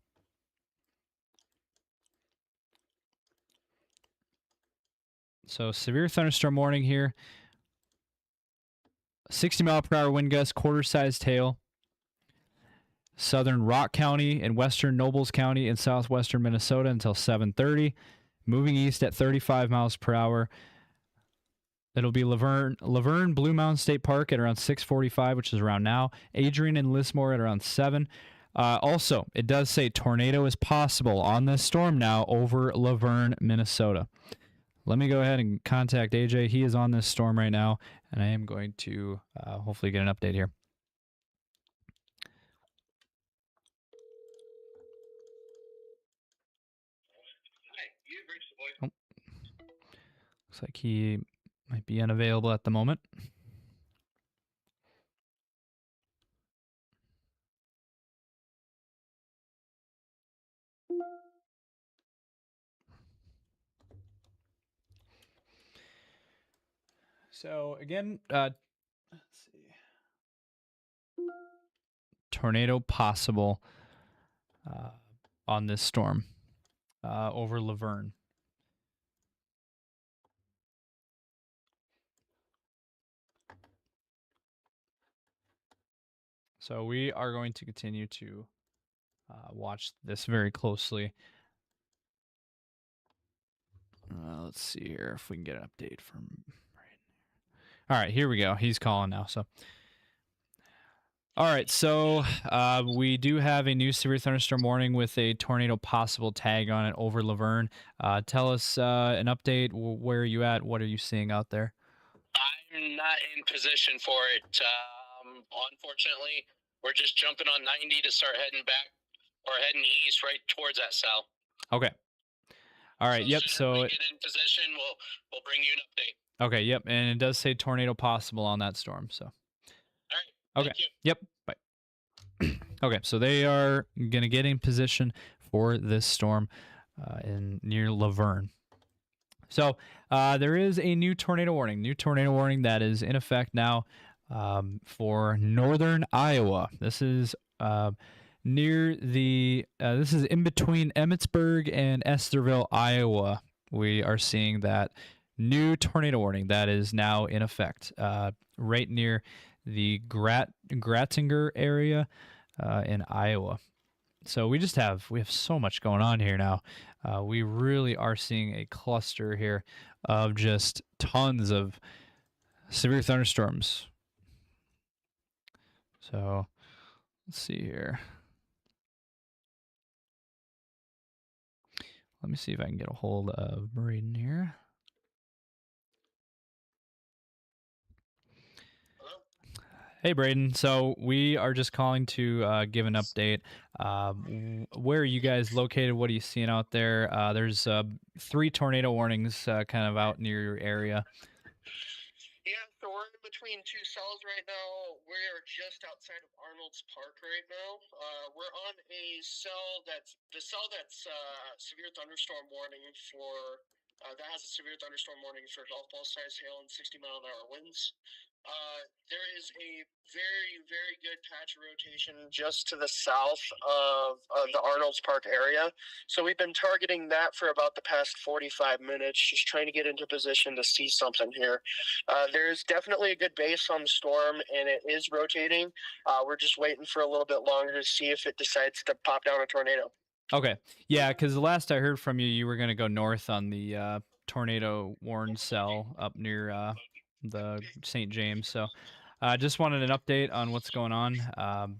So severe thunderstorm warning here. 60-mile-per-hour wind gusts, quarter-sized hail. Southern Rock County and western Nobles County in southwestern Minnesota until 7:30. Moving east at 35 miles per hour. It'll be Laverne, Blue Mountain State Park at around 6:45, which is around now. Adrian and Lismore at around 7. Also, it does say tornado is possible on this storm now over Laverne, Minnesota. Let me go ahead and contact AJ. He is on this storm right now, and I am going to hopefully get an update here. Oh. Looks like he might be unavailable at the moment. So again, let's see. tornado possible on this storm over Laverne. So we are going to continue to watch this very closely. Let's see here if we can get an update from Braden. All right, here we go. He's calling now. So, all right. So we do have a new severe thunderstorm warning with a tornado possible tag on it over Laverne. Tell us an update. Where are you at? What are you seeing out there? I'm not in position for it. Unfortunately, we're just jumping on 90 to start heading back or heading east right towards that cell. Okay. All right. Yep. As soon as So we get in position, we'll bring you an update. okay. Yep. And it does say tornado possible on that storm. So. All right. Okay. Thank you. Yep. Bye. Okay. So they are gonna get in position for this storm in near Laverne. So there is a new tornado warning. New tornado warning that is in effect now for northern Iowa. This is near the. This is in between Emmitsburg and Estherville, Iowa. We are seeing that new tornado warning that is now in effect right near the Gratinger area in Iowa. So we have so much going on here now. We really are seeing a cluster here of just tons of severe thunderstorms. So let's see here. Let me see if I can get a hold of Braden here. Hey, Braden. So we are just calling to give an update. Where are you guys located? What are you seeing out there? There's 3 tornado warnings kind of out near your area. Yeah, so we're in between 2 cells right now. We are just outside of Arnold's Park right now. We're on a cell that's severe thunderstorm warning for. That has a severe thunderstorm warning for golf ball size hail and 60-mile-an-hour winds. There is a very, very good patch of rotation just to the south of the Arnold's Park area. So we've been targeting that for about the past 45 minutes, just trying to get into position to see something here. There's definitely a good base on the storm, and it is rotating. We're just waiting for a little bit longer to see if it decides to pop down a tornado. Okay. Yeah, because the last I heard from you, you were going to go north on the tornado warn cell up near the St. James. So I just wanted an update on what's going on. The only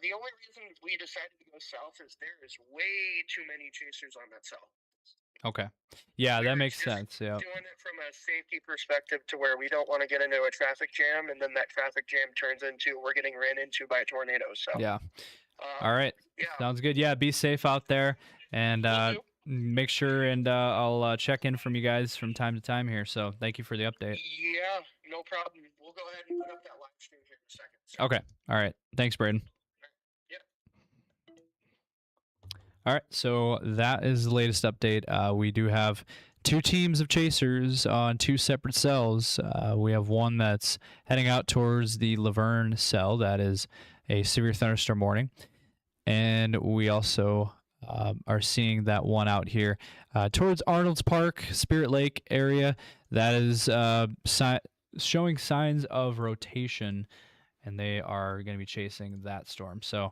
reason we decided to go south is there is way too many chasers on that cell. Okay. Yeah, that makes sense. Yeah. Doing it from a safety perspective to where we don't want to get into a traffic jam, and then that traffic jam turns into we're getting ran into by a tornado. So yeah. All right. Yeah. Sounds good. Yeah, be safe out there, and make sure and I'll check in from you guys from time to time here. So thank you for the update. Yeah, no problem. We'll go ahead and put up that live stream here in a second. So. Okay. All right. Thanks, Braden. Yep. All right. So that is the latest update. We do have 2 teams of chasers on 2 separate cells. We have one that's heading out towards the Laverne cell. That is a severe thunderstorm warning. And we also are seeing that one out here towards Arnold's Park, Spirit Lake area. That is showing signs of rotation, and they are going to be chasing that storm. So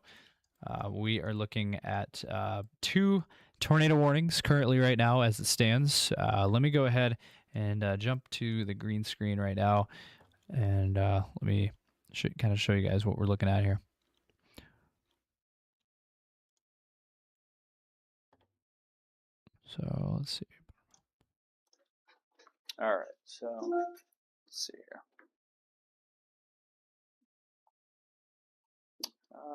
we are looking at 2 tornado warnings currently right now as it stands. Let me go ahead and jump to the green screen right now, and let me kind of show you guys what we're looking at here. So let's see. All right, so let's see here.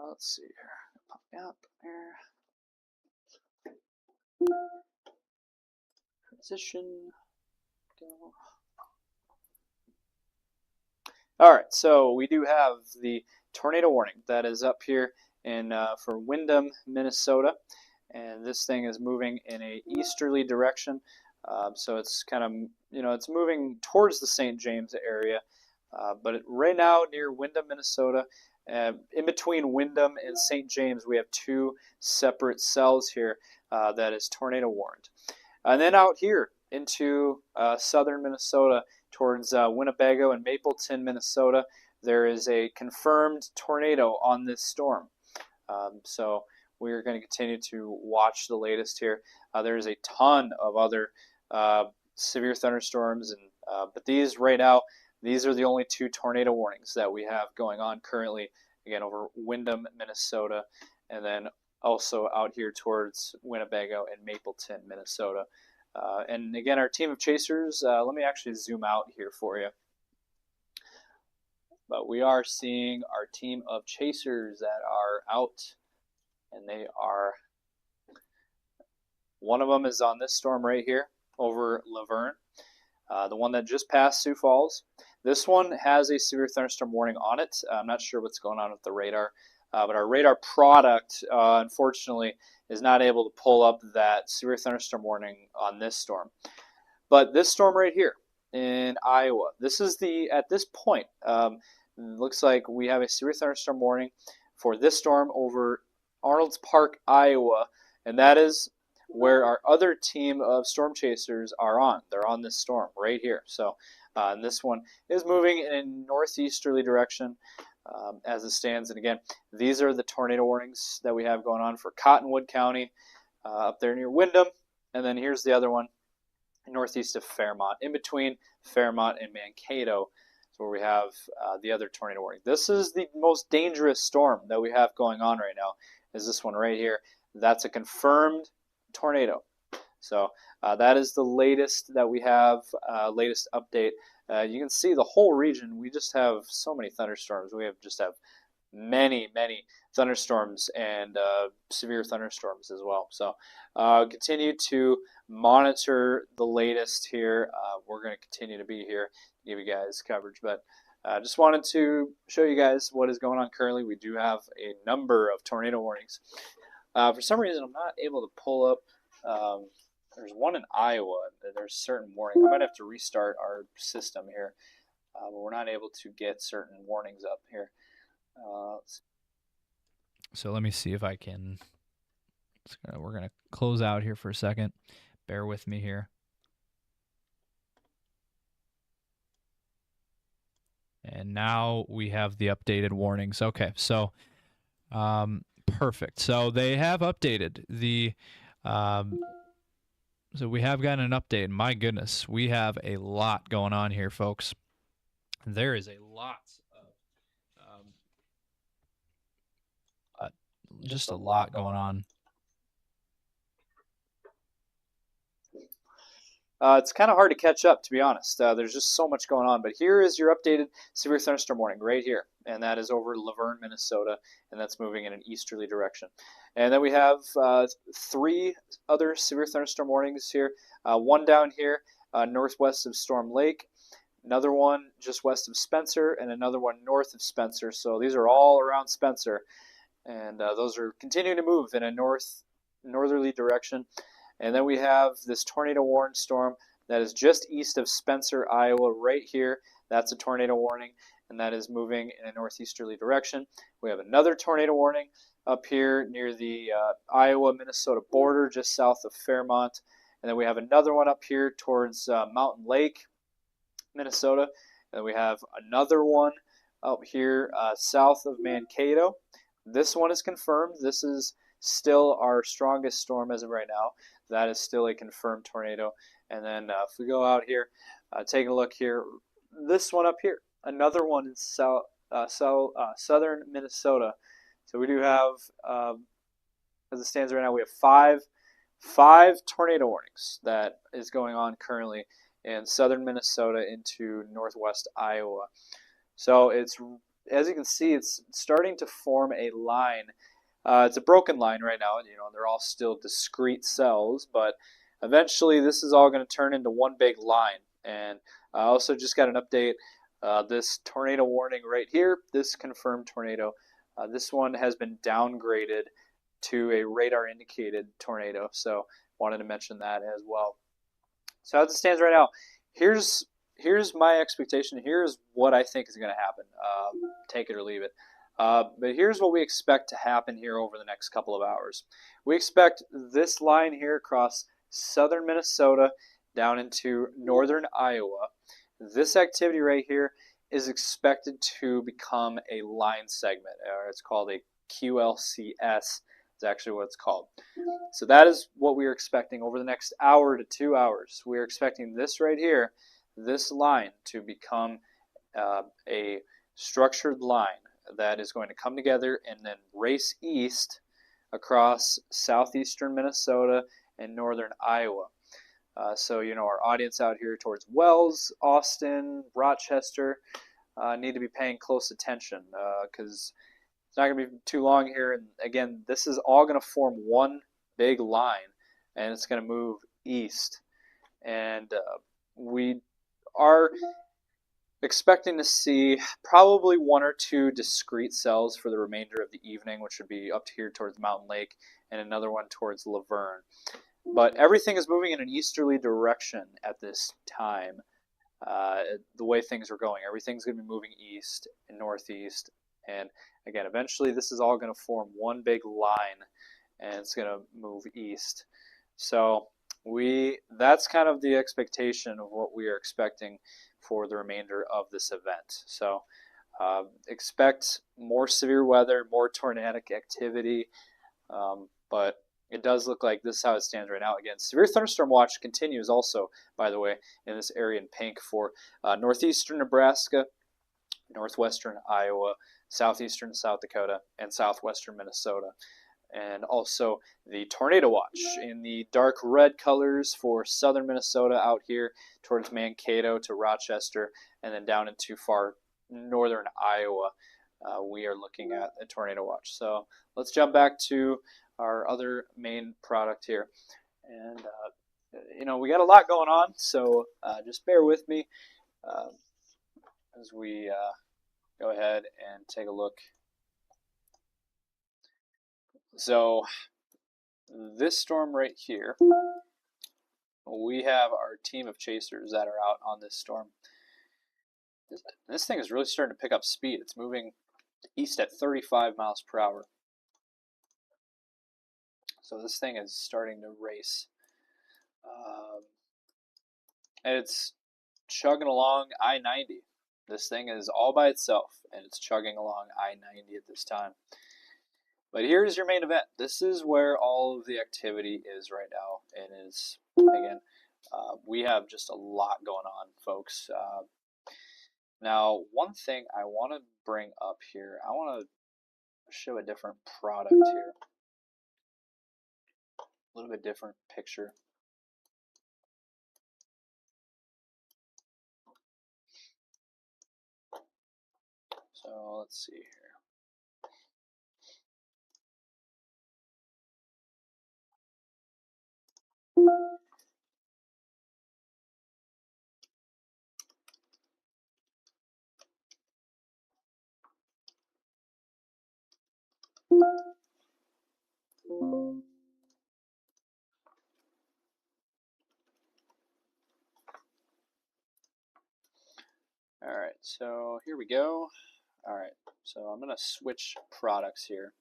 Let's see here. Pop me up here. Transition. Go. All right, so we do have the tornado warning that is up here in for Windham, Minnesota, and this thing is moving in a easterly direction. So it's kind of, it's moving towards the St. James area, but right now near Windham, Minnesota, In between Wyndham and St. James, we have 2 separate cells here that is tornado warned. And then out here into southern Minnesota towards Winnebago and Mapleton, Minnesota, there is a confirmed tornado on this storm. So we're going to continue to watch the latest here. There is a ton of other severe thunderstorms, and but these right now, these are the only 2 tornado warnings that we have going on currently, again, over Wyndham, Minnesota, and then also out here towards Winnebago and Mapleton, Minnesota. And again, our team of chasers, let me actually zoom out here for you. But we are seeing our team of chasers that are out, and they are, one of them is on this storm right here over Laverne. The one that just passed Sioux Falls. This one has a severe thunderstorm warning on it. I'm not sure what's going on with the radar, but our radar product, unfortunately, is not able to pull up that severe thunderstorm warning on this storm. But this storm right here in Iowa, this is at this point, looks like we have a severe thunderstorm warning for this storm over Arnold's Park, Iowa, and that is where our other team of storm chasers are on. They're on this storm right here. So and this one is moving in a northeasterly direction as it stands. And again, these are the tornado warnings that we have going on for Cottonwood County up there near Wyndham. And then here's the other one northeast of Fairmont, in between Fairmont and Mankato, where we have the other tornado warning. This is the most dangerous storm that we have going on right now, is this one right here. That's a confirmed tornado. So that is the latest that we have, latest update. You can see the whole region, we just have so many thunderstorms. We just have many thunderstorms and severe thunderstorms as well. So continue to monitor the latest here. We're going to continue to be here to give you guys coverage, but just wanted to show you guys what is going on currently. We do have a number of tornado warnings. For some reason, I'm not able to pull up. There's one in Iowa. There's certain warning. I might have to restart our system here, but we're not able to get certain warnings up here. So let me see if I can. We're going to close out here for a second. Bear with me here. And now we have the updated warnings. Okay, so perfect. So they have updated the. So we have gotten an update. My goodness, we have a lot going on here, folks. There is a lot of just a lot going on. It's kind of hard to catch up, to be honest. There's just so much going on. But here is your updated severe thunderstorm warning right here. And that is over Laverne, Minnesota. And that's moving in an easterly direction. And then we have 3 other severe thunderstorm warnings here. One down here northwest of Storm Lake. Another one just west of Spencer. And another one north of Spencer. So these are all around Spencer. And those are continuing to move in a northerly direction. And then we have this tornado warned storm that is just east of Spencer, Iowa, right here. That's a tornado warning, and that is moving in a northeasterly direction. We have another tornado warning up here near the Iowa-Minnesota border, just south of Fairmont. And then we have another one up here towards Mountain Lake, Minnesota. And we have another one up here south of Mankato. This one is confirmed. This is still our strongest storm as of right now. That is still a confirmed tornado. And then if we go out here, take a look here, this one up here, another one in southern Minnesota. So we do have, as it stands right now, we have five tornado warnings that is going on currently in southern Minnesota into northwest Iowa. So it's, as you can see, it's starting to form a line. It's a broken line right now, they're all still discrete cells, but eventually this is all going to turn into one big line. And I also just got an update, this tornado warning right here, this confirmed tornado, this one has been downgraded to a radar indicated tornado, so wanted to mention that as well. So as it stands right now, here's my expectation, here's what I think is going to happen, take it or leave it. But here's what we expect to happen here over the next couple of hours. We expect this line here across southern Minnesota down into northern Iowa. This activity right here is expected to become a line segment. It's called a QLCS. Is actually what it's called. So that is what we are expecting over the next hour to 2 hours. We are expecting this right here, this line, to become a structured line that is going to come together and then race east across southeastern Minnesota and northern Iowa. So, our audience out here towards Wells, Austin, Rochester need to be paying close attention because it's not going to be too long here. And again, this is all going to form one big line, and it's going to move east. And we are expecting to see probably 1 or 2 discrete cells for the remainder of the evening, which would be up here towards Mountain Lake, and another one towards Laverne. But everything is moving in an easterly direction at this time. The way things are going, everything's going to be moving east and northeast. And again, eventually this is all going to form one big line, and it's going to move east. So that's kind of the expectation of what we are expecting for the remainder of this event. So expect more severe weather, more tornadic activity, but it does look like this is how it stands right now. Again, severe thunderstorm watch continues also, by the way, in this area in pink for northeastern Nebraska, northwestern Iowa, southeastern South Dakota, and southwestern Minnesota. And also the tornado watch in the dark red colors for southern Minnesota out here towards Mankato to Rochester, and then down into far northern Iowa. We are looking at a tornado watch. So let's jump back to our other main product here. And, we got a lot going on, so just bear with me as we go ahead and take a look. So this storm right here, we have our team of chasers that are out on this storm. This thing is really starting to pick up speed. It's moving east at 35 miles per hour. So this thing is starting to race. And it's chugging along I-90. This thing is all by itself, and it's chugging along I-90 at this time. But here's your main event. This is where all of the activity is right now. And is, again, we have just a lot going on, folks. Now, one thing I want to bring up here, I want to show a different product here. A little bit different picture. So let's see here. All right, so here we go. All right, so I'm going to switch products here.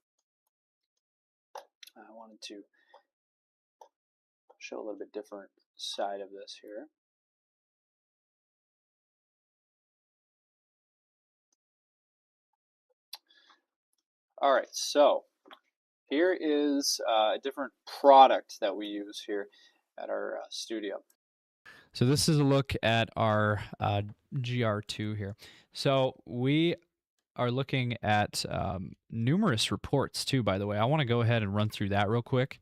I wanted to show a little bit different side of this here. All right, so here is a different product that we use here at our studio. So this is a look at our GR2 here. So we are looking at numerous reports too, by the way. I want to go ahead and run through that real quick.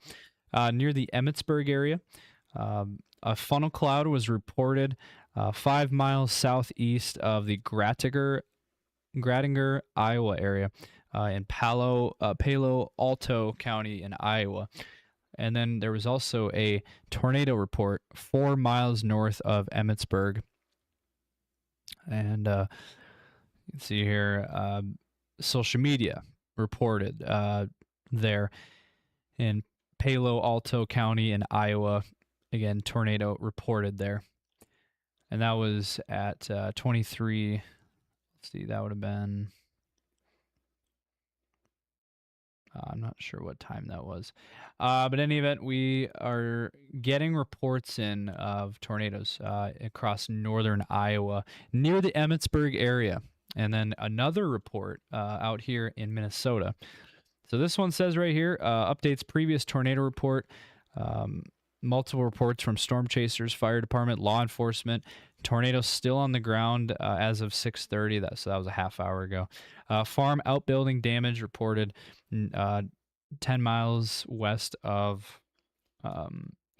Near the Emmitsburg area, a funnel cloud was reported 5 miles southeast of the Gratinger, Iowa area in Palo Alto County in Iowa. And then there was also a tornado report 4 miles north of Emmitsburg. And you can see here, social media reported there in Palo Alto County in Iowa. Again, tornado reported there. And that was at 23, let's see, that would have been I'm not sure what time that was. But in any event, we are getting reports in of tornadoes across northern Iowa near the Emmetsburg area. And then another report out here in Minnesota. So this one says right here, updates previous tornado report. Multiple reports from storm chasers, fire department, law enforcement. Tornado still on the ground as of 6:30. So that was a half hour ago. Farm outbuilding damage reported 10 miles west of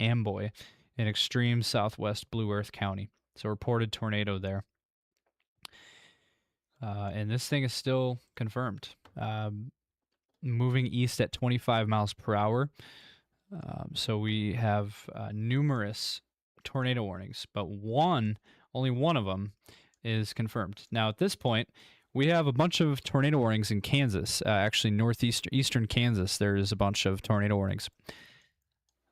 Amboy in extreme southwest Blue Earth County. So reported tornado there. And this thing is still confirmed. Moving east at 25 miles per hour. So we have numerous tornado warnings, but only one of them is confirmed. Now, at this point, we have a bunch of tornado warnings in Kansas. Actually, eastern Kansas, there's a bunch of tornado warnings.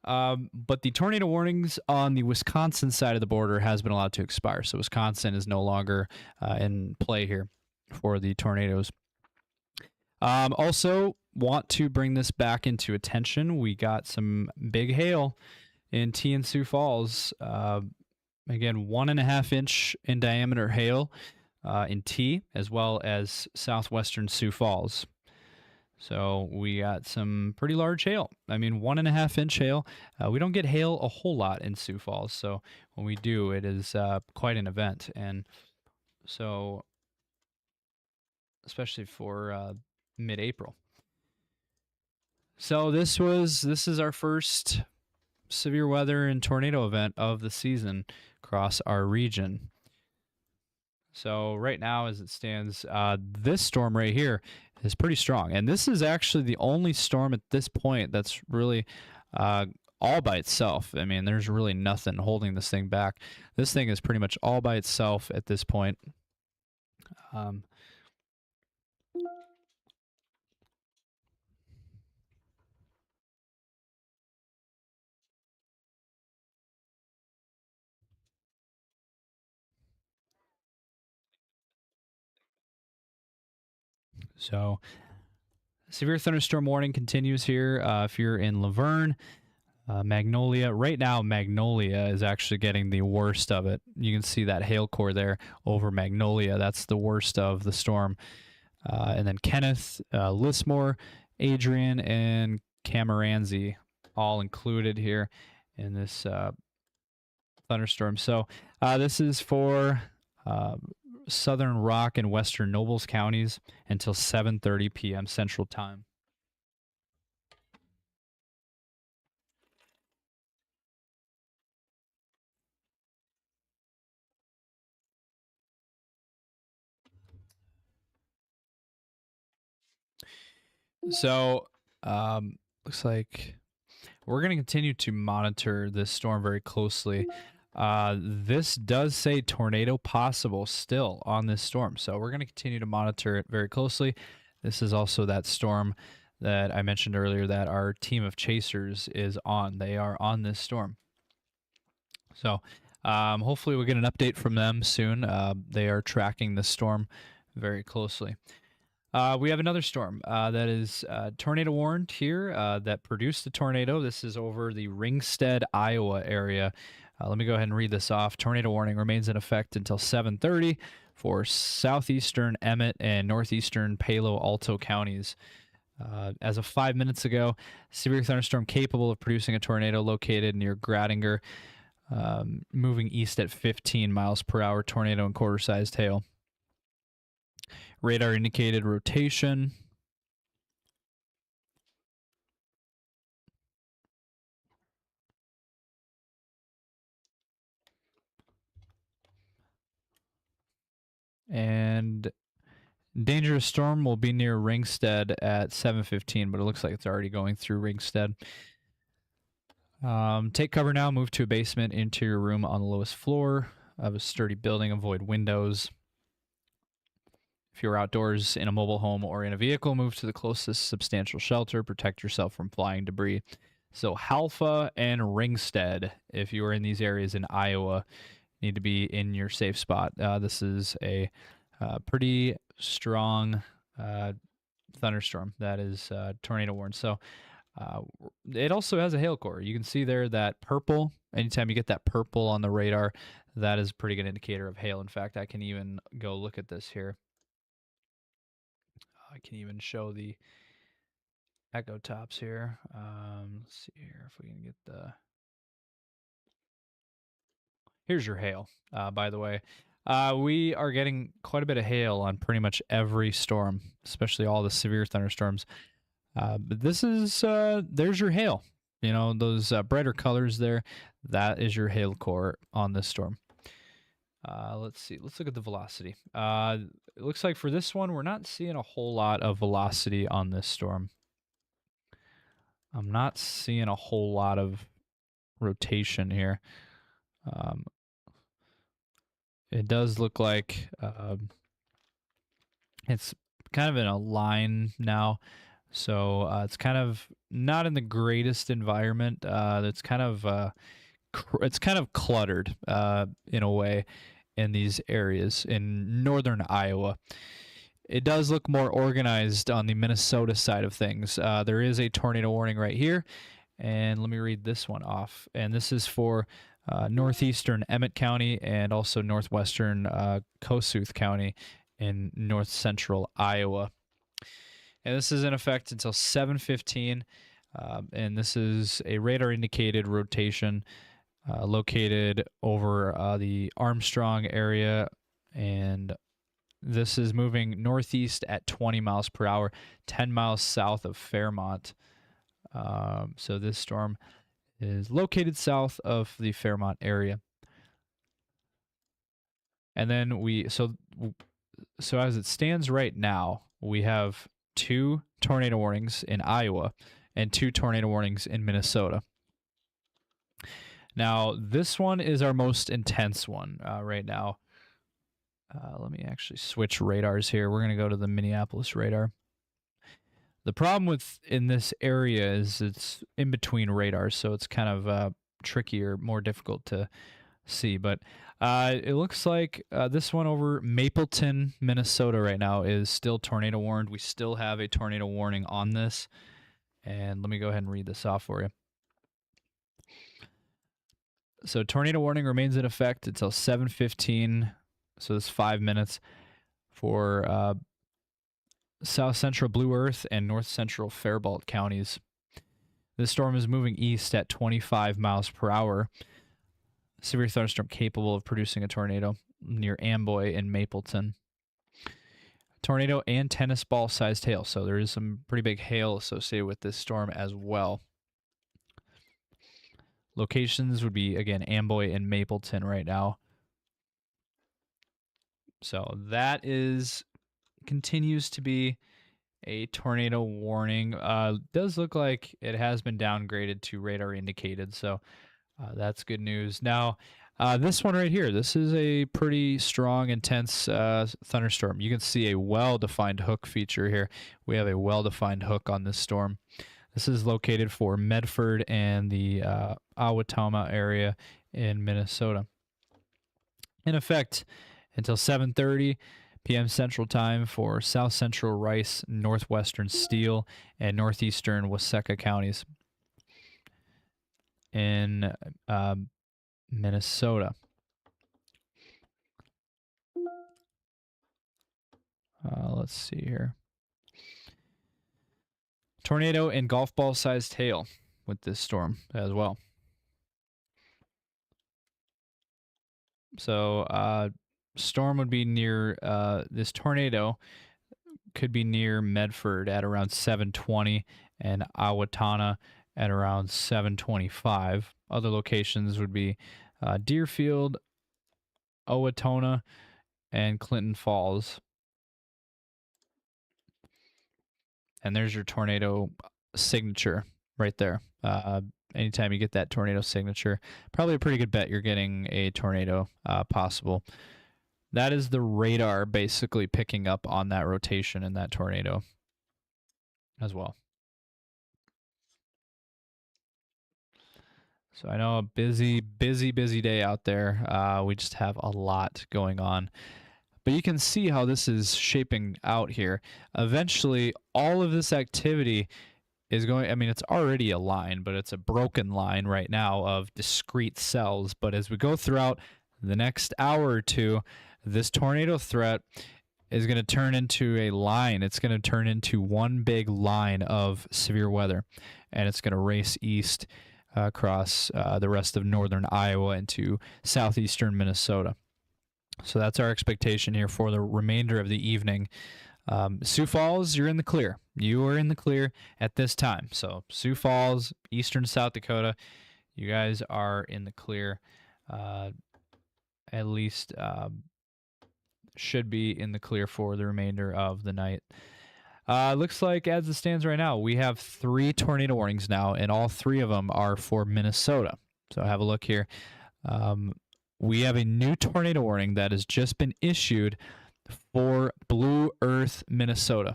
But the tornado warnings on the Wisconsin side of the border has been allowed to expire. So Wisconsin is no longer in play here for the tornadoes. Also, want to bring this back into attention. We got some big hail in Tea and Sioux Falls. Again, 1.5 inch in diameter hail in Tea, as well as southwestern Sioux Falls. So we got some pretty large hail. I mean, 1.5 inch hail. We don't get hail a whole lot in Sioux Falls. So when we do, it is quite an event. And so, especially for mid-April. So this is our first severe weather and tornado event of the season across our region. So right now, as it stands, this storm right here is pretty strong. And this is actually the only storm at this point that's really all by itself. I mean, there's really nothing holding this thing back. This thing is pretty much all by itself at this point. So, severe thunderstorm warning continues here. If you're in Laverne, Magnolia, right now, Magnolia is actually getting the worst of it. You can see that hail core there over Magnolia. That's the worst of the storm. And then Kenneth, Lismore, Adrian, and Camoranzi all included here in this thunderstorm. So this is for Southern Rock and Western Nobles counties until 7:30 p.m. Central Time. So looks like we're going to continue to monitor this storm very closely. This does say tornado possible still on this storm. So we're going to continue to monitor it very closely. This is also that storm that I mentioned earlier that our team of chasers is on. They are on this storm. So hopefully we'll get an update from them soon. They are tracking the storm very closely. We have another storm that is tornado warned here that produced the tornado. This is over the Ringsted, Iowa area. Let me go ahead and read this off. Tornado warning remains in effect until 7:30 for southeastern Emmett and northeastern Palo Alto counties. As of 5 minutes ago, severe thunderstorm capable of producing a tornado located near Gradinger, moving east at 15 miles per hour, tornado and quarter-sized hail. Radar indicated rotation. And dangerous storm will be near Ringsted at 7:15, but it looks like it's already going through Ringsted. Take cover now. Move to a basement, interior room on the lowest floor of a sturdy building. Avoid windows. If you're outdoors in a mobile home or in a vehicle, move to the closest substantial shelter. Protect yourself from flying debris. So Halfa and Ringsted, if you are in these areas in Iowa, need to be in your safe spot. This is a pretty strong thunderstorm that is tornado warned. So it also has a hail core. You can see there that purple. Anytime you get that purple on the radar, that is a pretty good indicator of hail. In fact, I can even go look at this here. I can even show the echo tops here. Let's see here if we can get the. Here's your hail, by the way. We are getting quite a bit of hail on pretty much every storm, especially all the severe thunderstorms. But this is, there's your hail. You know, those brighter colors there, that is your hail core on this storm. Let's see. Let's look at the velocity. It looks like for this one, we're not seeing a whole lot of velocity on this storm. I'm not seeing a whole lot of rotation here. It does look like it's kind of in a line now. So it's kind of not in the greatest environment. It's kind of cluttered in a way in these areas in northern Iowa. It does look more organized on the Minnesota side of things. There is a tornado warning right here, and let me read this one off. And this is for northeastern Emmett County and also northwestern Kossuth County in north central Iowa. And this is in effect until 7:15, and this is a radar-indicated rotation located over the Armstrong area, and this is moving northeast at 20 miles per hour, 10 miles south of Fairmont. So this storm is located south of the Fairmont area. And then so as it stands right now, we have 2 tornado warnings in Iowa and 2 tornado warnings in Minnesota. Now, this one is our most intense one right now. Let me actually switch radars here. We're going to go to the Minneapolis radar. The problem in this area is it's in between radars, so it's kind of trickier, more difficult to see. But it looks like this one over Mapleton, Minnesota right now is still tornado warned. We still have a tornado warning on this. And let me go ahead and read this off for you. So tornado warning remains in effect until 7:15. So it's 5 minutes for south central Blue Earth and north central Faribault counties. This storm is moving east at 25 miles per hour. Severe thunderstorm capable of producing a tornado near Amboy and Mapleton. Tornado and tennis ball sized hail. So there is some pretty big hail associated with this storm as well. Locations would be, again, Amboy and Mapleton right now. So that continues to be a tornado warning. Does look like it has been downgraded to radar indicated, so that's good news. Now, this one right here, this is a pretty strong, intense thunderstorm. You can see a well-defined hook feature here. We have a well-defined hook on this storm. This is located for Medford and the Owatonna area in Minnesota. In effect, until 7:30 p.m. Central Time for South Central Rice, Northwestern Steele, and Northeastern Waseca counties in Minnesota. Let's see here. Tornado and golf ball sized hail with this storm as well. So storm would be near this tornado could be near Medford at around 7:20 and Owatonna at around 7:25. Other locations would be Deerfield, Owatonna, and Clinton Falls. And there's your tornado signature right there. Anytime you get that tornado signature, probably a pretty good bet you're getting a tornado possible. That is the radar basically picking up on that rotation in that tornado as well. So I know a busy day out there. We just have a lot going on. But you can see how this is shaping out here. Eventually, all of this activity is going, I mean, it's already a line, but it's a broken line right now of discrete cells. But as we go throughout the next hour or two, this tornado threat is going to turn into a line. It's going to turn into one big line of severe weather, and it's going to race east across the rest of northern Iowa into southeastern Minnesota. So that's our expectation here for the remainder of the evening. Sioux Falls, you're in the clear. You are in the clear at this time. So Sioux Falls, eastern South Dakota, you guys are in the clear. At least should be in the clear for the remainder of the night. Looks like as it stands right now, we have 3 tornado warnings now, and all 3 of them are for Minnesota. So have a look here. We have a new tornado warning that has just been issued for Blue Earth, Minnesota.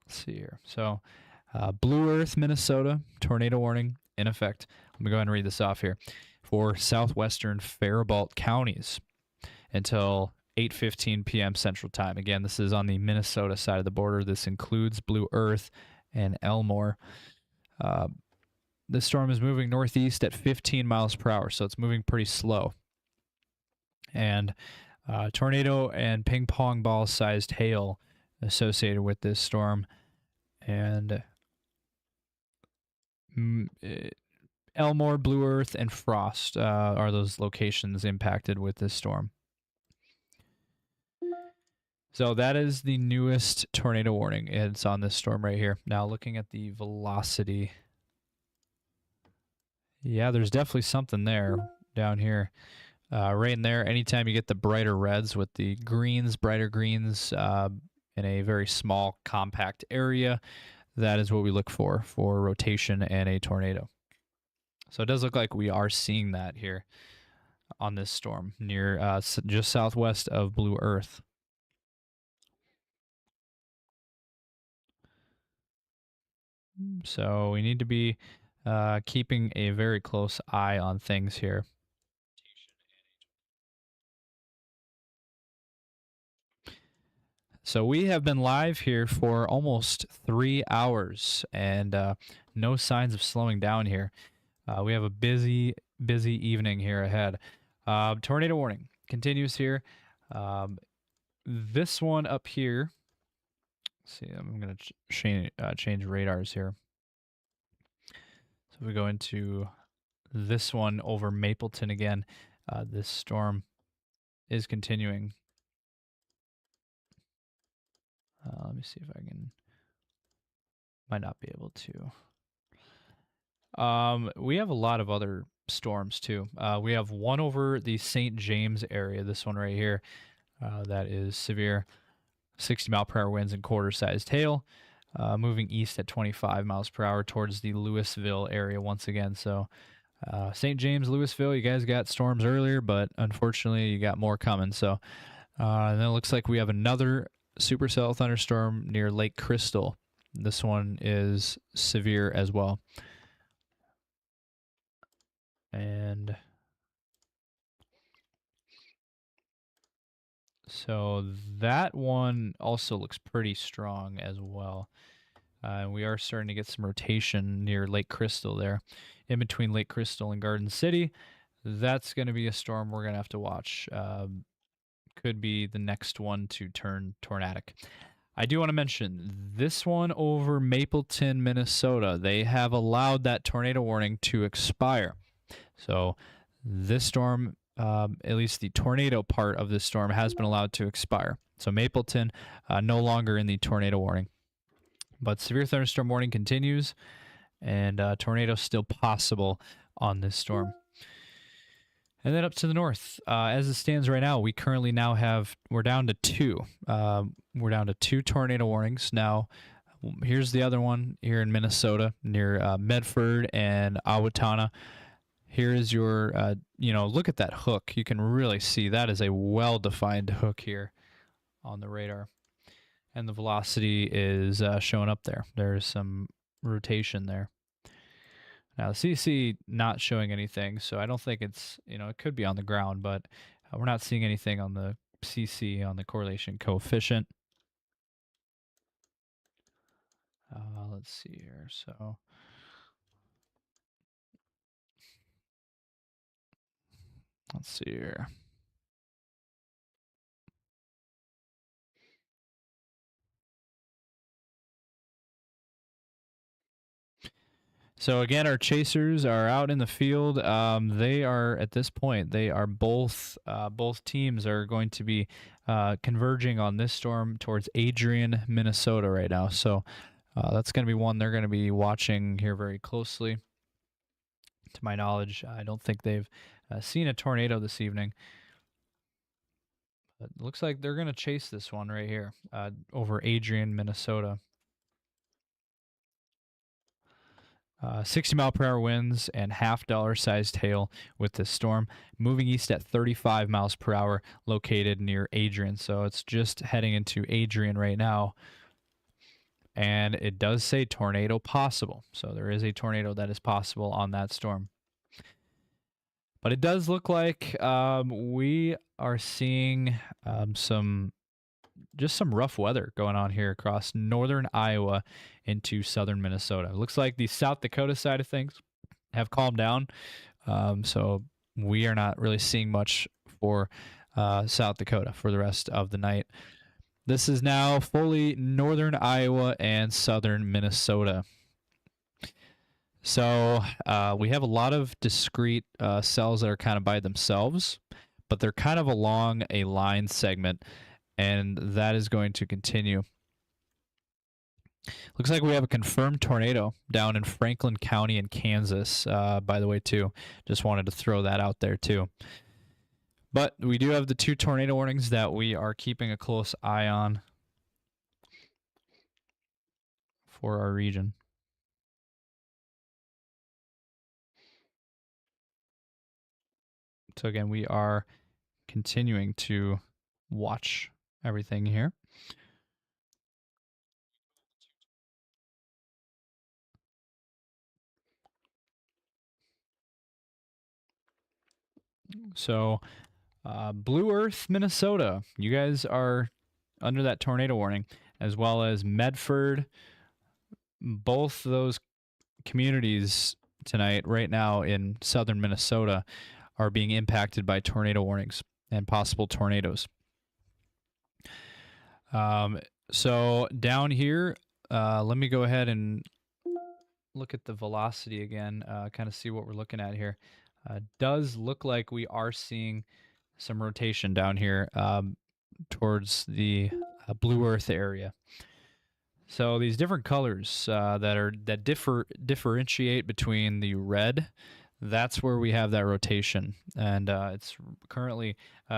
Let's see here. So Blue Earth, Minnesota, tornado warning in effect. Let me go ahead and read this off here. For southwestern Faribault counties until 8:15 p.m. Central Time. Again, this is on the Minnesota side of the border. This includes Blue Earth and Elmore. This storm is moving northeast at 15 miles per hour, so it's moving pretty slow. And tornado and ping pong ball sized hail associated with this storm. And Elmore, Blue Earth, and Frost are those locations impacted with this storm. So that is the newest tornado warning. It's on this storm right here. Now looking at the velocity. Yeah, there's definitely something there down here. Right in there, anytime you get the brighter reds with the greens, brighter greens in a very small, compact area, that is what we look for rotation and a tornado. So it does look like we are seeing that here on this storm near just southwest of Blue Earth. So we need to be keeping a very close eye on things here. So we have been live here for almost 3 hours and no signs of slowing down here. We have a busy evening here ahead. Tornado warning continues here. This one up here. Let's see, I'm going to change radars here. So if we go into this one over Mapleton again, this storm is continuing. Let me see if I can. Might not be able to. We have a lot of other storms too. We have one over the St. James area. This one right here, that is severe, 60-mile-per-hour winds and quarter-sized hail, moving east at 25 miles per hour towards the Louisville area once again. So St. James, Louisville, you guys got storms earlier, but unfortunately you got more coming. So and then it looks like we have another supercell thunderstorm near Lake Crystal. This one is severe as well. And so that one also looks pretty strong as well. We are starting to get some rotation near Lake Crystal there. In between Lake Crystal and Garden City, that's going to be a storm we're going to have to watch. Could be the next one to turn tornadic. I do want to mention this one over Mapleton, Minnesota. They have allowed that tornado warning to expire. So this storm, at least the tornado part of this storm, has been allowed to expire. So Mapleton, no longer in the tornado warning. But severe thunderstorm warning continues, and tornado still possible on this storm. And then up to the north, as it stands right now, we currently now have, we're down to 2. We're down to 2 tornado warnings. Now, here's the other one here in Minnesota near Medford and Owatonna. Here is your, look at that hook. You can really see that is a well-defined hook here on the radar. And the velocity is showing up there. There's some rotation there. Now, the CC not showing anything, so I don't think it's, it could be on the ground, but we're not seeing anything on the CC on the correlation coefficient. Let's see here. So let's see here. So again, our chasers are out in the field. They are at this point. They are both teams are going to be converging on this storm towards Adrian, Minnesota right now. So that's going to be one they're going to be watching here very closely. To my knowledge, I don't think they've seen a tornado this evening. But it looks like they're going to chase this one right here over Adrian, Minnesota. 60-mile-per-hour winds and half-dollar-sized hail with this storm, moving east at 35 miles per hour, located near Adrian. So it's just heading into Adrian right now. And it does say tornado possible. So there is a tornado that is possible on that storm. But it does look like we are seeing some rough weather going on here across northern Iowa into southern Minnesota. It looks like the South Dakota side of things have calmed down. So we are not really seeing much for South Dakota for the rest of the night. This is now fully northern Iowa and southern Minnesota. So we have a lot of discrete cells that are kind of by themselves, but they're kind of along a line segment, and that is going to continue. Looks like we have a confirmed tornado down in Franklin County in Kansas, by the way, too. Just wanted to throw that out there, too. But we do have the 2 tornado warnings that we are keeping a close eye on for our region. So again, we are continuing to watch everything here. So Blue Earth, Minnesota, you guys are under that tornado warning, as well as Medford. Both those communities tonight, right now in southern Minnesota, are being impacted by tornado warnings and possible tornadoes. So down here, let me go ahead and look at the velocity again, kind of see what we're looking at here. Does look like we are seeing some rotation down here towards the Blue Earth area. So these different colors that differentiate between the red, that's where we have that rotation, and it's currently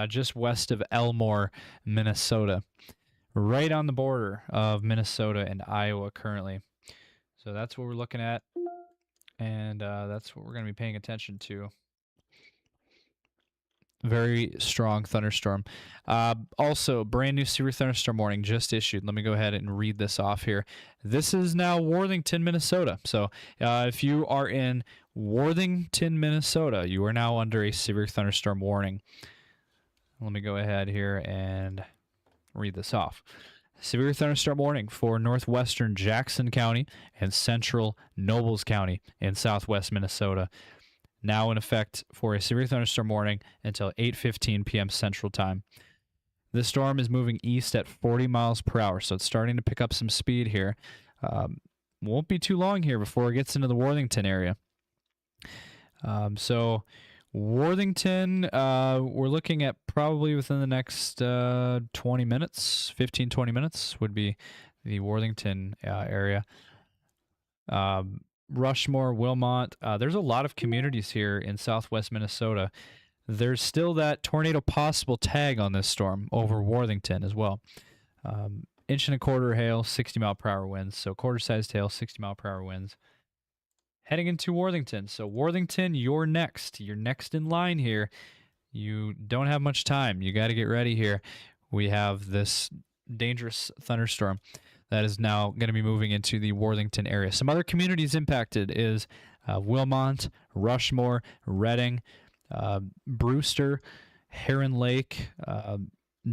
just west of Elmore, Minnesota, right on the border of Minnesota and Iowa currently. So that's what we're looking at, and that's what we're going to be paying attention to. Very strong thunderstorm. Also, brand new severe thunderstorm warning just issued. Let me go ahead and read this off here. This is now Worthington, Minnesota. So if you are in Worthington, Minnesota, you are now under a severe thunderstorm warning. Let me go ahead here and read this off. Severe thunderstorm warning for northwestern Jackson County and central Nobles County in southwest Minnesota. Now in effect for a severe thunderstorm warning until 8:15 p.m. Central Time. This storm is moving east at 40 miles per hour, so it's starting to pick up some speed here. Won't be too long here before it gets into the Worthington area. So Worthington, we're looking at probably within the next 20 minutes, 15-20 minutes would be the Worthington area. Rushmore, Wilmot. There's a lot of communities here in southwest Minnesota. There's still that tornado possible tag on this storm over Worthington as well. Inch and a quarter hail, 60-mile-per-hour winds. So quarter-sized hail, 60-mile-per-hour winds. Heading into Worthington. So Worthington, you're next. You're next in line here. You don't have much time. You got to get ready here. We have this dangerous thunderstorm that is now going to be moving into the Worthington area. Some other communities impacted is Wilmont, Rushmore, Reading, Brewster, Heron Lake,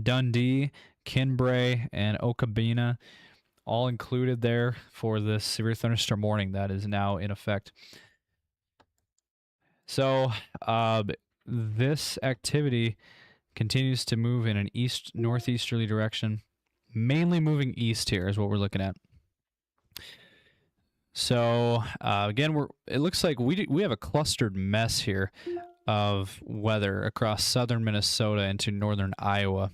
Dundee, Kinbray, and Okabena, all included there for this severe thunderstorm warning that is now in effect. So this activity continues to move in an northeasterly direction, mainly moving east here is what we're looking at. So again, it looks like we have a clustered mess here of weather across southern Minnesota into northern Iowa.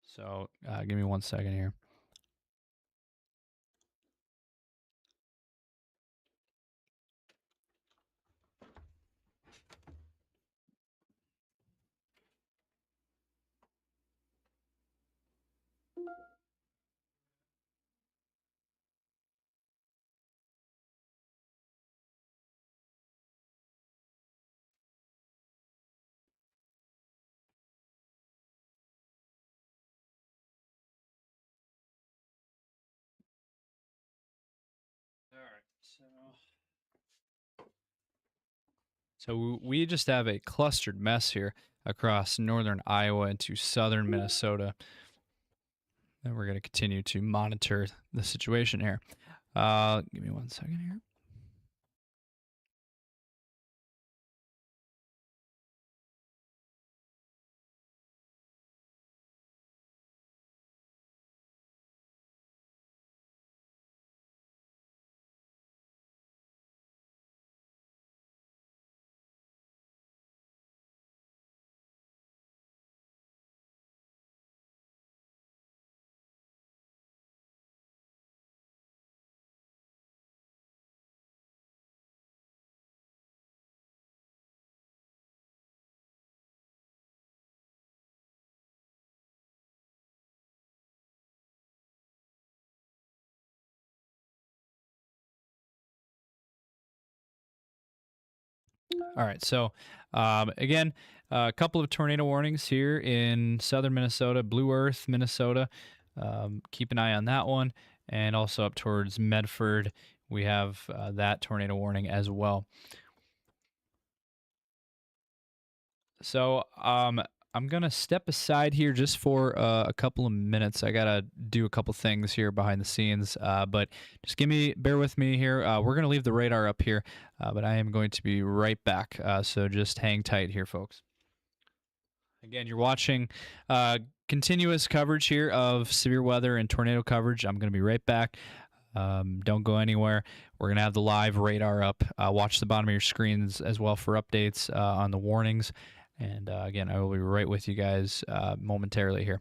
So give me 1 second here. All right, so we just have a clustered mess here across northern Iowa into southern Minnesota. And we're going to continue to monitor the situation here. Give me 1 second here. All right, so again, a couple of tornado warnings here in southern Minnesota, Blue Earth, Minnesota. Keep an eye on that one. And also up towards Medford, we have that tornado warning as well. So I'm going to step aside here just for a couple of minutes. I got to do a couple things here behind the scenes, but just bear with me here. We're going to leave the radar up here, but I am going to be right back. So just hang tight here, folks. Again, you're watching continuous coverage here of severe weather and tornado coverage. I'm going to be right back. Don't go anywhere. We're going to have the live radar up. Watch the bottom of your screens as well for updates on the warnings. And again, I will be right with you guys momentarily here.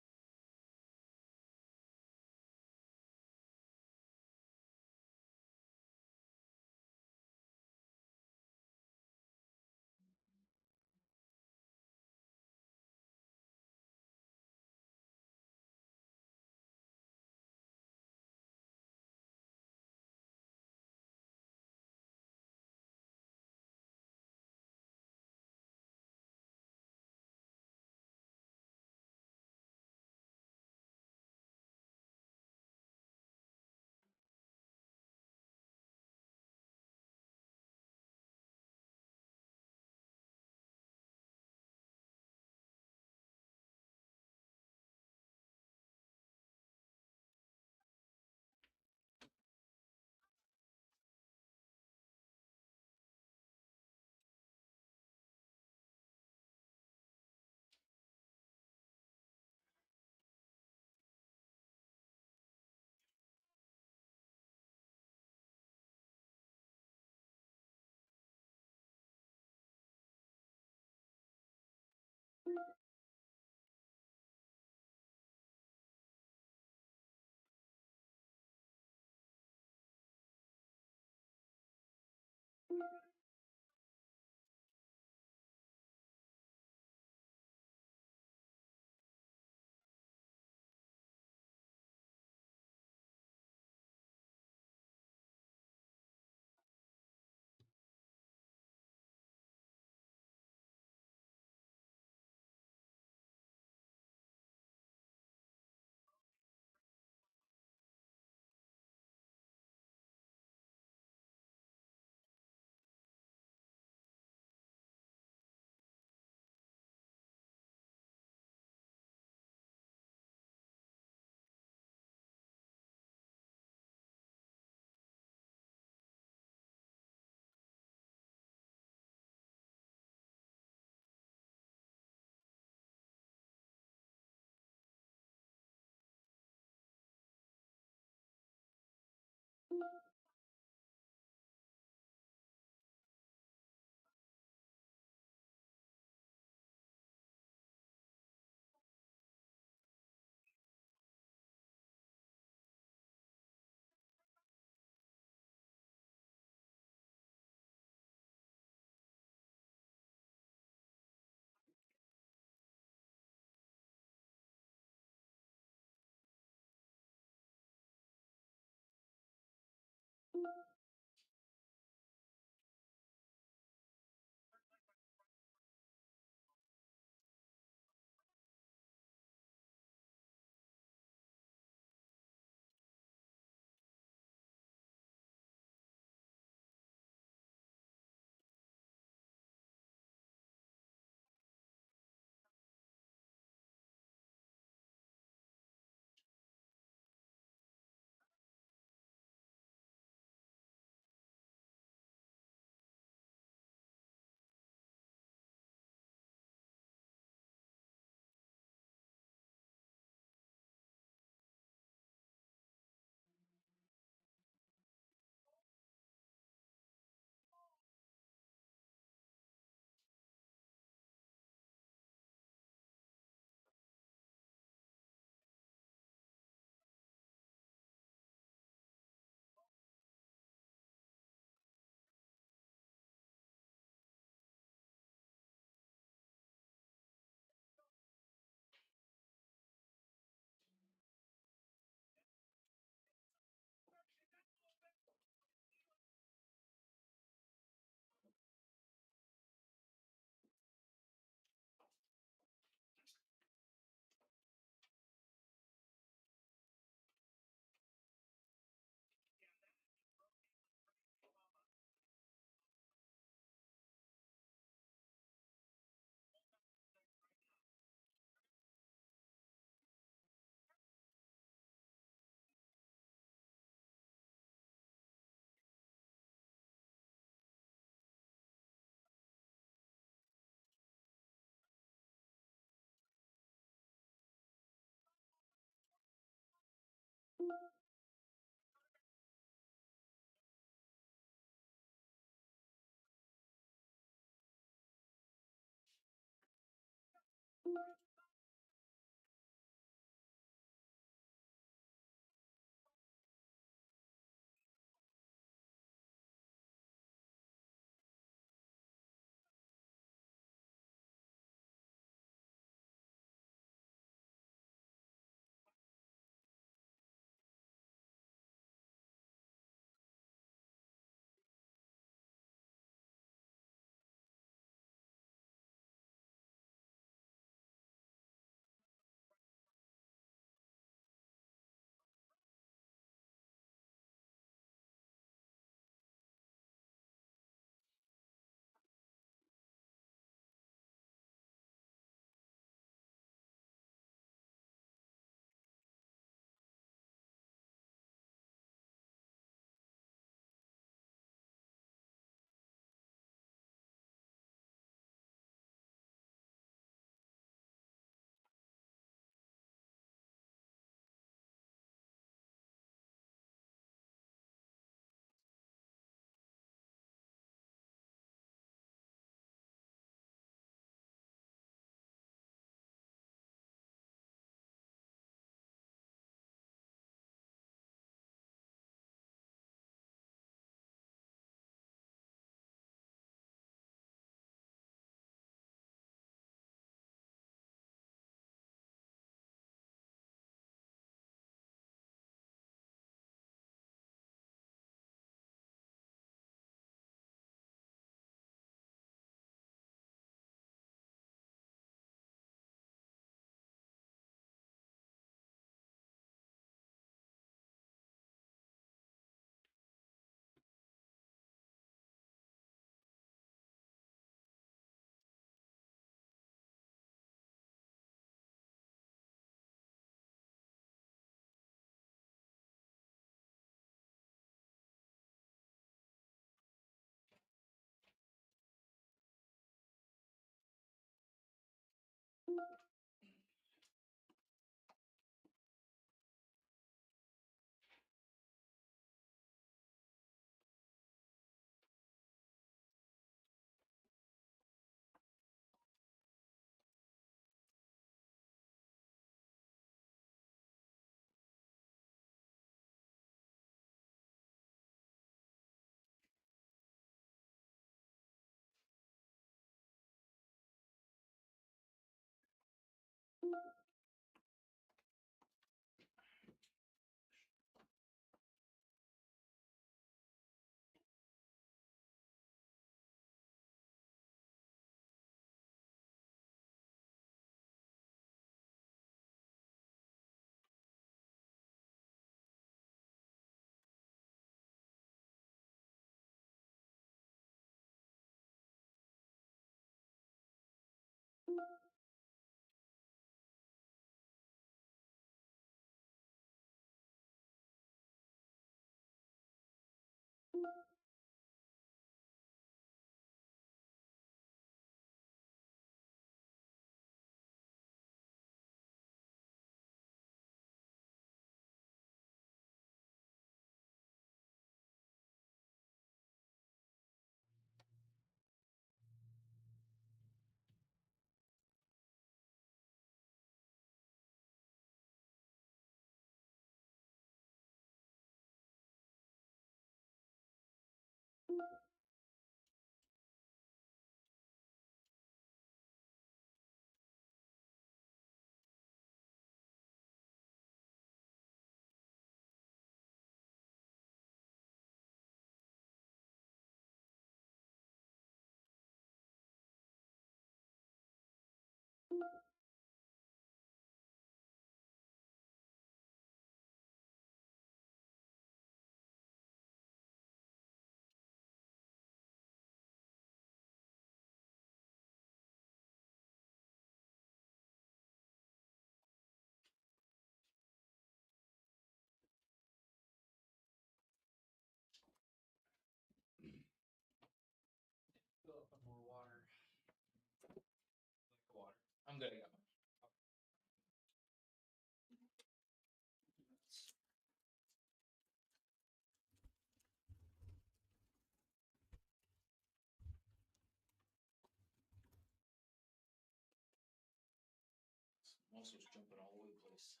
mouse was jumping all over the place.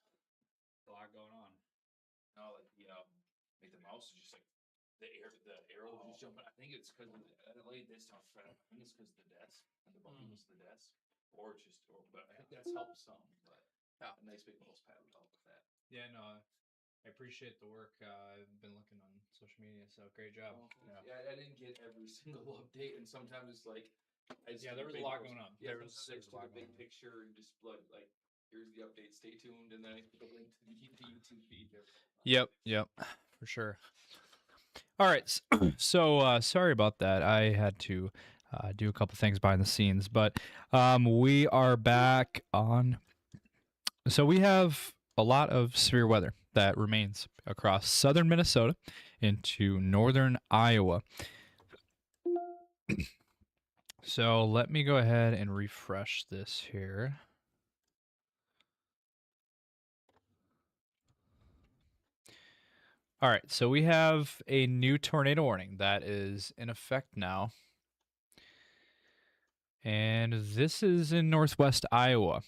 A lot going on. No, like the mouse is just like the arrow was just jumping. I think it's because I laid this down. I think it's because of the desk and the button was the desk, or it's just. But I think that's helped some. But Yeah. a nice big mouse pad would help with that. Yeah, no, I appreciate the work. I've been looking on social media, so great job. Yeah, I didn't get every single update, and sometimes it's like, there was a lot going on. Yeah, There was sometimes I just a lot took a big going on. picture and just like, here's the update. Stay tuned, and then I put a link to the YouTube feed. Yep, for sure. All right, so sorry about that. I had to do a couple things behind the scenes, but we are back on. So we have a lot of severe weather that remains across southern Minnesota into northern Iowa. So let me go ahead and refresh this here. All right, so we have a new tornado warning that is in effect now. And this is in northwest Iowa.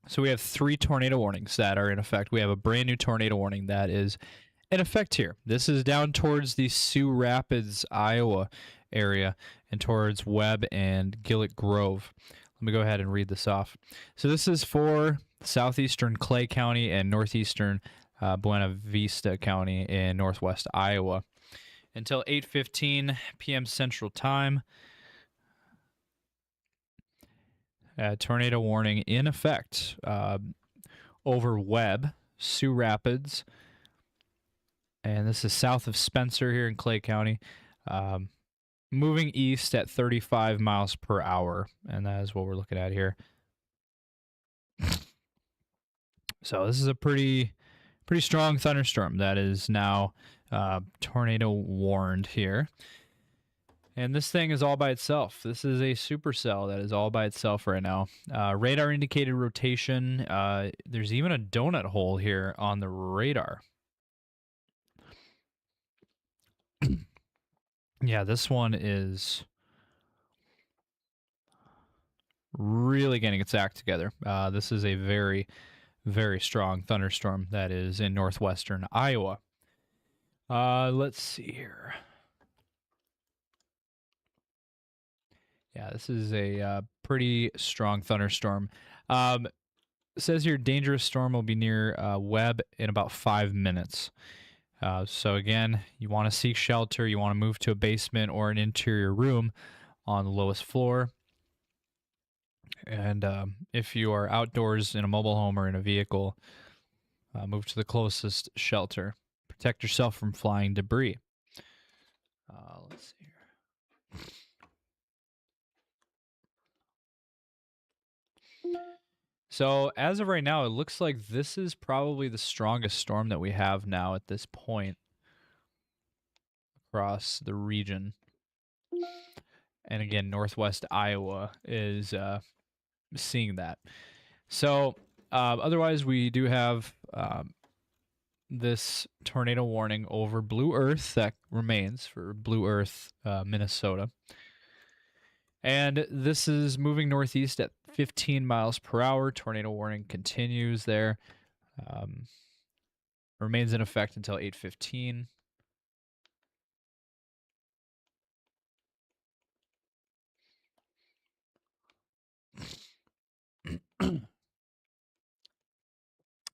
So we have 3 tornado warnings that are in effect. We have a brand new tornado warning that is in effect here. This is down towards the Sioux Rapids, Iowa area and towards Webb and Gillett Grove. Let me go ahead and read this off. So this is for southeastern Clay County and northeastern Buena Vista County in northwest Iowa until 8:15 p.m. Central Time. Tornado warning in effect over Webb, Sioux Rapids, and this is south of Spencer here in Clay County, moving east at 35 miles per hour, and that is what we're looking at here. So this is a pretty strong thunderstorm that is now tornado warned here. And this thing is all by itself. This is a supercell that is all by itself right now. Radar indicated rotation. There's even a donut hole here on the radar. Yeah, this one is really getting its act together. This is a very, very strong thunderstorm that is in northwestern Iowa. Let's see here. Yeah, this is a pretty strong thunderstorm. It says here dangerous storm will be near Webb in about 5 minutes. So again, you want to seek shelter. You want to move to a basement or an interior room on the lowest floor. And if you are outdoors in a mobile home or in a vehicle, move to the closest shelter. Protect yourself from flying debris. Let's see here. So as of right now, it looks like this is probably the strongest storm that we have now at this point across the region. And again, northwest Iowa is seeing that. So otherwise, we do have this tornado warning over Blue Earth that remains for Blue Earth, Minnesota. And this is moving northeast at 15 miles per hour. Tornado warning continues there. Remains in effect until 8:15.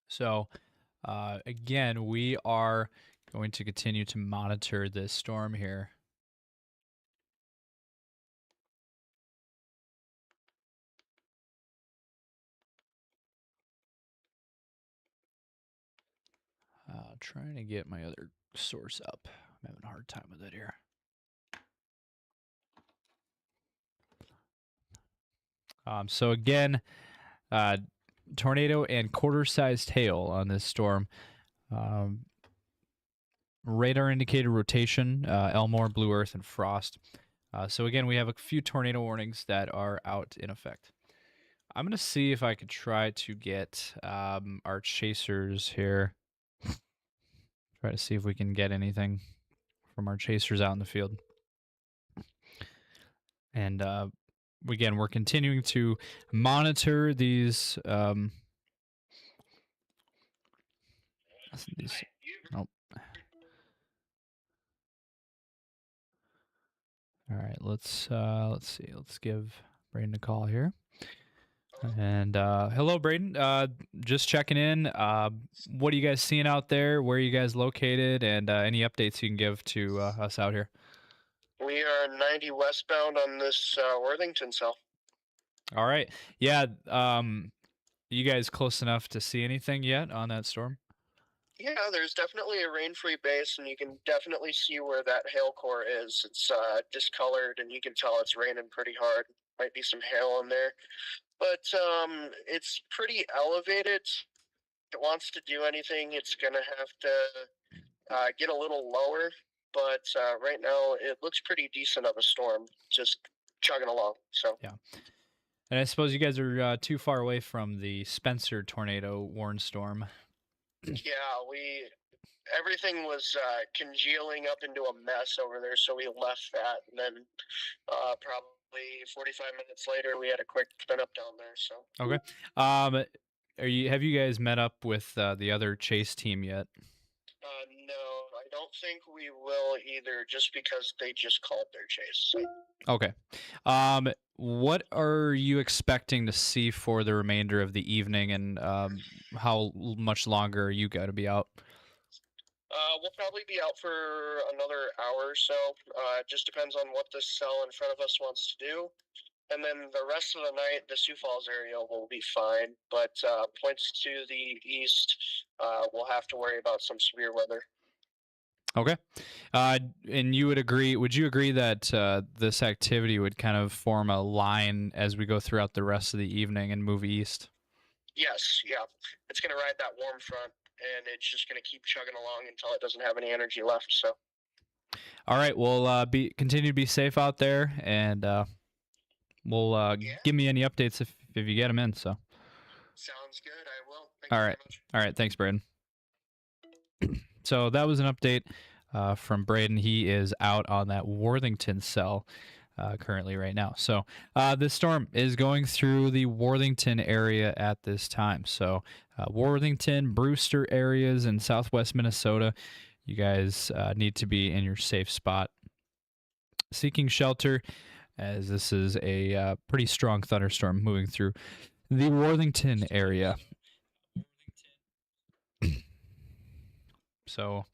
So, again, we are going to continue to monitor this storm here. Trying to get my other source up. I'm having a hard time with it here. So again, tornado and quarter-sized hail on this storm. Radar indicated rotation, Elmore, Blue Earth, and Frost. So again, we have a few tornado warnings that are out in effect. I'm going to see if I could try to get our chasers here. Try to see if we can get anything from our chasers out in the field. And again, we're continuing to monitor these. These. Nope. All right, let's see. Let's give Braden a call here. And hello, Braden. Just checking in. What are you guys seeing out there? Where are you guys located? And any updates you can give to us out here? We are 90 westbound on this Worthington cell. All right. Yeah. You guys close enough to see anything yet on that storm? Yeah, there's definitely a rain-free base, and you can definitely see where that hail core is. It's discolored, and you can tell it's raining pretty hard. Might be some hail in there, but it's pretty elevated. If it wants to do anything, it's gonna have to get a little lower. But right now, it looks pretty decent of a storm, just chugging along. So yeah. And I suppose you guys are too far away from the Spencer tornado warn storm. Yeah, everything was congealing up into a mess over there, so we left that, and then probably 45 minutes later, we had a quick cleanup down there. So okay, have you guys met up with the other chase team yet? No, I don't think we will either, just because they just called their chase. So. Okay. What are you expecting to see for the remainder of the evening, and how much longer are you going to be out? We'll probably be out for another hour or so. It just depends on what the cell in front of us wants to do. And then the rest of the night, the Sioux Falls area will be fine. But points to the east, we'll have to worry about some severe weather. Okay. And you would agree, would you agree that this activity would kind of form a line as we go throughout the rest of the evening and move east? Yes, yeah. It's going to ride that warm front, and it's just going to keep chugging along until it doesn't have any energy left. So. All right. Well, continue to be safe out there, and we'll give me any updates if you get them in. So. Sounds good. I will. Thank All you right. very much. All right. Thanks, Braden. So that was an update from Braden. He is out on that Worthington cell currently right now. So this storm is going through the Worthington area at this time. So Worthington, Brewster areas in southwest Minnesota, you guys need to be in your safe spot. Seeking shelter, as this is a pretty strong thunderstorm moving through the Worthington area. So,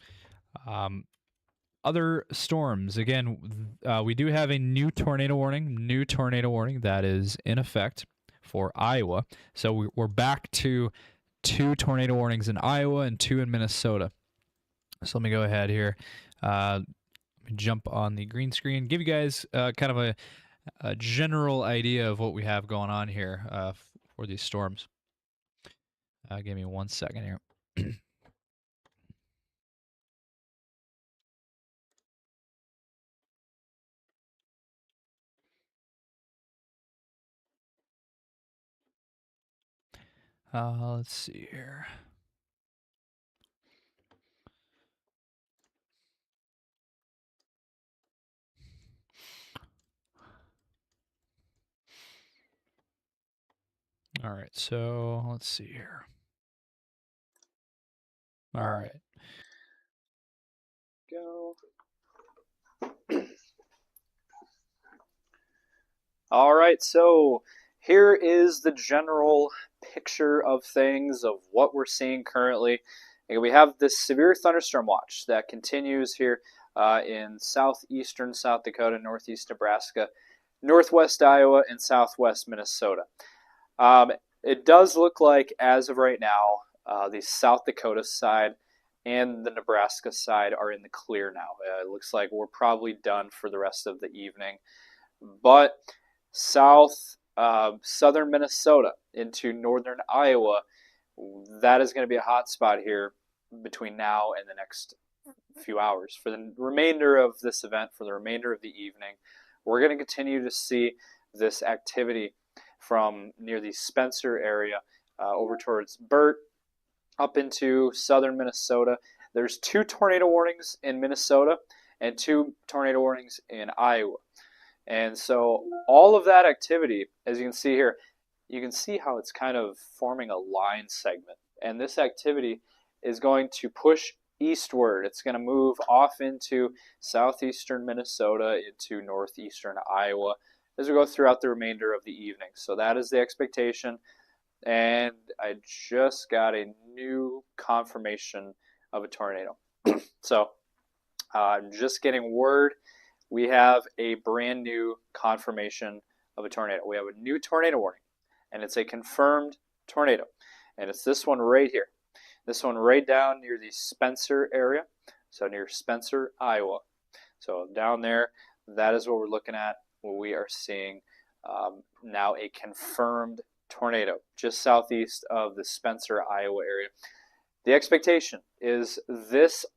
other storms. Again, we do have a new tornado warning that is in effect for Iowa. So we're back to 2 tornado warnings in Iowa and 2 in Minnesota. So let me go ahead here. Jump on the green screen, give you guys kind of a general idea of what we have going on here for these storms. Give me 1 second here. Let's see here. All right, so let's see here. All right. Go. All right, so here is the general picture of things, of what we're seeing currently. And we have this severe thunderstorm watch that continues here in southeastern South Dakota, northeast Nebraska, northwest Iowa, and southwest Minnesota. It does look like, as of right now, the South Dakota side and the Nebraska side are in the clear now. It looks like we're probably done for the rest of the evening. But southern Minnesota into northern Iowa, that is going to be a hot spot here between now and the next few hours. For the remainder of this event, for the remainder of the evening, we're going to continue to see this activity from near the Spencer area over towards Burt, up into southern Minnesota. There's 2 tornado warnings in Minnesota and 2 tornado warnings in Iowa. And so all of that activity, as you can see here, you can see how it's kind of forming a line segment. And this activity is going to push eastward. It's going to move off into southeastern Minnesota, into northeastern Iowa as we go throughout the remainder of the evening. So that is the expectation. And I just got a new confirmation of a tornado. So I'm just getting word. We have a brand new confirmation of a tornado. We have a new tornado warning, and it's a confirmed tornado. And it's this one right here. This one right down near the Spencer area, so near Spencer, Iowa. So down there, that is what we're looking at. We are seeing now a confirmed tornado just southeast of the Spencer, Iowa area. The expectation is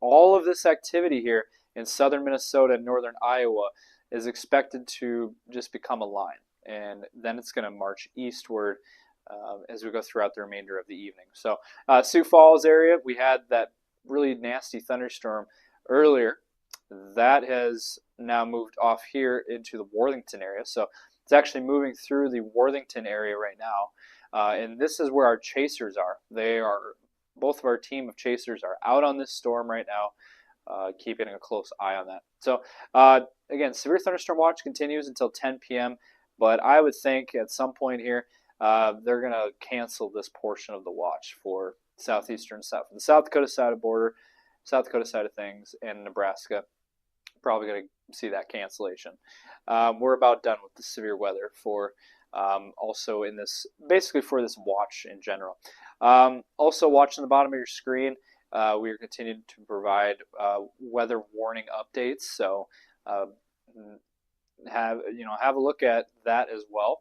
all of this activity here in southern Minnesota and northern Iowa is expected to just become a line, and then it's going to march eastward as we go throughout the remainder of the evening. So Sioux Falls area, we had that really nasty thunderstorm earlier. That has now moved off here into the Worthington area. So it's actually moving through the Worthington area right now. And this is where our chasers are. Both of our team of chasers are out on this storm right now, keeping a close eye on that. So again, severe thunderstorm watch continues until 10 p.m. But I would think at some point here, they're going to cancel this portion of the watch for the South Dakota side of border, South Dakota side of things, and Nebraska. Probably going to see that cancellation. We're about done with the severe weather for also in this, basically for this watch in general. Also, watching the bottom of your screen, we are continuing to provide weather warning updates. So have a look at that as well.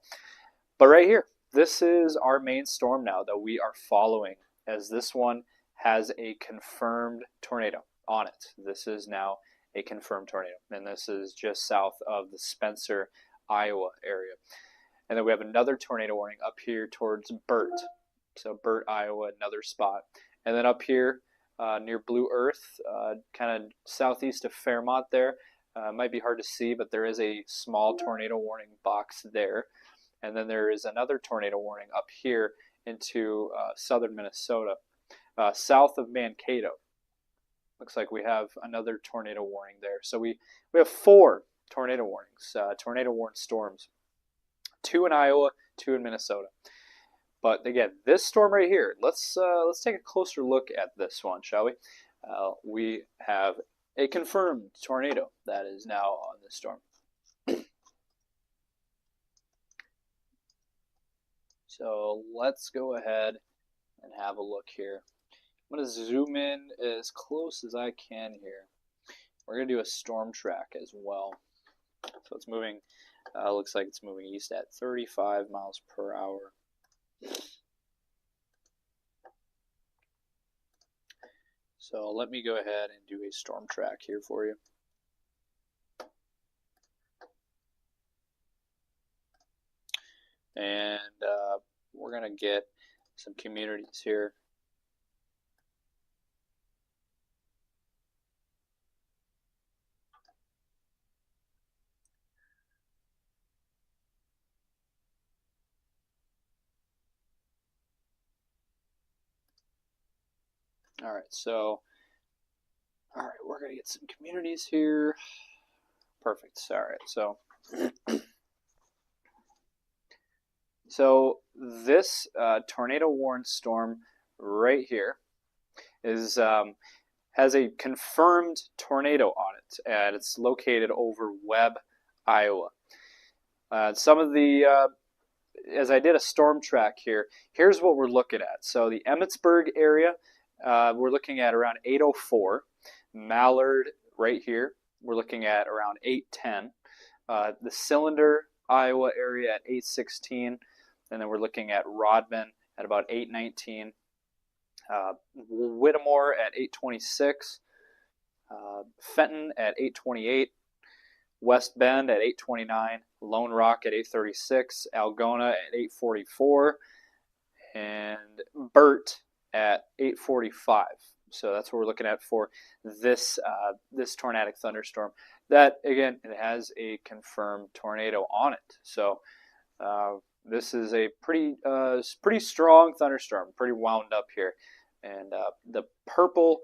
But right here, this is our main storm now that we are following, as this one has a confirmed tornado on it. This is now a confirmed tornado, and this is just south of the Spencer, Iowa area. And then we have another tornado warning up here towards Burt. So Burt, Iowa, another spot. And then up here near Blue Earth, kind of southeast of Fairmont there. Might be hard to see, but there is a small tornado warning box there. And then there is another tornado warning up here into southern Minnesota, south of Mankato. Looks like we have another tornado warning there. So we have 4 tornado warnings, tornado warned storms. 2 in Iowa, 2 in Minnesota. But again, this storm right here, let's take a closer look at this one, shall we? We have a confirmed tornado that is now on this storm. So let's go ahead and have a look here. I'm going to zoom in as close as I can here. We're going to do a storm track as well. So it's moving, looks like it's moving east at 35 miles per hour. So let me go ahead and do a storm track here for you. And we're going to get some communities here. All right, so, we're going to get some communities here. Perfect. All right, so, this tornado warned storm right here is has a confirmed tornado on it, and it's located over Webb, Iowa. Some of the as I did a storm track here, here's what we're looking at. So the Emmitsburg area, we're looking at around 8:04. Mallard right here, we're looking at around 8:10. The Cylinder, Iowa area at 8:16. And then we're looking at Rodman at about 8:19. Whittemore at 8:26. Fenton at 8:28. West Bend at 8:29. Lone Rock at 8:36. Algona at 8:44. And Burt at 8:45. So that's what we're looking at for this this tornadic thunderstorm. That again, it has a confirmed tornado on it. So this is a pretty strong thunderstorm, pretty wound up here. And the purple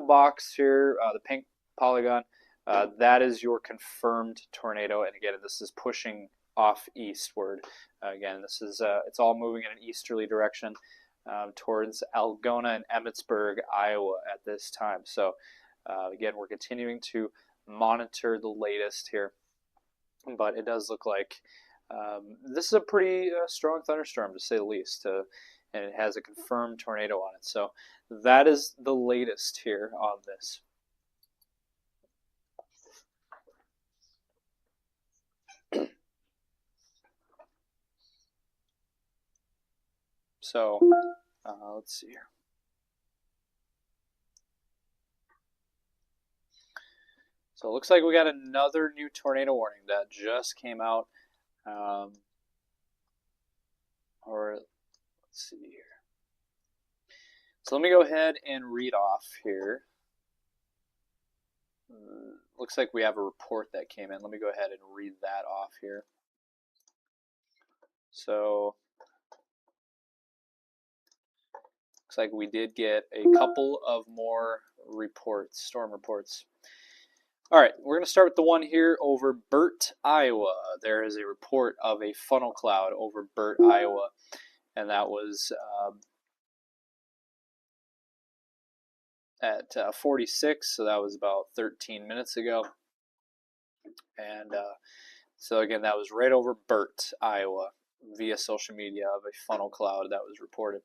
box here, the pink polygon, that is your confirmed tornado. And again, this is pushing off eastward. Again, this is it's all moving in an easterly direction towards Algona and Emmitsburg, Iowa at this time. So again, we're continuing to monitor the latest here, but it does look like this is a pretty strong thunderstorm, to say the least, and it has a confirmed tornado on it. So that is the latest here on this. So let's see here. So it looks like we got another new tornado warning that just came out. Or let's see here. So let me go ahead and read off here. Looks like we have a report that came in. Let me go ahead and read that off here. So looks like we did get a couple of more reports, storm reports. All right, we're going to start with the one here over Burt, Iowa. There is a report of a funnel cloud over Burt, Iowa, and that was at 46, so that was about 13 minutes ago. And so again, that was right over Burt, Iowa, via social media, of a funnel cloud that was reported.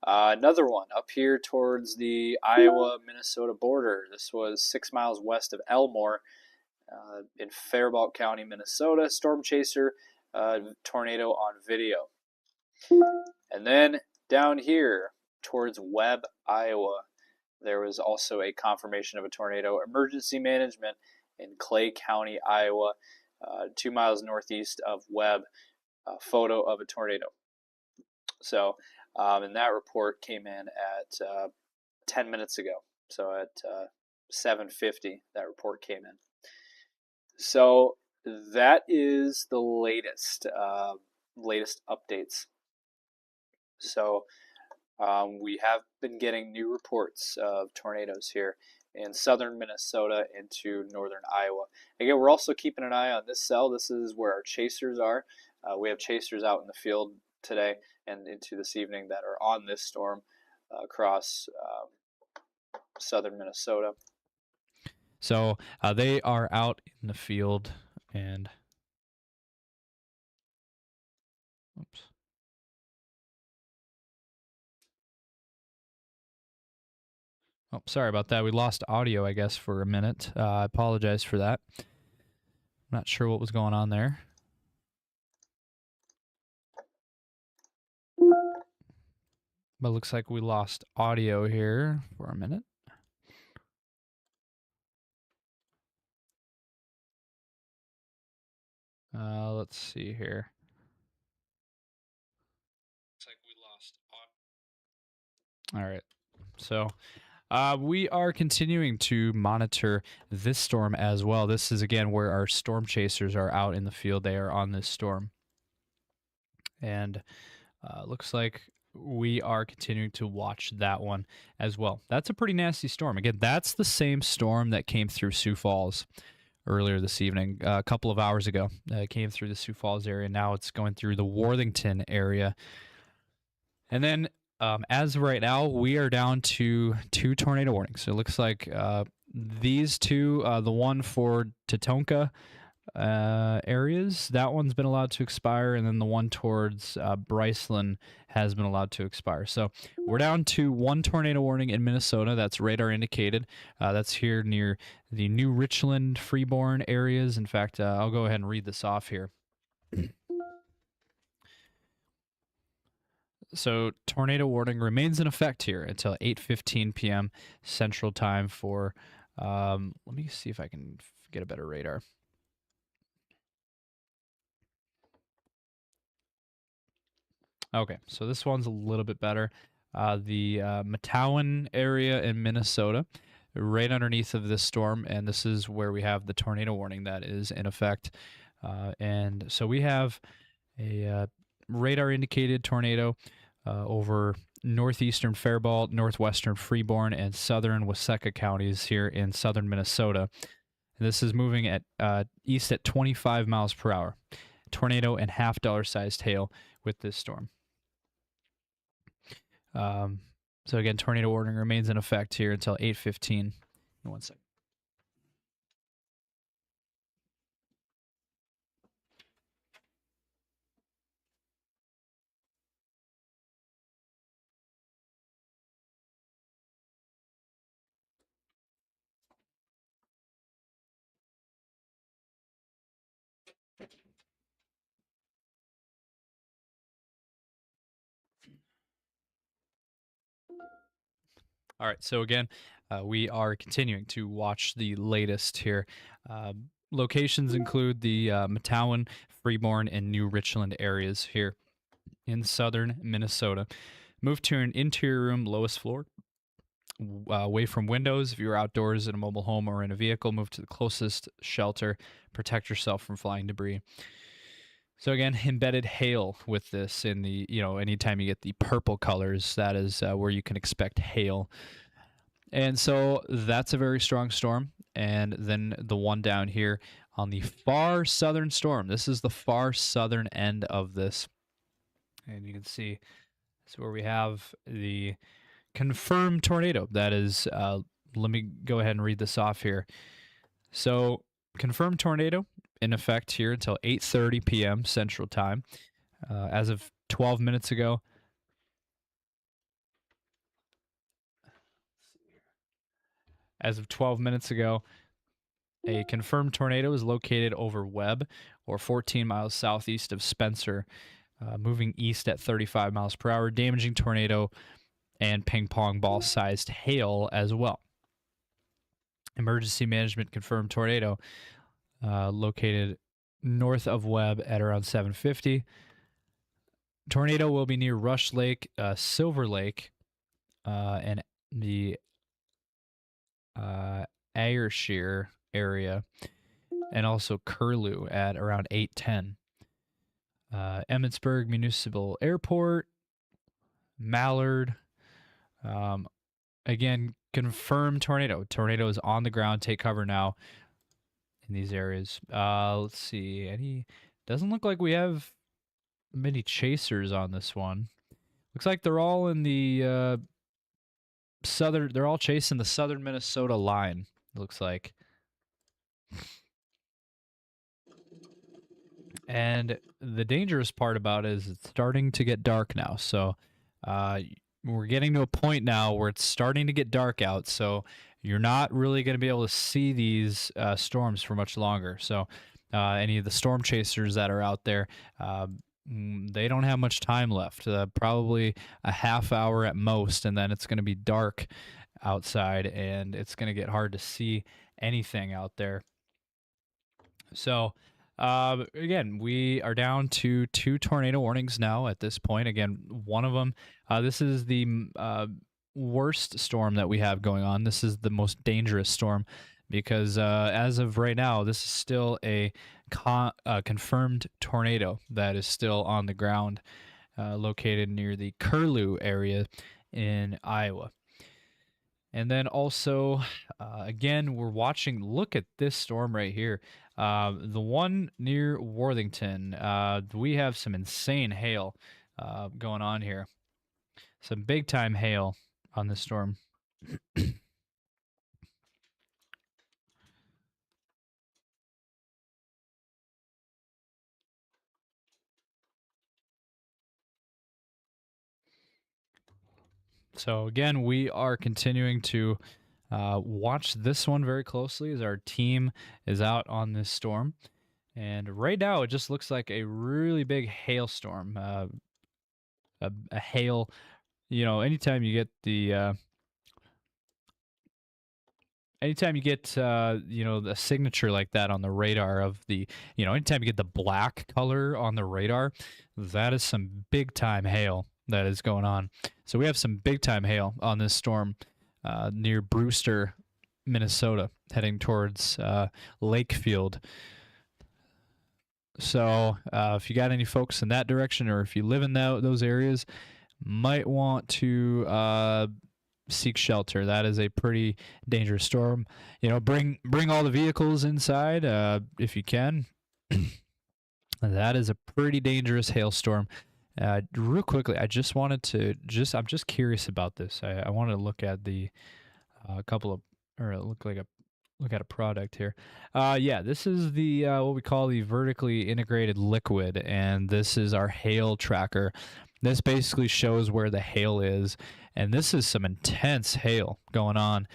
Another one up here towards the Iowa-Minnesota border. This was 6 miles west of Elmore in Faribault County, Minnesota. Storm chaser, tornado on video. And then down here towards Webb, Iowa, there was also a confirmation of a tornado. Emergency management in Clay County, Iowa, 2 miles northeast of Webb. Photo of a tornado. So, and that report came in at 10 minutes ago. So at 7:50, that report came in. So that is the latest updates. So we have been getting new reports of tornadoes here in southern Minnesota into northern Iowa. Again, we're also keeping an eye on this cell. This is where our chasers are. We have chasers out in the field today and into this evening that are on this storm across southern Minnesota. So they are out in the field, and oops. Oh, sorry about that. We lost audio, I guess, for a minute. I apologize for that. I'm not sure what was going on there. But it looks like we lost audio here for a minute. Let's see here. Looks like we lost audio. All right. So we are continuing to monitor this storm as well. This is, again, where our storm chasers are out in the field. They are on this storm. And looks like we are continuing to watch that one as well. That's a pretty nasty storm. Again, that's the same storm that came through Sioux Falls earlier this evening, a couple of hours ago. It came through the Sioux Falls area. Now it's going through the Worthington area. And then as of right now, we are down to 2 tornado warnings. So it looks like these two, the one for Tatonka areas, that one's been allowed to expire, and then the one towards Bryceland has been allowed to expire. So we're down to 1 tornado warning in Minnesota. That's radar indicated. That's here near the New Richland, Freeborn areas. In fact, I'll go ahead and read this off here. So tornado warning remains in effect here until 8:15 p.m. Central Time for, let me see if I can get a better radar. Okay, so this one's a little bit better. the Metawan area in Minnesota, right underneath of this storm, and this is where we have the tornado warning that is in effect. And so we have a radar indicated tornado over northeastern Faribault, northwestern Freeborn, and southern Waseca counties here in southern Minnesota. This is moving at east at 25 miles per hour. Tornado and half dollar sized hail with this storm. So again, tornado warning remains in effect here until 8:15. 1 second. All right, so again, we are continuing to watch the latest here. Locations include the Metawan, Freeborn, and New Richland areas here in southern Minnesota. Move to an interior room, lowest floor, away from windows. If you're outdoors in a mobile home or in a vehicle, move to the closest shelter. Protect yourself from flying debris. So again, embedded hail with this in the, anytime you get the purple colors, that is where you can expect hail. And so that's a very strong storm. And then the one down here on the far southern storm, this is the far southern end of this. And you can see that's where we have the confirmed tornado. That is, let me go ahead and read this off here. So confirmed tornado in effect here until 8:30 p.m. Central Time. As of 12 minutes ago, a confirmed tornado is located over Webb, or 14 miles southeast of Spencer, moving east at 35 miles per hour, damaging tornado and ping pong ball sized hail as well. Emergency management confirmed tornado located north of Webb at around 7:50. Tornado will be near Rush Lake, Silver Lake, and the Ayrshire area, and also Curlew at around 8:10. Emmitsburg Municipal Airport, Mallard. Again, confirmed tornado. Tornado is on the ground. Take cover now in these areas. Let's see. Doesn't look like we have many chasers on this one. Looks like they're all in the southern. They're all chasing the southern Minnesota line. It looks like. And the dangerous part about it is it's starting to get dark now. So we're getting to a point now where it's starting to get dark out. So you're not really going to be able to see these storms for much longer. So any of the storm chasers that are out there, they don't have much time left. Probably a half hour at most, and then it's going to be dark outside, and it's going to get hard to see anything out there. So again, we are down to 2 tornado warnings now at this point. Again, one of them, this is the worst storm that we have going on. This is the most dangerous storm because as of right now, this is still a confirmed tornado that is still on the ground, located near the Curlew area in Iowa. And then also, again, we're watching, look at this storm right here. The one near Worthington, we have some insane hail going on here. Some big time hail on this storm. So again, we are continuing to watch this one very closely as our team is out on this storm. And right now, it just looks like a really big hailstorm. A hail, anytime you get the a signature like that on the radar of the, anytime you get the black color on the radar, that is some big time hail. that is going on. So we have some big time hail on this storm near Brewster, Minnesota, heading towards Lakefield. So if you got any folks in that direction, or if you live in those areas, might want to seek shelter. That is a pretty dangerous storm. You know, bring all the vehicles inside if you can. That is a pretty dangerous hailstorm. Real quickly, I just wanted to I'm just curious about this. I wanted to look at the look at a product here. Yeah, this is the what we call the vertically integrated liquid, and this is our hail tracker. This basically shows where the hail is, and this is some intense hail going on.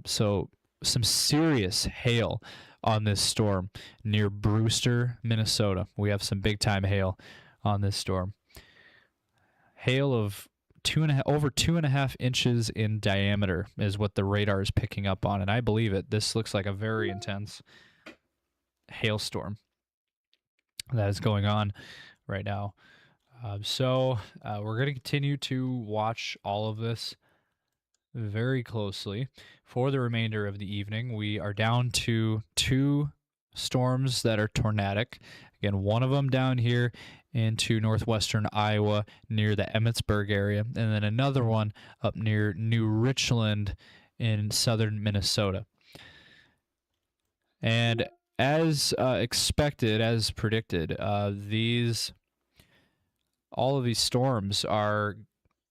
So some serious hail on this storm near Brewster, Minnesota. We have some big time hail on this storm. Hail of over 2.5 inches in diameter is what the radar is picking up on, and I believe it. This looks like a very intense hailstorm that is going on right now. So we're going to continue to watch all of this very closely for the remainder of the evening. We are down to 2 storms that are tornadic. Again, one of them down here into northwestern Iowa near the Emmitsburg area, and then another one up near New Richland in southern Minnesota. And as expected, as predicted, all of these storms are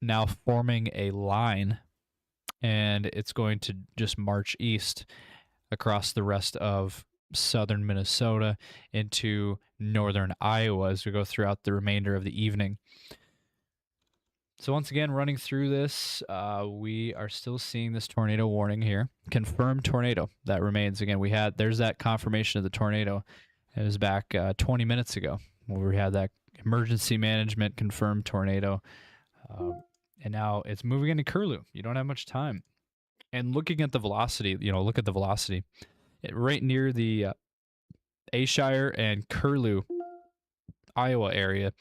now forming a line, and it's going to just march east across the rest of southern Minnesota into northern Iowa as we go throughout the remainder of the evening. So once again, running through this, we are still seeing this tornado warning here. Confirmed tornado that remains. Again, there's that confirmation of the tornado. It was back 20 minutes ago where we had that emergency management confirmed tornado. And now it's moving into Curlew. You don't have much time. And looking at the velocity, look at the velocity. Right near the Ayrshire and Curlew, Iowa area,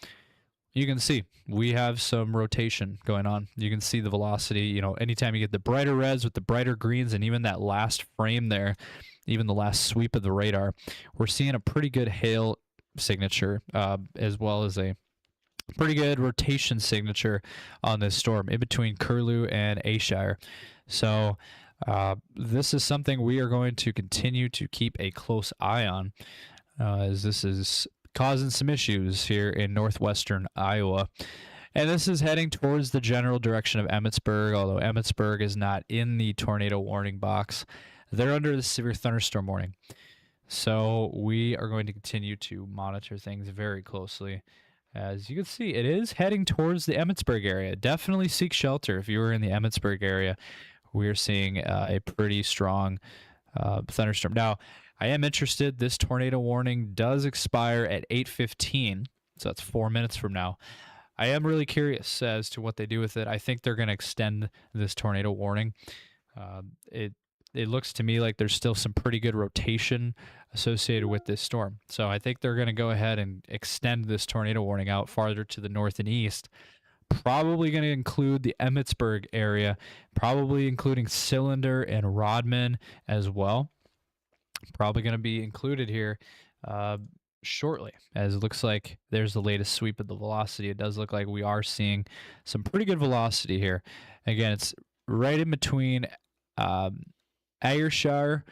you can see we have some rotation going on. You can see the velocity. Anytime you get the brighter reds with the brighter greens, and even that last frame there, even the last sweep of the radar, we're seeing a pretty good hail signature, as well as a pretty good rotation signature on this storm in between Curlew and Ayrshire. So this is something we are going to continue to keep a close eye on, as this is causing some issues here in northwestern Iowa. And this is heading towards the general direction of Emmitsburg, although Emmitsburg is not in the tornado warning box. They're under the severe thunderstorm warning. So we are going to continue to monitor things very closely. As you can see, it is heading towards the Emmitsburg area. Definitely seek shelter if you were in the Emmitsburg area. We're seeing a pretty strong thunderstorm. Now, I am interested. This tornado warning does expire at 8:15, so that's 4 minutes from now. I am really curious as to what they do with it. I think they're going to extend this tornado warning. It looks to me like there's still some pretty good rotation associated with this storm. So I think they're going to go ahead and extend this tornado warning out farther to the north and east. Probably going to include the Emmitsburg area, probably including Cylinder and Rodman as well. Probably going to be included here shortly, as it looks like there's the latest sweep of the velocity. It does look like we are seeing some pretty good velocity here. Again, it's right in between Ayrshire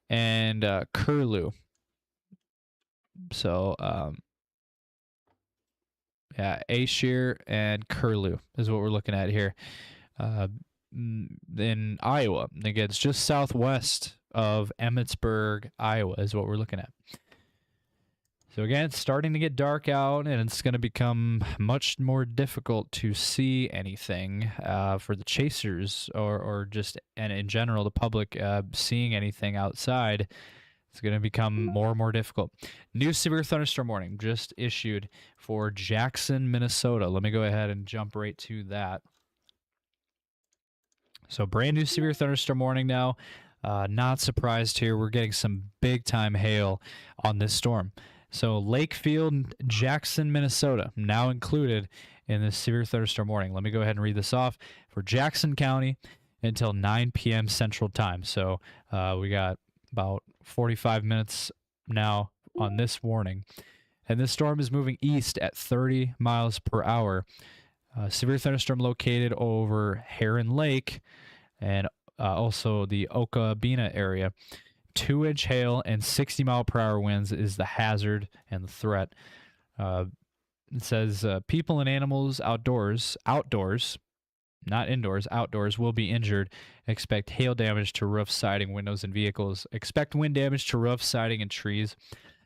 and Curlew. So, yeah, Ayrshire and Curlew is what we're looking at here in Iowa. Again, it's just southwest of Emmitsburg, Iowa is what we're looking at. So again, it's starting to get dark out, and it's going to become much more difficult to see anything for the chasers or just, and in general, the public seeing anything outside. It's going to become more and more difficult. New severe thunderstorm warning just issued for Jackson, Minnesota. Let me go ahead and jump right to that. So brand new severe thunderstorm warning now. Not surprised here. We're getting some big time hail on this storm. So Lakefield, Jackson, Minnesota, now included in this severe thunderstorm warning. Let me go ahead and read this off for Jackson County until 9 p.m. Central Time. So we got about 45 minutes now on this warning. And this storm is moving east at 30 miles per hour. Severe thunderstorm located over Heron Lake and also the Okabena area. 2-inch hail and 60-mile-per-hour winds is the hazard and the threat. It says people and animals outdoors, not indoors, outdoors, will be injured. Expect hail damage to roof, siding, windows, and vehicles. Expect wind damage to roof, siding, and trees.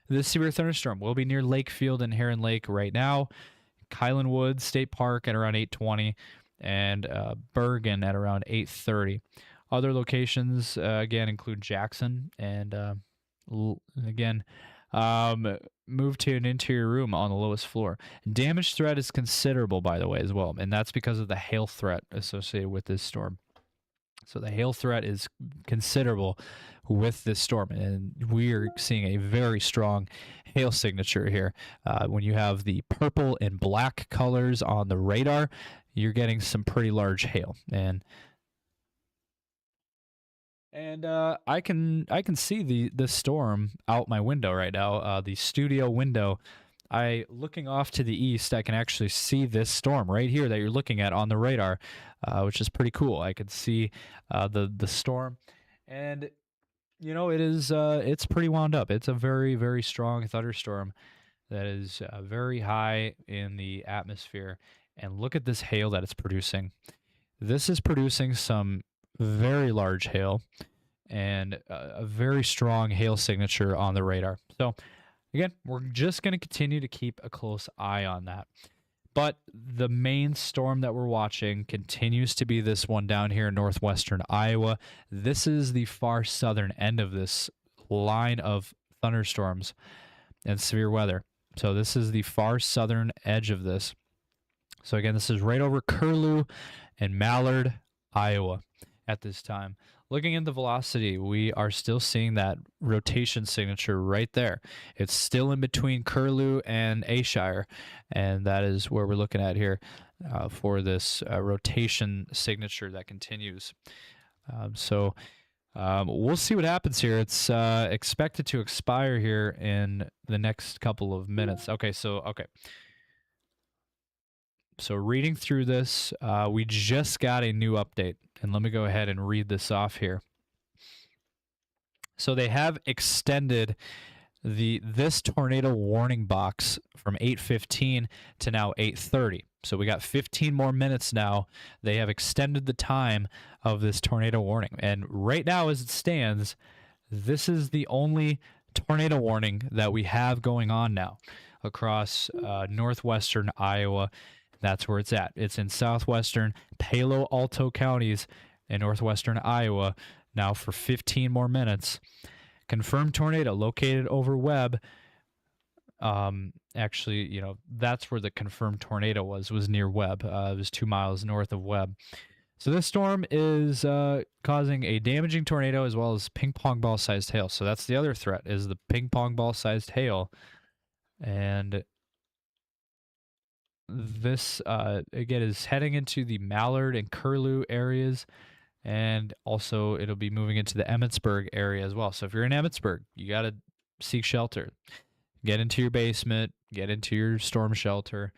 This severe thunderstorm will be near Lakefield and Heron Lake right now, Kylan Woods State Park at around 8:20, and Bergen at around 8:30. Other locations, again, include Jackson and, again, move to an interior room on the lowest floor. Damage threat is considerable, by the way, as well, and that's because of the hail threat associated with this storm. So the hail threat is considerable with this storm, and we are seeing a very strong hail signature here. When you have the purple and black colors on the radar, you're getting some pretty large hail, and I can see the storm out my window right now, the studio window. Looking off to the east, I can actually see this storm right here that you're looking at on the radar, which is pretty cool. I could see the storm, and it's pretty wound up. It's a very, very strong thunderstorm that is very high in the atmosphere. And look at this hail that it's producing. This is producing some very large hail and a very strong hail signature on the radar. So again, we're just going to continue to keep a close eye on that. But the main storm that we're watching continues to be this one down here in northwestern Iowa. This is the far southern end of this line of thunderstorms and severe weather. So this is the far southern edge of this. So again, this is right over Curlew and Mallard, Iowa at this time. Looking at the velocity, we are still seeing that rotation signature right there. It's still in between Curlew and Ayrshire, and that is where we're looking at here for this rotation signature that continues. We'll see what happens here. It's expected to expire here in the next couple of minutes. Okay. So reading through this, we just got a new update, and let me go ahead and read this off here. So they have extended this tornado warning box from 8:15 to now 8:30. So we got 15 more minutes now. They have extended the time of this tornado warning. And right now, as it stands, this is the only tornado warning that we have going on now across northwestern Iowa. That's where it's at. It's in southwestern Palo Alto counties in northwestern Iowa now for 15 more minutes. Confirmed tornado located over Webb. Actually, that's where the confirmed tornado was near Webb. It was 2 miles north of Webb. So this storm is causing a damaging tornado as well as ping pong ball sized hail. So that's the other threat, is the ping pong ball sized hail. And this, again, is heading into the Mallard and Curlew areas, and also it'll be moving into the Emmetsburg area as well. So if you're in Emmetsburg, you got to seek shelter. Get into your basement, get into your storm shelter.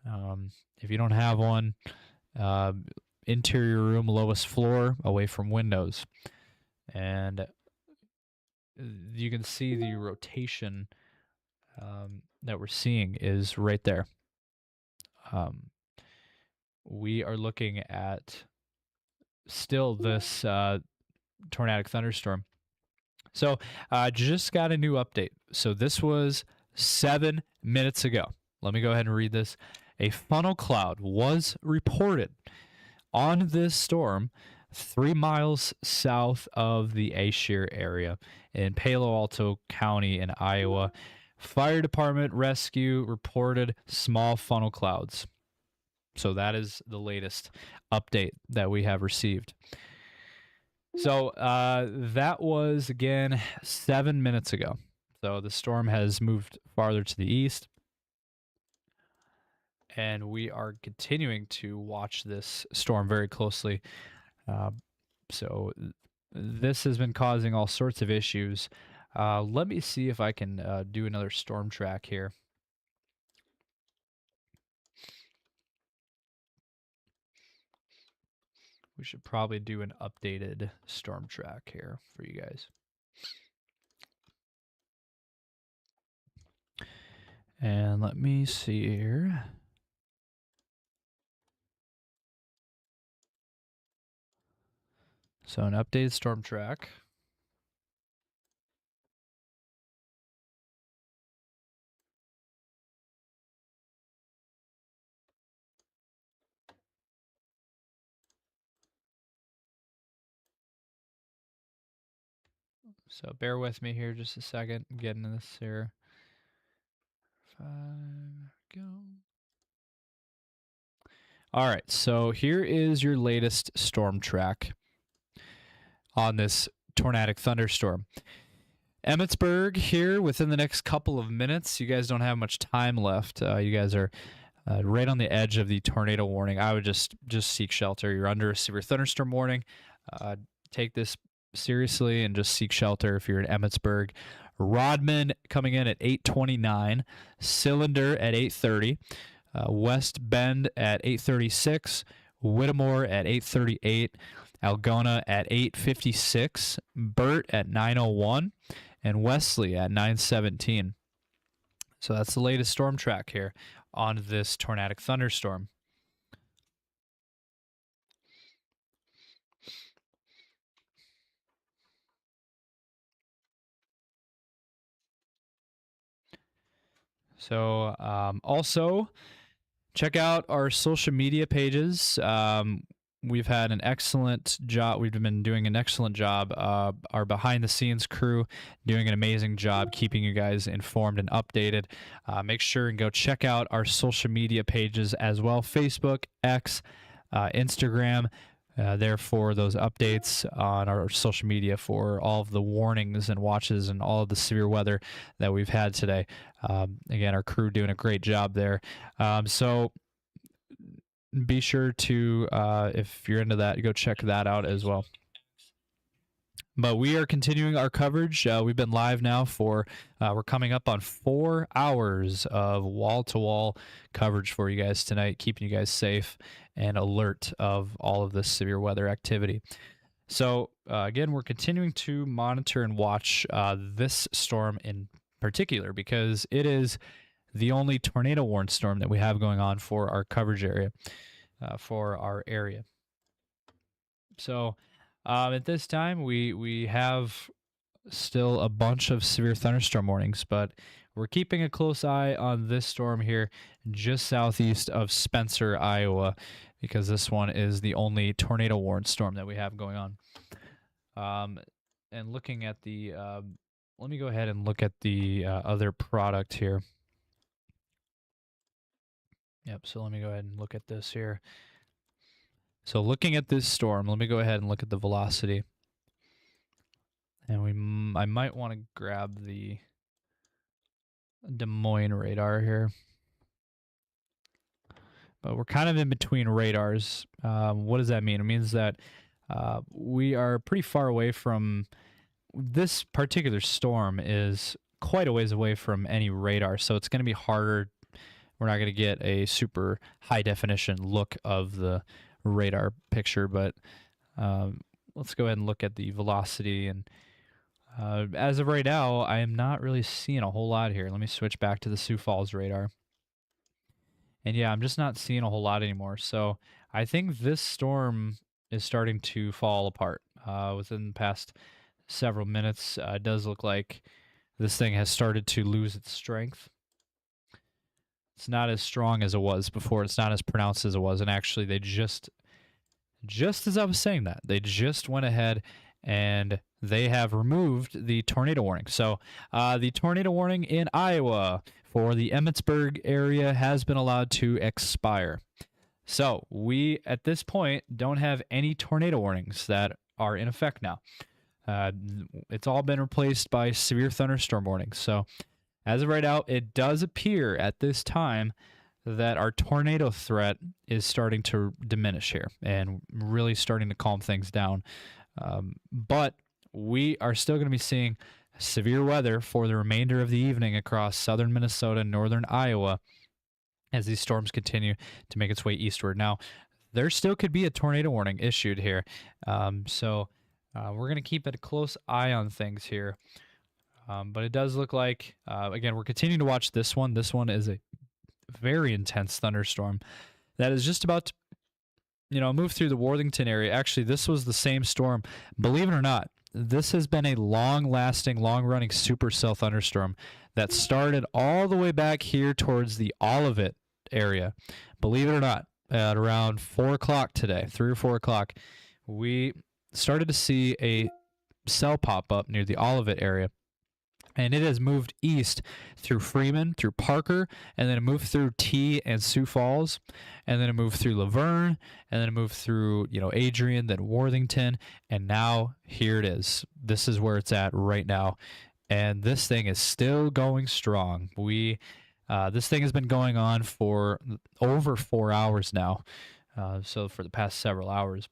If you don't have one, interior room, lowest floor, away from windows. And you can see the rotation that we're seeing is right there. We are looking at still this tornadic thunderstorm. So just got a new update. So this was 7 minutes ago. Let me go ahead and read this. A funnel cloud was reported on this storm 3 miles south of the Ayrshire area in Palo Alto County in Iowa. Fire department rescue reported small funnel clouds. So that is the latest update that we have received. So that was, again, 7 minutes ago. So the storm has moved farther to the east. and we are continuing to watch this storm very closely. So this has been causing all sorts of issues. Let me see if I can do another storm track here. We should probably do an updated storm track here for you guys. And let me see here. So an updated storm track. So bear with me here just a second. Getting this here. 5, go. All right, so here is your latest storm track on this tornadic thunderstorm. Emmetsburg here within the next couple of minutes. You guys don't have much time left. You guys are right on the edge of the tornado warning. I would just seek shelter. You're under a severe thunderstorm warning. Take this seriously and just seek shelter if you're in Emmetsburg. Rodman coming in at 8:29, Cylinder at 8:30, West Bend at 8:36, Whittemore at 8:38, Algona at 8:56, Burt at 9:01, and Wesley at 9:17. So that's the latest storm track here on this tornadic thunderstorm. So also check out our social media pages. We've had an excellent job. We've been doing an excellent job. Our behind-the-scenes crew doing an amazing job keeping you guys informed and updated. Make sure and go check out our social media pages as well. Facebook, X, Instagram. Therefore, those updates on our social media for all of the warnings and watches and all of the severe weather that we've had today. Again, our crew doing a great job there. So be sure to, if you're into that, go check that out as well. But we are continuing our coverage. We've been live now for, we're coming up on 4 hours of wall-to-wall coverage for you guys tonight, keeping you guys safe and alert of all of this severe weather activity. So, again, we're continuing to monitor and watch this storm in particular because it is the only tornado warned storm that we have going on for our coverage area, for our area. So, at this time, we have still a bunch of severe thunderstorm warnings, but we're keeping a close eye on this storm here just southeast of Spencer, Iowa, because this one is the only tornado warned storm that we have going on. And looking at the, let me go ahead and look at the other product here. Yep, so let me go ahead and look at this here. So looking at this storm, let me go ahead and look at the velocity. And I might want to grab the Des Moines radar here. But we're kind of in between radars. What does that mean? It means that we are pretty far away from this particular storm is quite a ways away from any radar, so it's going to be harder. We're not going to get a super high definition look of the radar picture, but let's go ahead and look at the velocity. And as of right now, I am not really seeing a whole lot here. Let me switch back to the Sioux Falls radar. And yeah, I'm just not seeing a whole lot anymore. So I think this storm is starting to fall apart within the past several minutes. It does look like this thing has started to lose its strength. It's not as strong as it was before. It's not as pronounced as it was. And actually, they just as I was saying that, they just went ahead and they have removed the tornado warning. So the tornado warning in Iowa for the Emmetsburg area has been allowed to expire. So we, at this point, don't have any tornado warnings that are in effect now. It's all been replaced by severe thunderstorm warnings. So as of right now, it does appear at this time that our tornado threat is starting to diminish here and really starting to calm things down. But we are still going to be seeing severe weather for the remainder of the evening across southern Minnesota and northern Iowa as these storms continue to make its way eastward. Now, there still could be a tornado warning issued here. So we're going to keep a close eye on things here. But it does look like, again, we're continuing to watch this one. This one is a very intense thunderstorm that is just about to, move through the Worthington area. Actually, this was the same storm. Believe it or not, this has been a long-lasting, long-running supercell thunderstorm that started all the way back here towards the Olivet area. Believe it or not, at around 4 o'clock today, 3 or 4 o'clock, we started to see a cell pop up near the Olivet area. And it has moved east through Freeman, through Parker, and then it moved through T and Sioux Falls, and then it moved through Laverne, and then it moved through, Adrian, then Worthington, and now here it is. This is where it's at right now, and this thing is still going strong. This thing has been going on for over 4 hours now, so for the past several hours.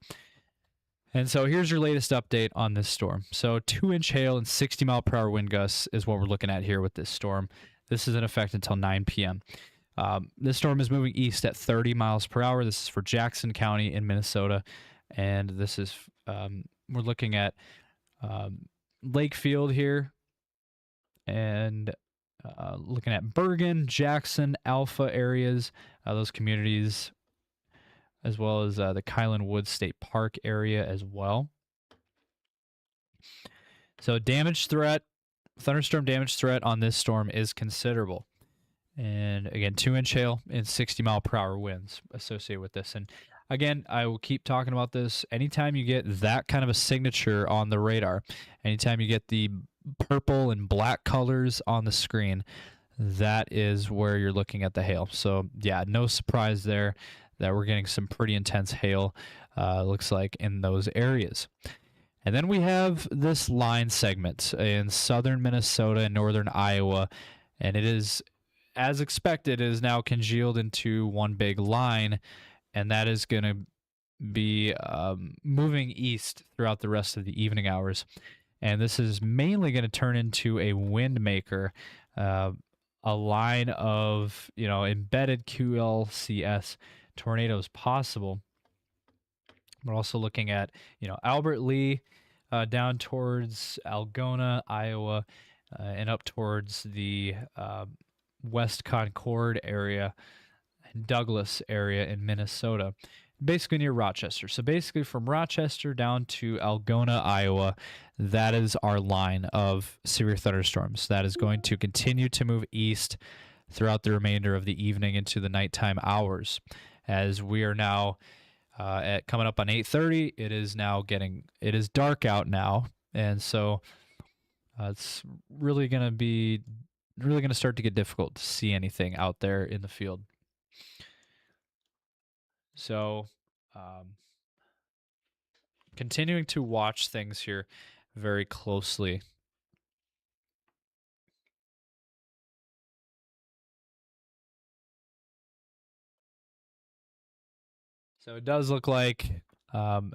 And so here's your latest update on this storm. So 2-inch hail and 60-mile-per-hour wind gusts is what we're looking at here with this storm. This is in effect until 9 p.m. This storm is moving east at 30 miles per hour. This is for Jackson County in Minnesota. And this is, we're looking at Lakefield here and looking at Bergen, Jackson, Alpha areas, those communities, as well as the Kylan Woods State Park area as well. So thunderstorm damage threat on this storm is considerable. And again, 2-inch hail and 60-mile-per-hour winds associated with this. And again, I will keep talking about this. Anytime you get that kind of a signature on the radar, anytime you get the purple and black colors on the screen, that is where you're looking at the hail. So yeah, no surprise there that we're getting some pretty intense hail, looks like, in those areas. And then we have this line segment in southern Minnesota and northern Iowa, and it is, as expected, it is now congealed into one big line, and that is going to be moving east throughout the rest of the evening hours. And this is mainly going to turn into a wind maker, a line of, embedded QLCS tornadoes possible. We're also looking at, Albert Lee down towards Algona, Iowa, and up towards the West Concord area and Douglas area in Minnesota, basically near Rochester. So basically from Rochester down to Algona, Iowa, that is our line of severe thunderstorms. That is going to continue to move east throughout the remainder of the evening into the nighttime hours. As we are now coming up on 8:30, it is dark out now, and so it's really going to start to get difficult to see anything out there in the field. So continuing to watch things here very closely. So it does look like all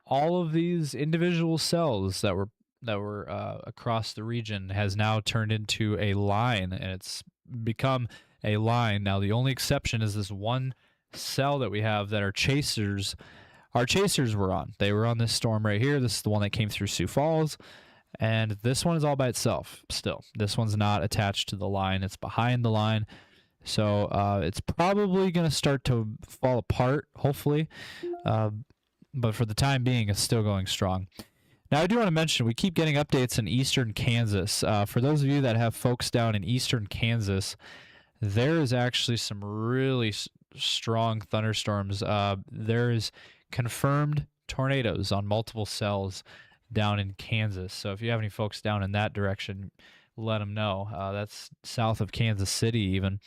of these individual cells that were across the region has now turned into a line, and it's become a line. Now the only exception is this one cell that we have that our chasers were on. They were on this storm right here. This is the one that came through Sioux Falls, and this one is all by itself still. This one's not attached to the line. It's behind the line. So it's probably going to start to fall apart, hopefully. But for the time being, it's still going strong. Now, I do want to mention, we keep getting updates in eastern Kansas. For those of you that have folks down in eastern Kansas, there is actually some really strong thunderstorms. There's confirmed tornadoes on multiple cells down in Kansas. So if you have any folks down in that direction, let them know. That's south of Kansas City even.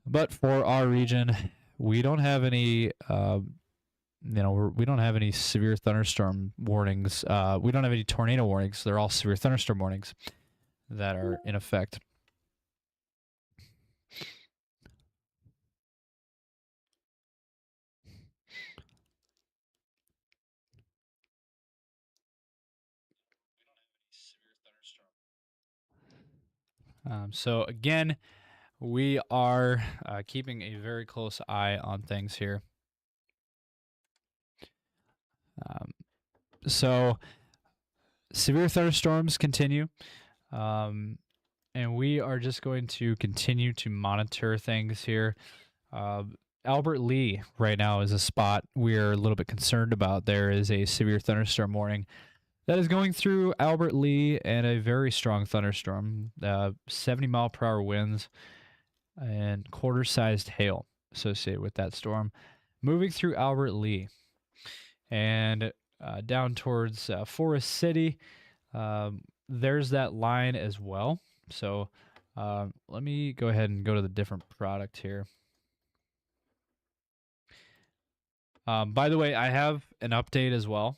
But for our region, we don't have any, we don't have any severe thunderstorm warnings. We don't have any tornado warnings. They're all severe thunderstorm warnings that are in effect. So again, we are keeping a very close eye on things here. So severe thunderstorms continue, and we are just going to continue to monitor things here. Albert Lee right now is a spot we're a little bit concerned about. There is a severe thunderstorm warning that is going through Albert Lee, and a very strong thunderstorm, 70-mile-per-hour winds and quarter-sized hail associated with that storm, moving through Albert Lee and down towards Forest City. There's that line as well. So let me go ahead and go to the different product here. By the way, I have an update as well.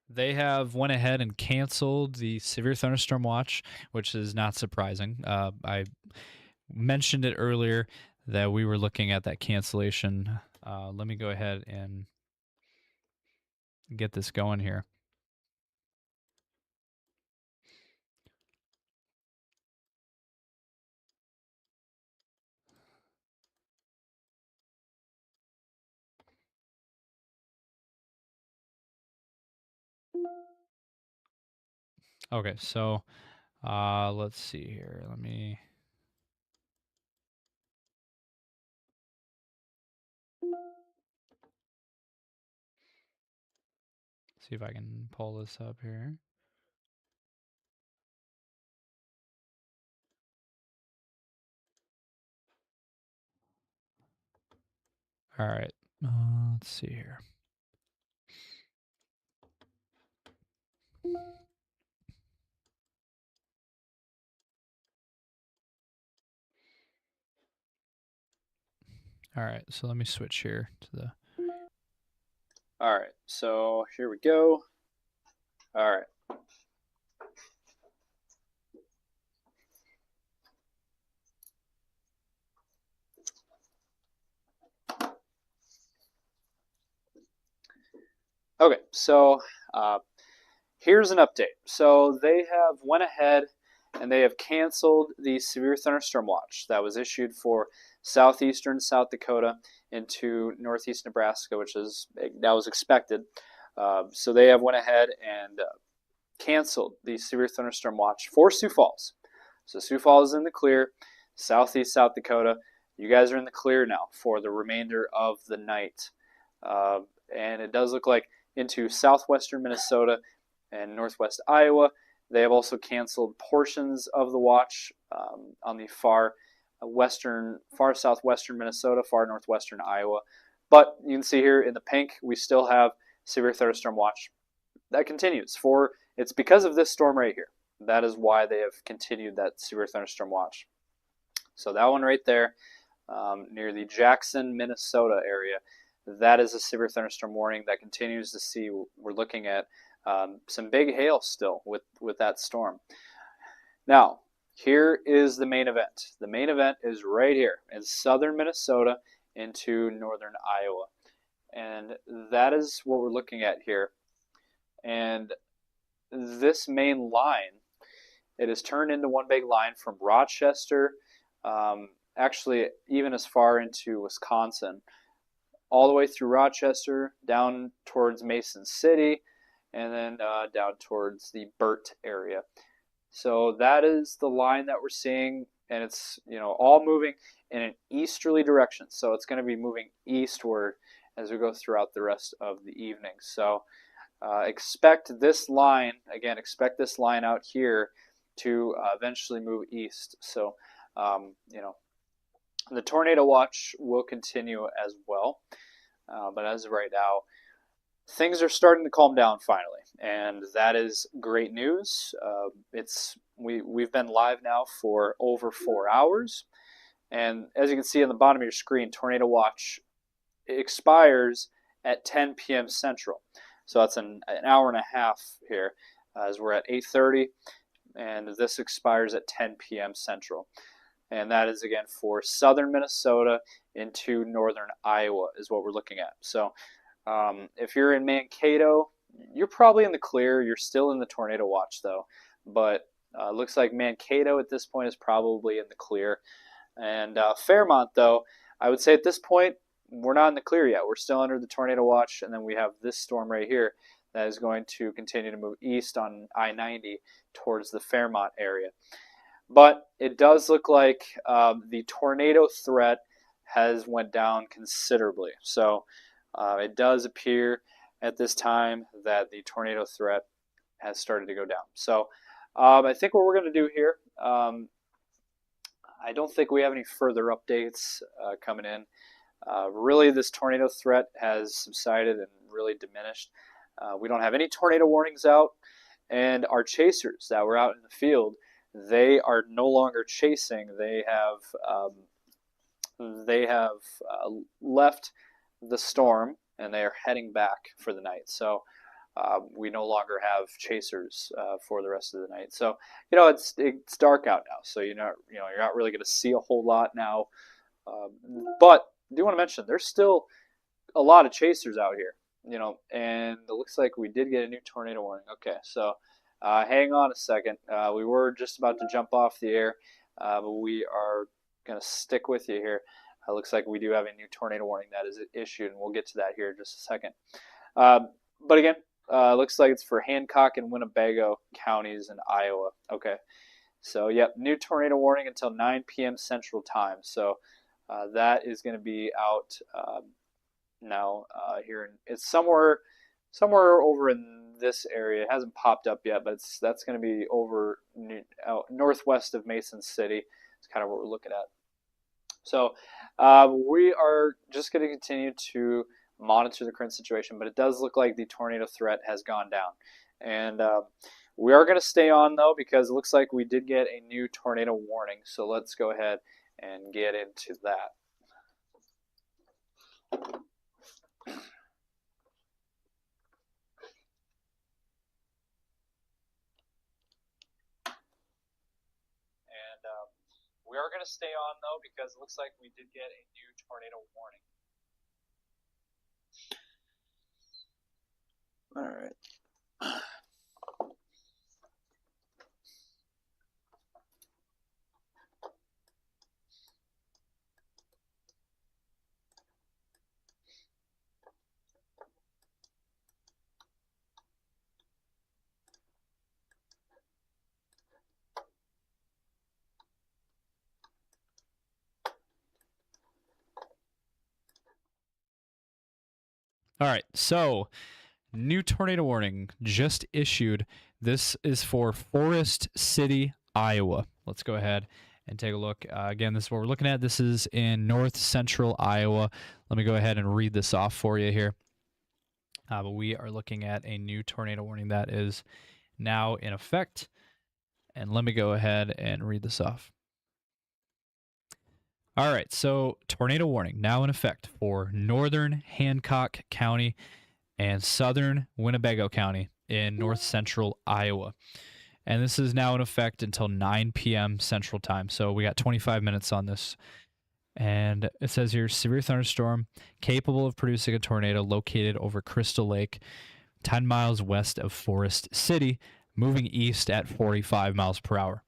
They have went ahead and canceled the severe thunderstorm watch, which is not surprising. I mentioned it earlier that we were looking at that cancellation. Let me go ahead and get this going here. Okay, so let's see here. Let me see if I can pull this up here. All right, let's see here. All right, so let me switch here to the. All right, so here we go. All right. Okay, so here's an update. So they have went ahead and they have canceled the severe thunderstorm watch that was issued for southeastern South Dakota into northeast Nebraska, that was expected. So they have went ahead and canceled the severe thunderstorm watch for Sioux Falls. So Sioux Falls is in the clear, southeast South Dakota. You guys are in the clear now for the remainder of the night. And it does look like into southwestern Minnesota and northwest Iowa. They have also canceled portions of the watch on the far southwestern Minnesota, far northwestern Iowa. But you can see here in the pink, we still have severe thunderstorm watch. That continues it's because of this storm right here. That is why they have continued that severe thunderstorm watch. So that one right there, near the Jackson, Minnesota area, that is a severe thunderstorm warning that continues to see. We're looking at some big hail still with that storm. Now, here is the main event. The main event is right here in southern Minnesota into northern Iowa. And that is what we're looking at here. And this main line, it is turned into one big line from Rochester, actually even as far into Wisconsin, all the way through Rochester, down towards Mason City, and then down towards the Burt area. So that is the line that we're seeing, and it's all moving in an easterly direction. So it's going to be moving eastward as we go throughout the rest of the evening. So expect this line out here to eventually move east. So the tornado watch will continue as well, but as of right now, things are starting to calm down finally, and that is great news. We've been live now for over 4 hours, and as you can see on the bottom of your screen, tornado watch expires at 10 p.m. Central. So that's an hour and a half here, as we're at 8:30, and this expires at 10 p.m. Central. And that is, again, for southern Minnesota into northern Iowa is what we're looking at. So if you're in Mankato, you're probably in the clear. You're still in the tornado watch though, but looks like Mankato at this point is probably in the clear. And Fairmont, though, I would say at this point, we're not in the clear yet. We're still under the tornado watch, and then we have this storm right here that is going to continue to move east on I-90 towards the Fairmont area. But it does look like the tornado threat has went down considerably. So it does appear at this time that the tornado threat has started to go down. So I think what we're going to do here, I don't think we have any further updates coming in. Really, this tornado threat has subsided and really diminished. We don't have any tornado warnings out, and our chasers that were out in the field, they are no longer chasing. They have left the storm, and they are heading back for the night. So we no longer have chasers for the rest of the night. So it's dark out now, so you're not really going to see a whole lot now. But I do want to mention there's still a lot of chasers out here, and it looks like we did get a new tornado warning. Okay, so hang on a second. We were just about to jump off the air, but we are going to stick with you here. Looks like we do have a new tornado warning that is issued, and we'll get to that here in just a second. But again, looks like it's for Hancock and Winnebago counties in Iowa. Okay, so yep, new tornado warning until 9 p.m. Central Time. So that is going to be out now here. It's somewhere over in this area. It hasn't popped up yet, but that's going to be over northwest of Mason City. It's kind of what we're looking at. So we are just going to continue to monitor the current situation, but it does look like the tornado threat has gone down. And we are going to stay on, though, because it looks like we did get a new tornado warning. So let's go ahead and get into that. We are going to stay on, though, because it looks like we did get a new tornado warning. All right. All right, so new tornado warning just issued. This is for Forest City, Iowa. Let's go ahead and take a look. Again, this is what we're looking at. This is in north central Iowa. Let me go ahead and read this off for you here. But we are looking at a new tornado warning that is now in effect. And let me go ahead and read this off. All right, so tornado warning now in effect for northern Hancock County and southern Winnebago County in north central Iowa. And this is now in effect until 9 p.m. Central Time. So we got 25 minutes on this. And it says here, severe thunderstorm capable of producing a tornado located over Crystal Lake, 10 miles west of Forest City, moving east at 45 miles per hour.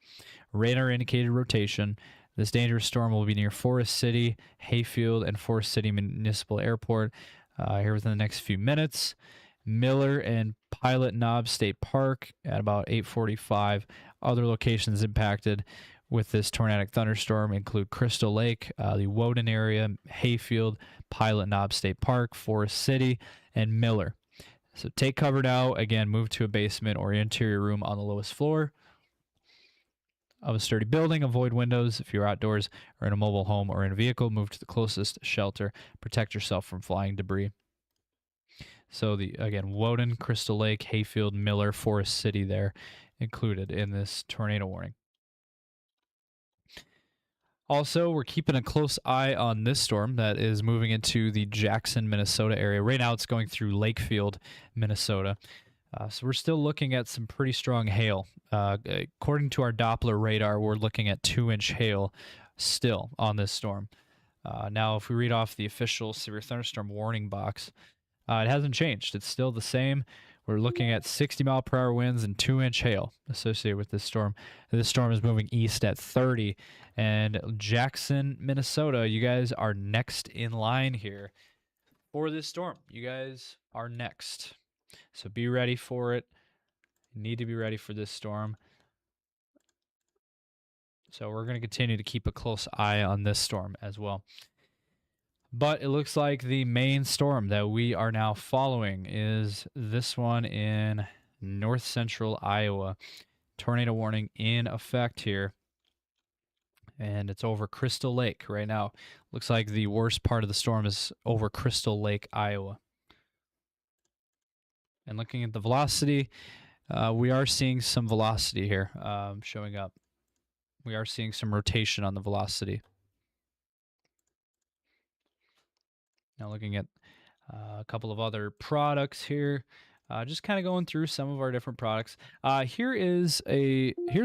Radar indicated rotation. This dangerous storm will be near Forest City, Hayfield, and Forest City Municipal Airport here within the next few minutes. Miller and Pilot Knob State Park at about 8:45. Other locations impacted with this tornadic thunderstorm include Crystal Lake, the Woden area, Hayfield, Pilot Knob State Park, Forest City, and Miller. So take cover now. Again, move to a basement or interior room on the lowest floor of a sturdy building. Avoid windows. If you're outdoors or in a mobile home or in a vehicle, move to the closest shelter. Protect yourself from flying debris. So again, Woden, Crystal Lake, Hayfield, Miller, Forest City there included in this tornado warning. Also, we're keeping a close eye on this storm that is moving into the Jackson, Minnesota area. Right now it's going through Lakefield, Minnesota. So we're still looking at some pretty strong hail. According to our Doppler radar, we're looking at 2-inch hail still on this storm. Now, if we read off the official severe thunderstorm warning box, It hasn't changed. It's still the same. We're looking at 60-mile-per-hour winds and 2-inch hail associated with this storm. This storm is moving east at 30. And Jackson, Minnesota, you guys are next in line here for this storm. You guys are next. So be ready for it. You need to be ready for this storm. So we're going to continue to keep a close eye on this storm as well. But it looks like the main storm that we are now following is this one in north central Iowa. Tornado warning in effect here. And it's over Crystal Lake right now. Looks like the worst part of the storm is over Crystal Lake, Iowa. And looking at the velocity, we are seeing some velocity here showing up. We are seeing some rotation on the velocity. Now looking at a couple of other products here, just kind of going through some of our different products. Here's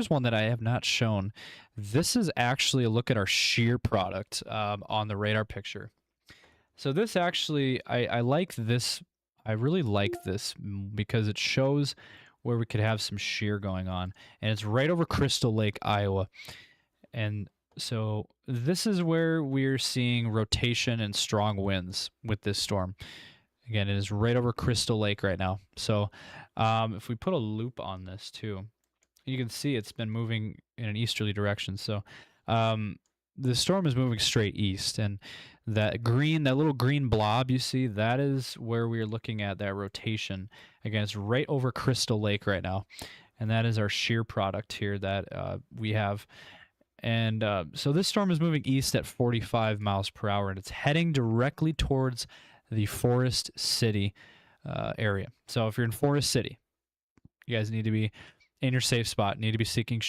one that I have not shown. This is actually a look at our shear product on the radar picture. So this actually, I like this. I really like this because it shows where we could have some shear going on, and it's right over Crystal Lake, Iowa. And so this is where we're seeing rotation and strong winds with this storm. Again, it is right over Crystal Lake right now. So if we put a loop on this too, you can see it's been moving in an easterly direction. So the storm is moving straight east, and that little green blob you see, that is where we're looking at that rotation. Again, it's right over Crystal Lake right now, and that is our shear product here that we have. And so this storm is moving east at 45 miles per hour, and it's heading directly towards the Forest City area. So if you're in Forest City, you guys need to be in your safe spot, need to be seeking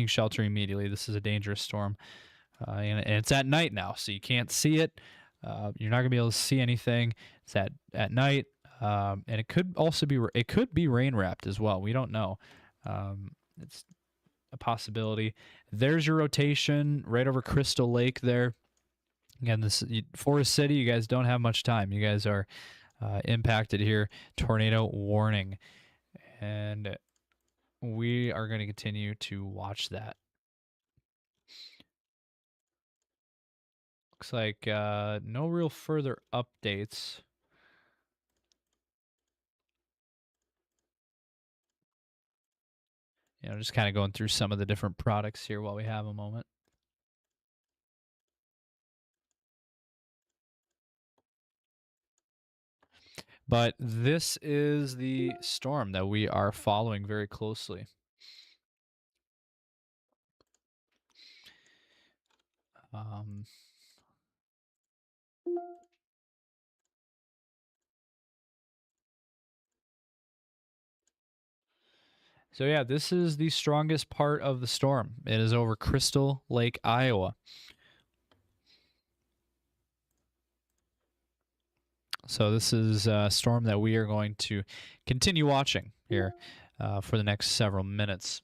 shelter immediately. This is a dangerous storm, and it's at night now, so you can't see it. You're not going to be able to see anything. It's at night, and it could also be rain wrapped as well. We don't know. It's a possibility. There's your rotation right over Crystal Lake there. Again, this Forest City, you guys don't have much time. You guys are impacted here. Tornado warning. And we are going to continue to watch that. Looks like no real further updates. Just kind of going through some of the different products here while we have a moment. But this is the storm that we are following very closely. So yeah, this is the strongest part of the storm. It is over Crystal Lake, Iowa. So this is a storm that we are going to continue watching here for the next several minutes.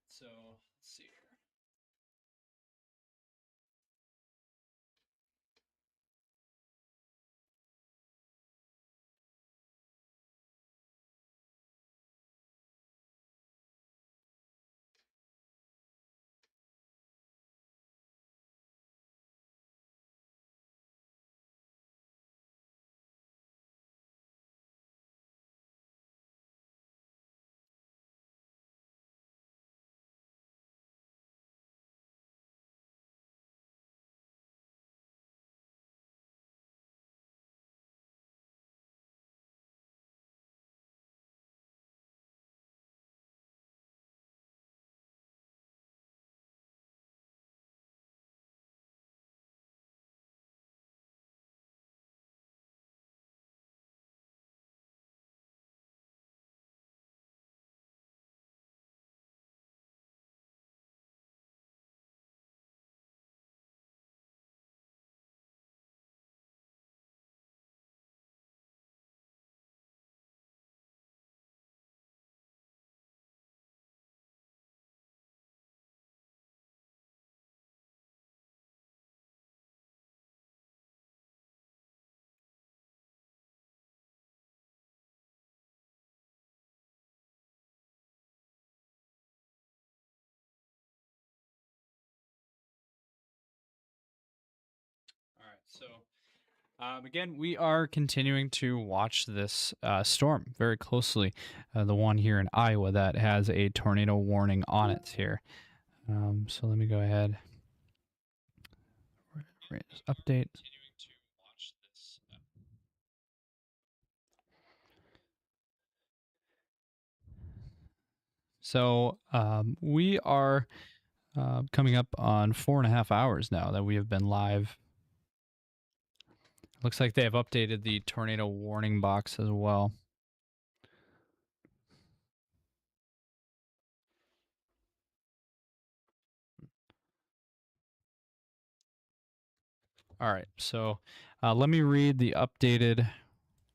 So let's see here. So, again, we are continuing to watch this storm very closely. The one here in Iowa that has a tornado warning on it here. So let me go ahead. Just update. So we are coming up on 4.5 hours now that we have been live. Looks like they have updated the tornado warning box as well. All right, so let me read the updated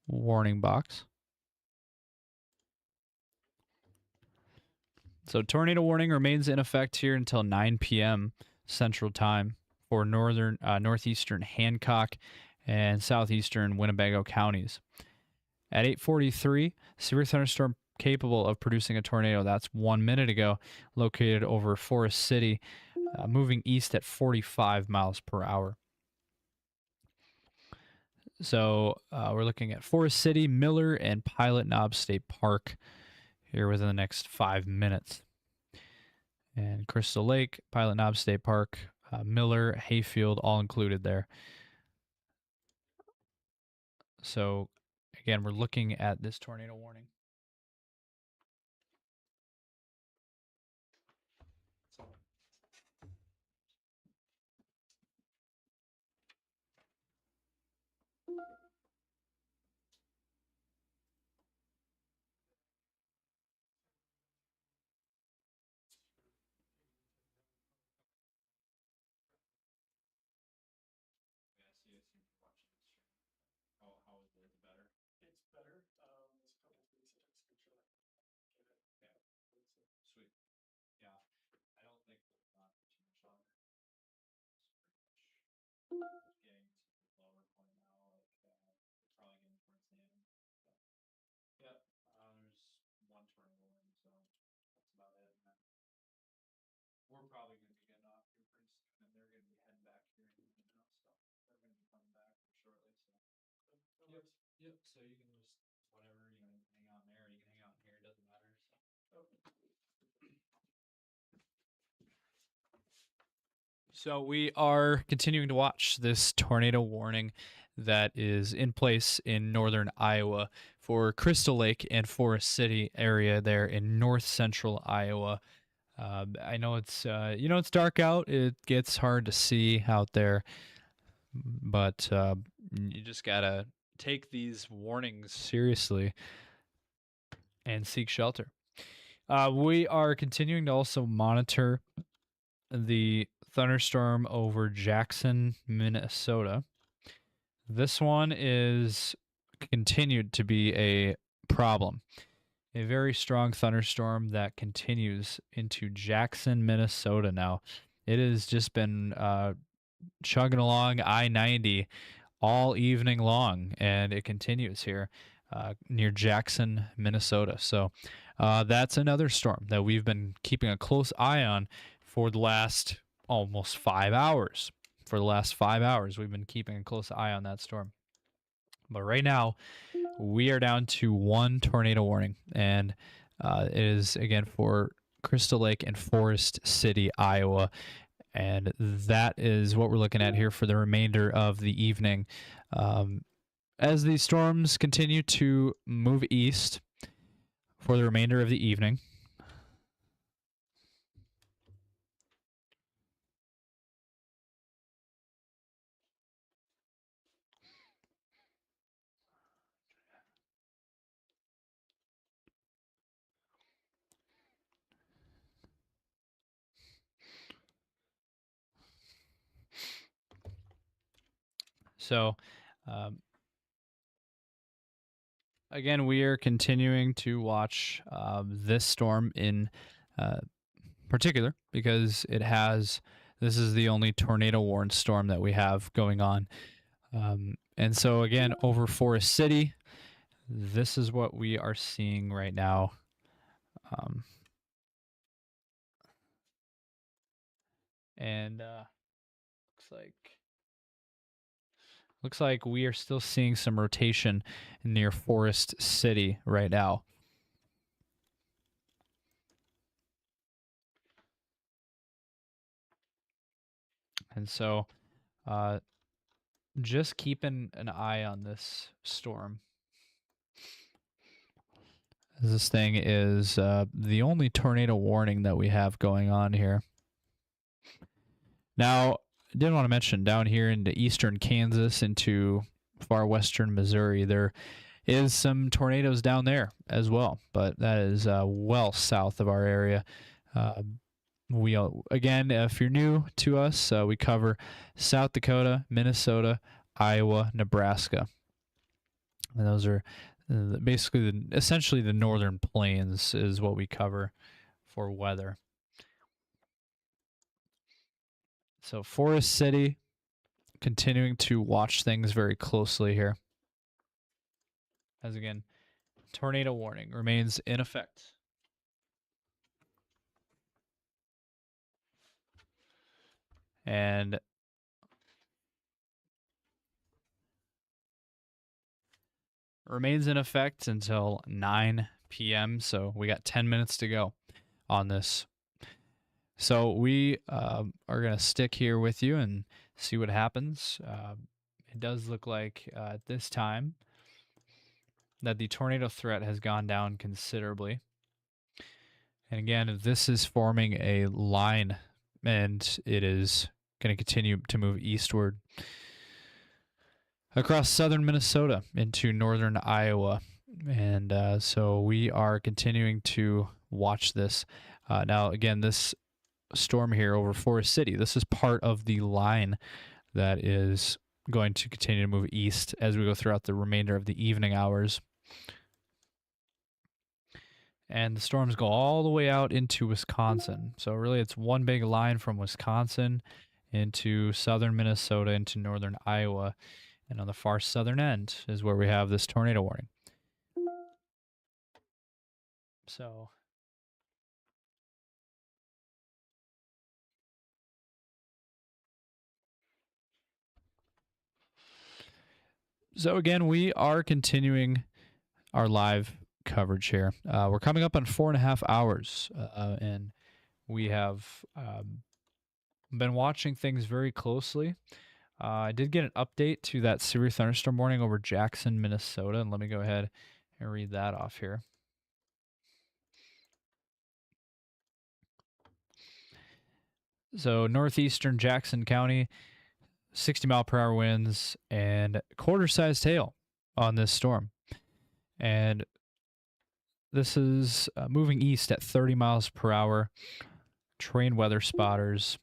warning box. So tornado warning remains in effect here until 9 p.m. Central Time for northeastern Hancock and southeastern Winnebago counties. At 8:43, severe thunderstorm capable of producing a tornado. That's 1 minute ago, located over Forest City, moving east at 45 miles per hour. So we're looking at Forest City, Miller, and Pilot Knob State Park here within the next 5 minutes. And Crystal Lake, Pilot Knob State Park, Miller, Hayfield, all included there. So again, we're looking at this tornado warning. How is it better? It's better. There's a couple things I took a screenshot. Get it. Yeah. Sweet. Yeah. I don't think we'll not be too much longer. It's pretty much getting to the lower point now. Like we're probably getting towards the end. So, yep. There's one tornado in, so that's about it. And then we're probably going to be getting off here pretty soon, and they're going to be heading back here in a minute now. So they're going to be coming back shortly. So yep. So you can just whatever you can hang out in there, or you can hang out in here. It doesn't matter. So. So we are continuing to watch this tornado warning that is in place in northern Iowa for Crystal Lake and Forest City area there in north central Iowa. I know it's it's dark out. It gets hard to see out there, but you just gotta take these warnings seriously and seek shelter. We are continuing to also monitor the thunderstorm over Jackson, Minnesota. This one is continued to be a problem. A very strong thunderstorm that continues into Jackson, Minnesota now. It has just been chugging along I-90 all evening long, and it continues here near Jackson, Minnesota. So that's another storm that we've been keeping a close eye on for the last almost 5 hours. For the last 5 hours, we've been keeping a close eye on that storm. But right now, we are down to one tornado warning, and it is, again, for Crystal Lake and Forest City, Iowa. And that is what we're looking at here for the remainder of the evening. As these storms continue to move east for the remainder of the evening, so again, we are continuing to watch this storm in particular because this is the only tornado warned storm that we have going on. And so again, over Forest City, this is what we are seeing right now. And looks like Looks like we are still seeing some rotation near Forest City right now. And so just keeping an eye on this storm. This thing is the only tornado warning that we have going on here. Now, I did want to mention down here into eastern Kansas into far western Missouri, there is some tornadoes down there as well, but that is well south of our area. Again, if you're new to us, we cover South Dakota, Minnesota, Iowa, Nebraska. And those are basically essentially the northern plains is what we cover for weather. So Forest City, continuing to watch things very closely here. As again, tornado warning remains in effect. And remains in effect until 9 p.m. So we got 10 minutes to go on this. So we are going to stick here with you and see what happens. It does look like at this time that the tornado threat has gone down considerably. And again, this is forming a line, and it is going to continue to move eastward across southern Minnesota into northern Iowa. And so we are continuing to watch this. Now, again, this storm here over Forest City, this is part of the line that is going to continue to move east as we go throughout the remainder of the evening hours. And the storms go all the way out into Wisconsin. So really it's one big line from Wisconsin into southern Minnesota into northern Iowa. And on the far southern end is where we have this tornado warning. So again, we are continuing our live coverage here. We're coming up on 4.5 hours, and we have been watching things very closely. I did get an update to that severe thunderstorm warning over Jackson, Minnesota, and let me go ahead and read that off here. So northeastern Jackson County, 60-mile-per-hour winds and quarter-sized hail on this storm. And this is moving east at 30 miles per hour. Train weather spotters.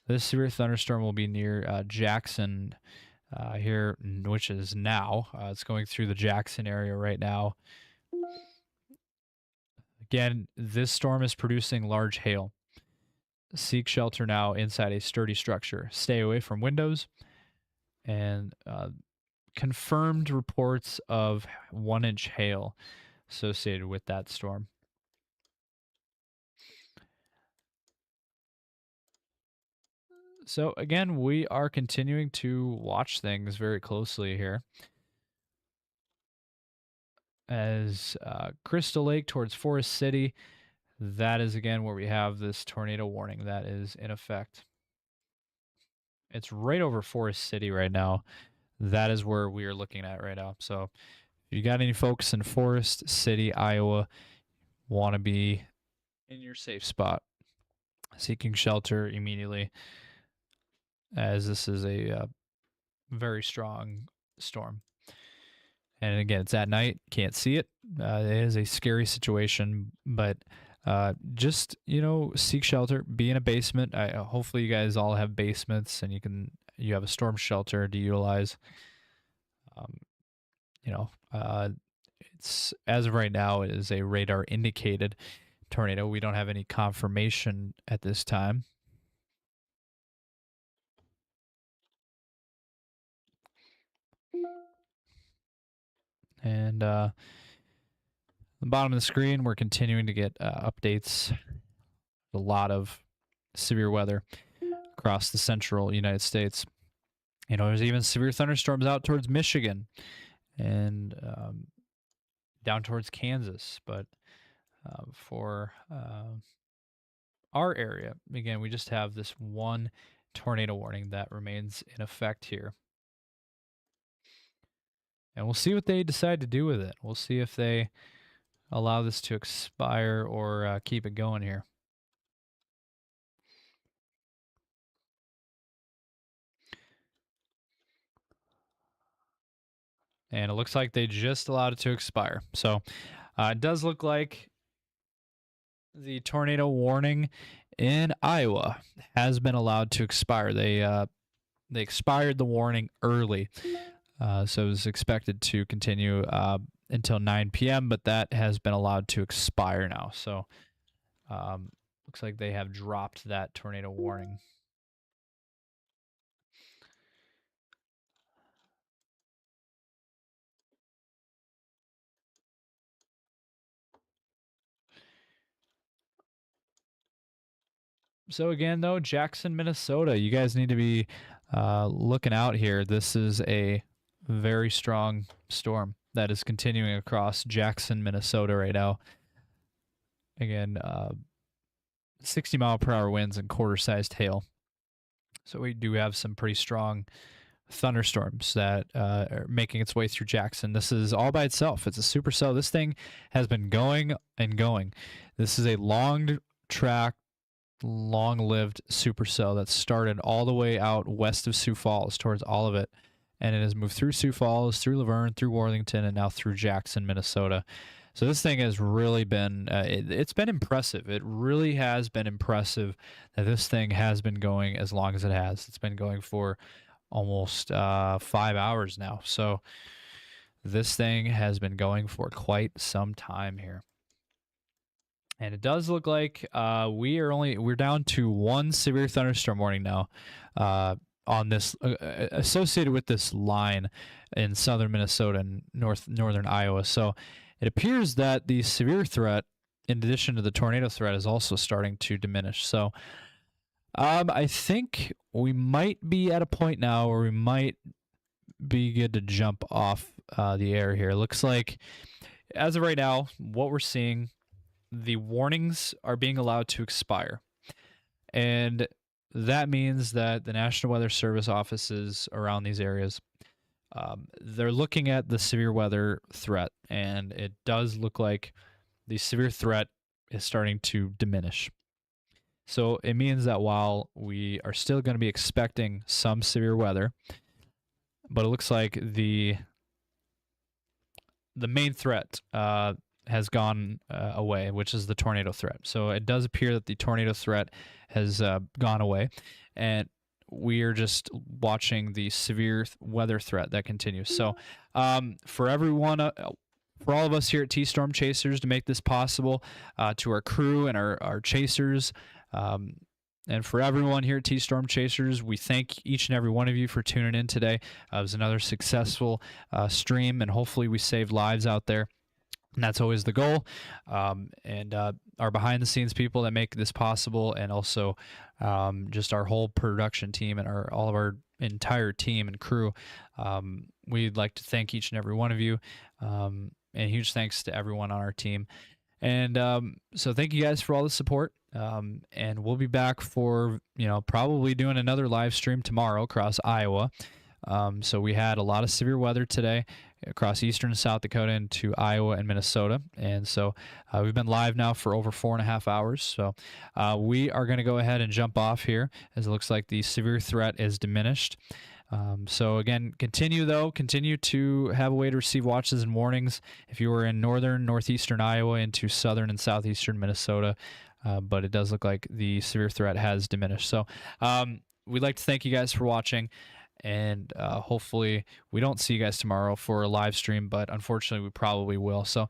This severe thunderstorm will be near Jackson here, which is now. It's going through the Jackson area right now. Again, this storm is producing large hail. Seek shelter now inside a sturdy structure. Stay away from windows. And confirmed reports of 1-inch hail associated with that storm. So again, we are continuing to watch things very closely here. As Crystal Lake towards Forest City, that is again where we have this tornado warning that is in effect. It's right over Forest City right now. That is where we are looking at right now. So if you got any folks in Forest City, Iowa, want to be in your safe spot, seeking shelter immediately, as this is a very strong storm. And again, it's at night, can't see it. It is a scary situation, but just, seek shelter, be in a basement. Hopefully you guys all have basements and you have a storm shelter to utilize. It's, as of right now, it is a radar indicated tornado. We don't have any confirmation at this time. And the bottom of the screen, we're continuing to get updates. A lot of severe weather across the central United States. There's even severe thunderstorms out towards Michigan and down towards Kansas. But for our area, again, we just have this one tornado warning that remains in effect here. And we'll see what they decide to do with it. We'll see if they allow this to expire or keep it going here. And it looks like they just allowed it to expire. So it does look like the tornado warning in Iowa has been allowed to expire. They expired the warning early. So it was expected to continue until 9 p.m., but that has been allowed to expire now. So looks like they have dropped that tornado warning. So again, though, Jackson, Minnesota, you guys need to be looking out here. This is a very strong storm that is continuing across Jackson, Minnesota right now. Again, 60-mile-per-hour winds and quarter-sized hail. So we do have some pretty strong thunderstorms that are making its way through Jackson. This is all by itself. It's a supercell. This thing has been going and going. This is a long-track, long-lived supercell that started all the way out west of Sioux Falls towards Olivet, and it has moved through Sioux Falls, through Laverne, through Worthington, and now through Jackson, Minnesota. So this thing has really been, it's been impressive. It really has been impressive that this thing has been going as long as it has. It's been going for almost 5 hours now. So this thing has been going for quite some time here. And it does look like we're down to one severe thunderstorm warning now on this associated with this line in southern Minnesota and northern Iowa. So it appears that the severe threat, in addition to the tornado threat, is also starting to diminish. So I think we might be at a point now where we might be good to jump off the air here. It looks like, as of right now, what we're seeing, the warnings are being allowed to expire. And that means that the National Weather Service offices around these areas, they're looking at the severe weather threat, and it does look like the severe threat is starting to diminish. So it means that while we are still going to be expecting some severe weather, but it looks like the main threat has gone away, which is the tornado threat. So it does appear that the tornado threat has gone away, and we are just watching the severe weather threat that continues. So for everyone, for all of us here at T-Storm Chasers to make this possible, to our crew and our chasers, and for everyone here at T-Storm Chasers, we thank each and every one of you for tuning in today. It was another successful stream, and hopefully we saved lives out there. And that's always the goal. And our behind-the-scenes people that make this possible, and also just our whole production team and all of our entire team and crew. We'd like to thank each and every one of you. And huge thanks to everyone on our team. And so thank you guys for all the support. And we'll be back for, probably doing another live stream tomorrow across Iowa. So we had a lot of severe weather today across eastern and South Dakota into Iowa and Minnesota. And so we've been live now for over 4.5 hours. So we are going to go ahead and jump off here, as it looks like the severe threat is diminished. So again, continue to have a way to receive watches and warnings if you were in northeastern Iowa into southern and southeastern Minnesota. But it does look like the severe threat has diminished. So we'd like to thank you guys for watching. And hopefully we don't see you guys tomorrow for a live stream, but unfortunately we probably will. So